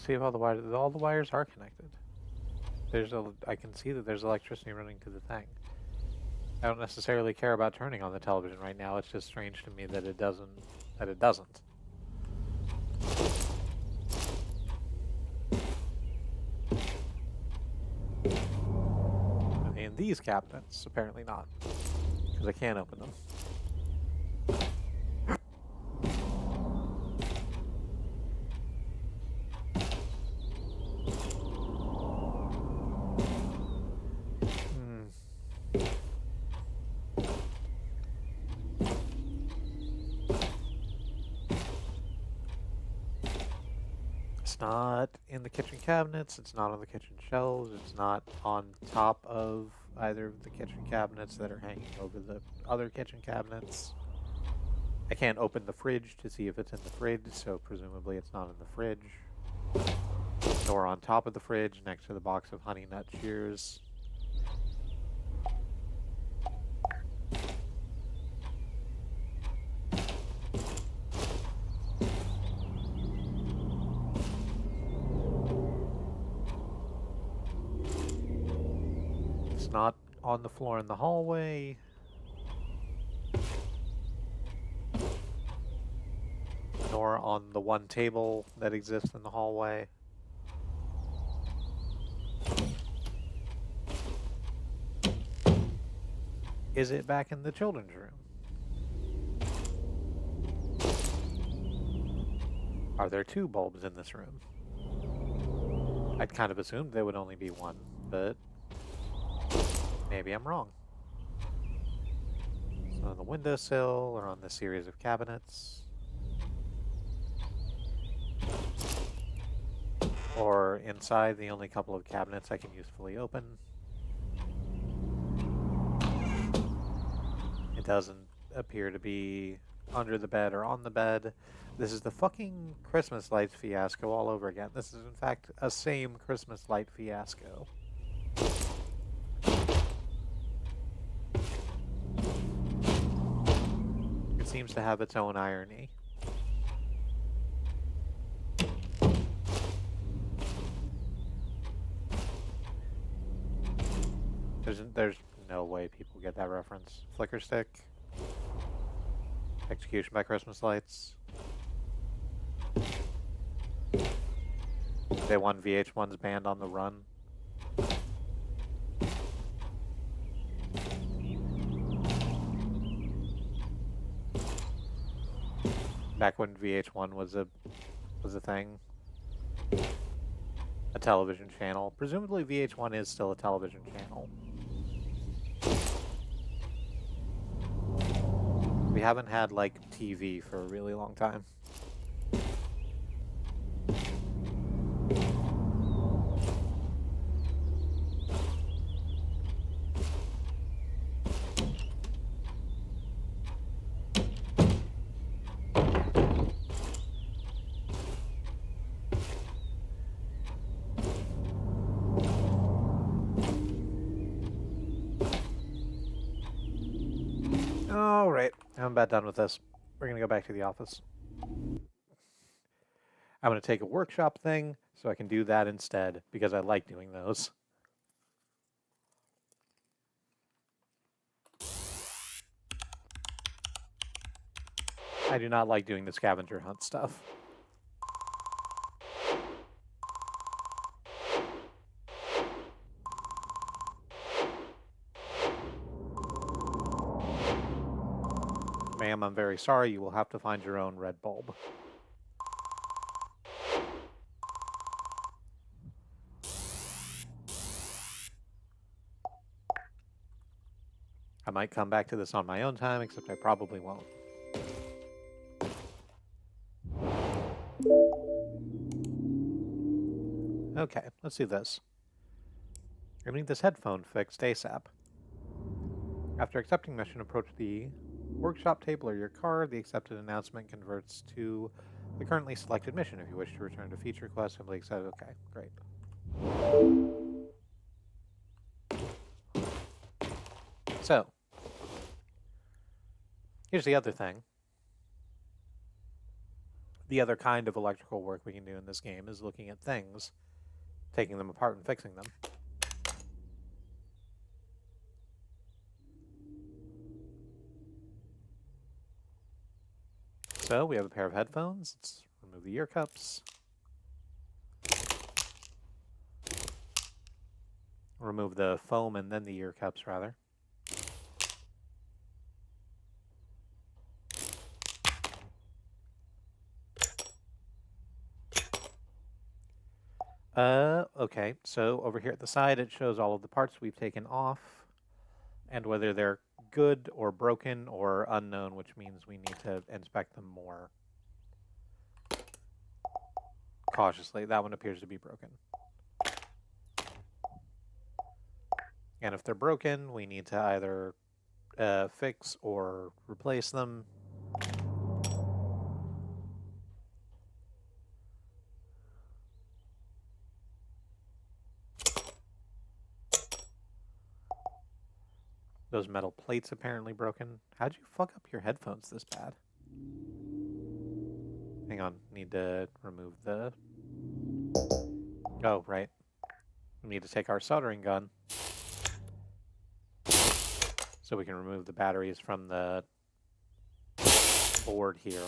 See if all the wires are connected. I can see that there's electricity running to the thing. I don't necessarily care about turning on the television right now. It's just strange to me that it doesn't. In these cabinets, apparently not, because I can't open them. It's not in the kitchen cabinets, it's not on the kitchen shelves, it's not on top of either of the kitchen cabinets that are hanging over the other kitchen cabinets. I can't open the fridge to see if it's in the fridge, so presumably it's not in the fridge. Nor on top of the fridge next to the box of Honey Nut Cheers. It's not on the floor in the hallway. Nor on the one table that exists in the hallway. Is it back in the children's room? Are there two bulbs in this room? I'd kind of assumed there would only be one, but maybe I'm wrong. So on the windowsill or on the series of cabinets. Or inside the only couple of cabinets I can usefully open. It doesn't appear to be under the bed or on the bed. This is the fucking Christmas lights fiasco all over again. This is, in fact, a same Christmas light fiasco. It seems to have its own irony. There's no way people get that reference. Flicker stick. Execution by Christmas lights. They won VH1's Band on the Run. Back when VH1 was a thing. A television channel. Presumably VH1 is still a television channel. We haven't had, like, TV for a really long time. Alright, I'm about done with this. We're gonna go back to the office. I'm gonna take a workshop thing so I can do that instead, because I like doing those. I do not like doing the scavenger hunt stuff. Ma'am, I'm very sorry. You will have to find your own red bulb. I might come back to this on my own time, except I probably won't. Okay, let's do this. I need this headphone fixed ASAP. After accepting mission, approach the workshop table or your car. The accepted announcement converts to the currently selected mission. If you wish to return to feature quest, simply accept. Okay, great. So, here's the other thing. The other kind of electrical work we can do in this game is looking at things, taking them apart and fixing them. So we have a pair of headphones. Let's remove the ear cups. Remove the foam and then the ear cups, rather. Okay, so over here at the side it shows all of the parts we've taken off and whether they're good or broken or unknown, which means we need to inspect them more cautiously. That one appears to be broken. And if they're broken, we need to either fix or replace them. Those metal plates apparently broken. How'd you fuck up your headphones this bad? Hang on, need to remove the... Oh, right. We need to take our soldering gun so we can remove the batteries from the board here.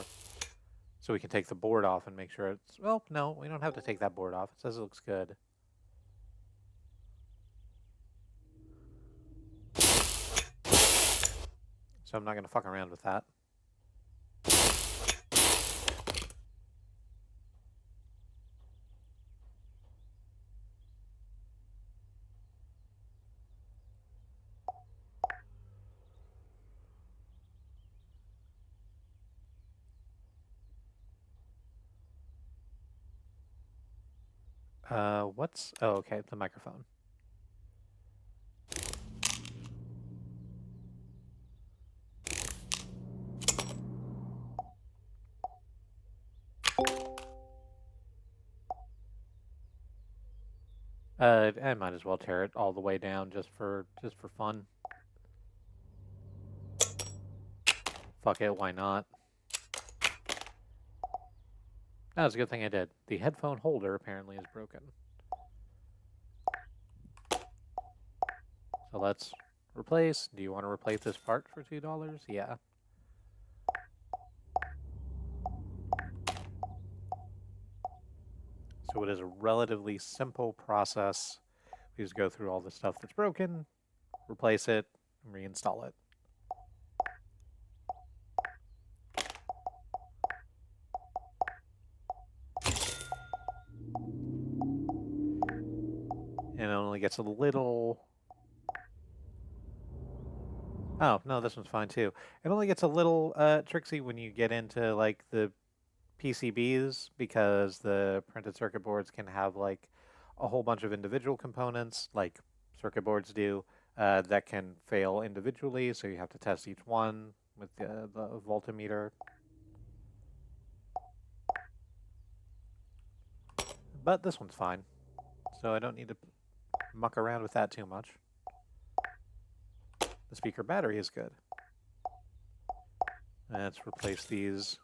So we can take the board off and make sure it's... Well, no, we don't have to take that board off. It says it looks good. So I'm not going to fuck around with that. What's... Oh, okay, the microphone. I might as well tear it all the way down just for fun. Fuck it, why not? That was a good thing I did. The headphone holder apparently is broken. So let's replace. Do you want to replace this part for $2? Yeah. So it is a relatively simple process. We just go through all the stuff that's broken, replace it, and reinstall it. And it only gets a little... Oh, no, this one's fine too. It only gets a little tricksy when you get into like the PCBs because the printed circuit boards can have like a whole bunch of individual components, like circuit boards do, that can fail individually. So you have to test each one with the voltmeter. But this one's fine, so I don't need to muck around with that too much. The speaker battery is good. Let's replace these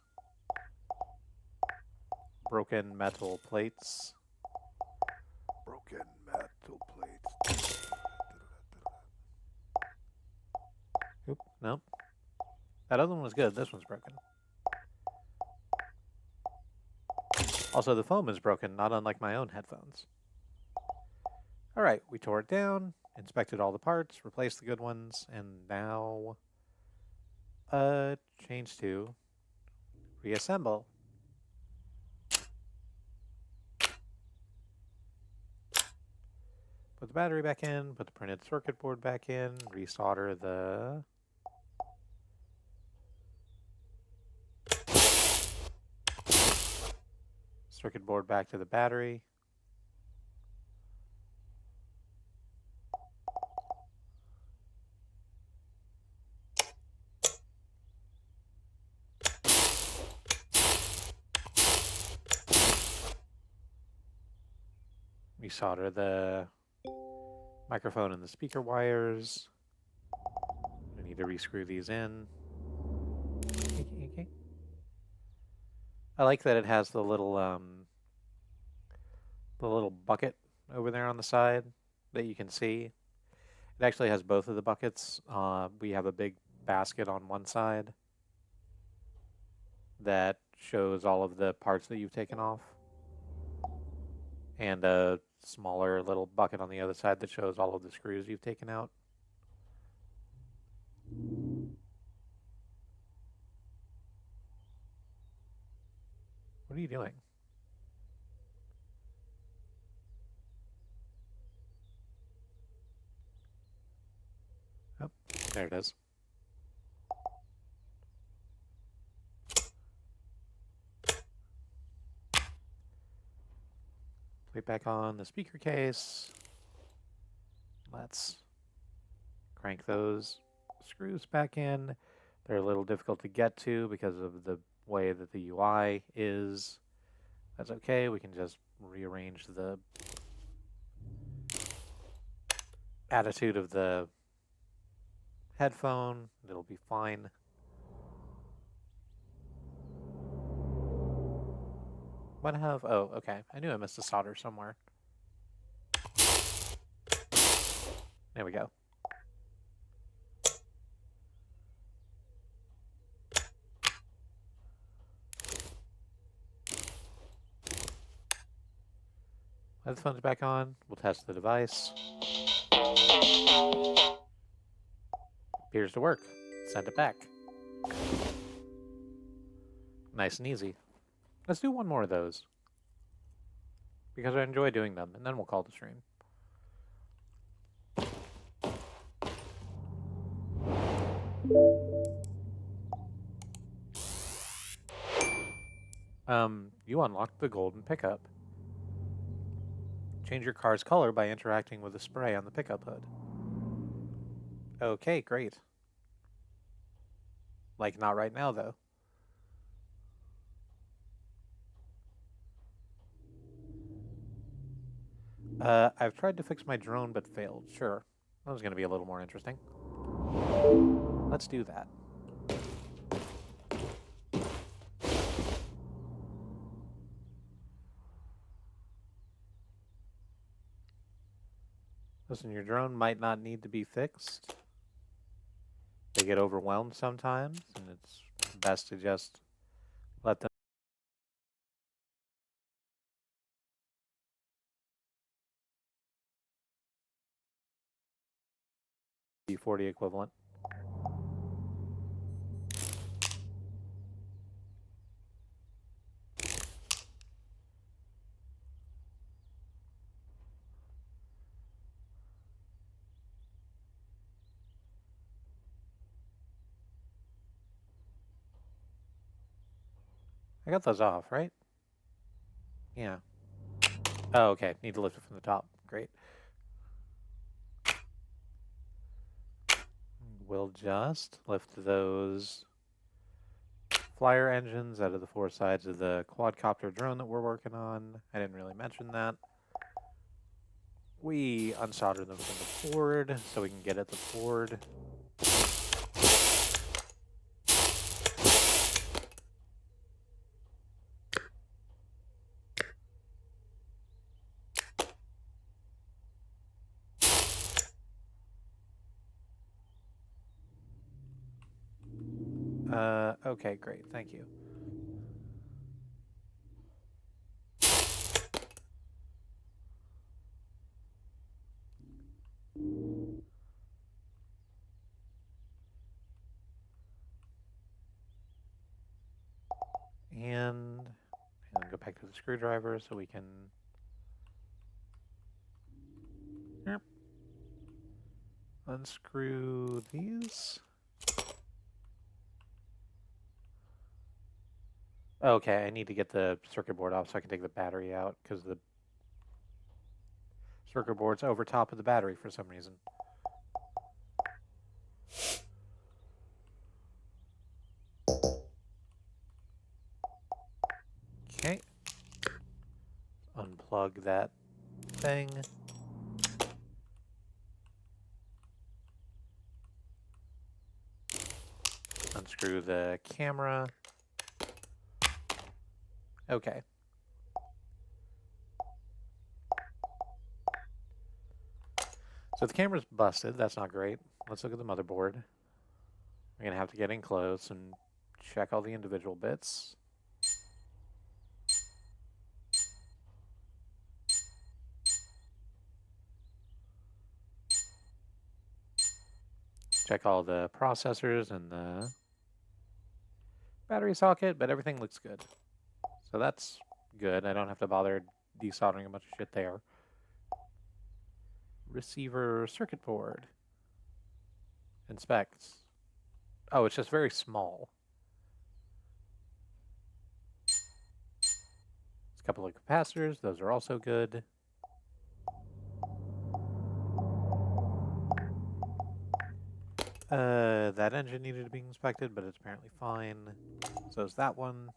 broken metal plates. Broken metal plates. Oop, nope. That other one was good. This one's broken. Also, the foam is broken, not unlike my own headphones. All right, we tore it down, inspected all the parts, replaced the good ones, and now change to reassemble. Put the battery back in, put the printed circuit board back in, resolder the circuit board back to the battery. Resolder the microphone and the speaker wires. I need to rescrew these in. Okay. I like that it has the little bucket over there on the side that you can see. It actually has both of the buckets. We have a big basket on one side that shows all of the parts that you've taken off, and a smaller little bucket on the other side that shows all of the screws you've taken out. What are you doing? Oh, there it is. Plate back on the speaker case. Let's crank those screws back in. They're a little difficult to get to because of the way that the UI is. That's okay. We can just rearrange the attitude of the headphone. It'll be fine. What have... Oh, okay. I knew I missed a solder somewhere. There we go. Headphones back on. We'll test the device. Appears to work. Send it back. Nice and easy. Let's do one more of those, because I enjoy doing them, and then we'll call the stream. You unlocked the golden pickup. Change your car's color by interacting with the spray on the pickup hood. Okay, great. Like, not right now, though. I've tried to fix my drone but failed. Sure. That was going to be a little more interesting. Let's do that. Listen, your drone might not need to be fixed. They get overwhelmed sometimes, and it's best to just let them be 40 equivalent. I got those off, right? Yeah. Oh, okay. Need to lift it from the top. Great. We'll just lift those flyer engines out of the 4 sides of the quadcopter drone that we're working on. I didn't really mention that. We unsolder them from the board so we can get at the board. Okay, great. Thank you. And then go back to the screwdriver so we can unscrew these. Okay, I need to get the circuit board off so I can take the battery out because the circuit board's over top of the battery for some reason. Okay. Unplug that thing. Unscrew the camera. Okay. So the camera's busted. That's not great. Let's look at the motherboard. We're going to have to get in close and check all the individual bits. Check all the processors and the battery socket, but everything looks good. So that's good. I don't have to bother desoldering a bunch of shit there. Receiver circuit board. Inspect. Oh, it's just very small. It's a couple of capacitors. Those are also good. That engine needed to be inspected, but it's apparently fine. So is that one.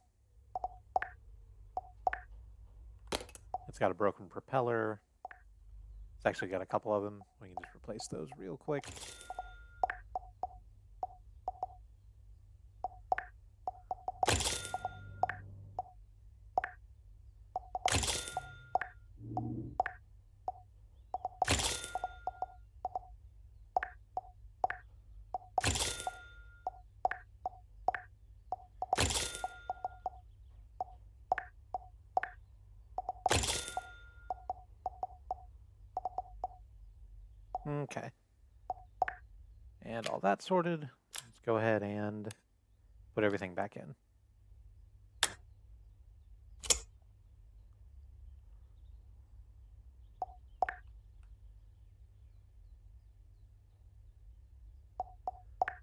It's got a broken propeller. It's actually got a couple of them. We can just replace those real quick. Okay. And all that sorted. Let's go ahead and put everything back in.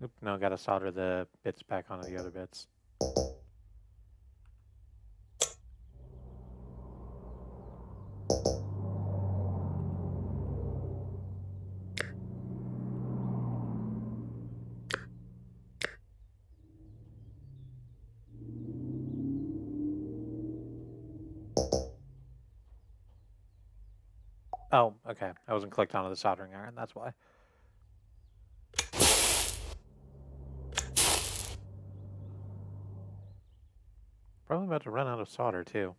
Oop, no, gotta solder the bits back onto the other bits. Oh, okay. I wasn't clicked onto the soldering iron, that's why. Probably about to run out of solder, too.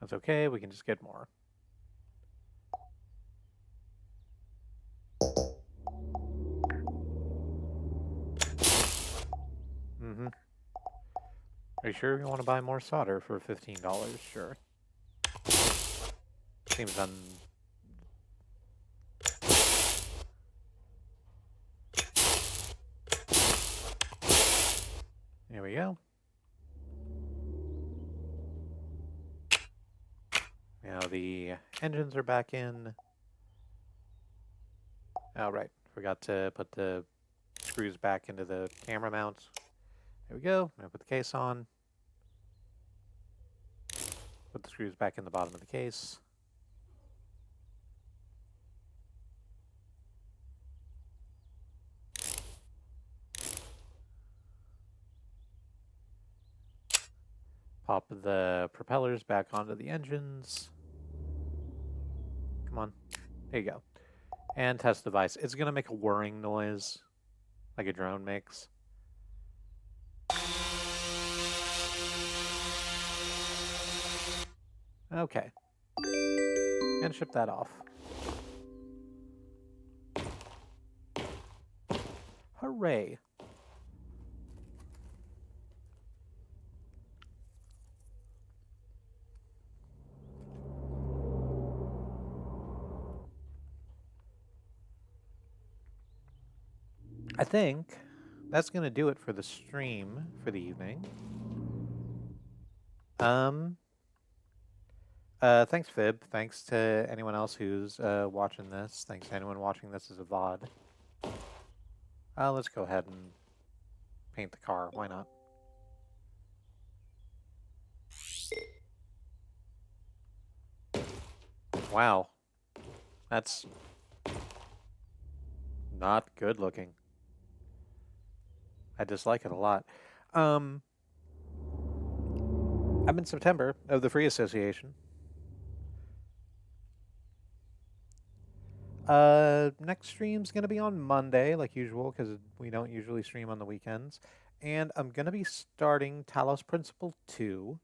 That's okay, we can just get more. Mm-hmm. Are you sure you want to buy more solder for $15? Sure. Seems Here we go. Now the engines are back in. Oh, right. Forgot to put the screws back into the camera mounts. There we go. Now put the case on. Put the screws back in the bottom of the case. Pop the propellers back onto the engines. Come on. There you go. And test device. It's going to make a whirring noise like a drone makes. Okay. And ship that off. Hooray. I think that's going to do it for the stream for the evening. Thanks, Fib. Thanks to anyone else who's watching this. Thanks to anyone watching this as a VOD. Let's go ahead and paint the car. Why not? Wow. That's not good looking. I dislike it a lot. I'm in September of the Free Association. Next stream's gonna be on Monday, like usual, because we don't usually stream on the weekends. And I'm gonna be starting Talos Principle 2,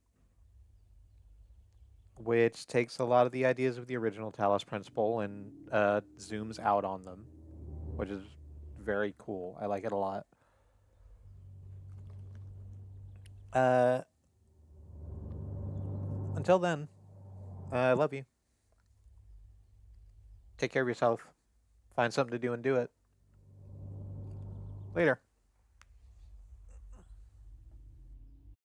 which takes a lot of the ideas of the original Talos Principle and zooms out on them, which is very cool. I like it a lot. Until then, I love you. Take care of yourself. Find something to do and do it. Later.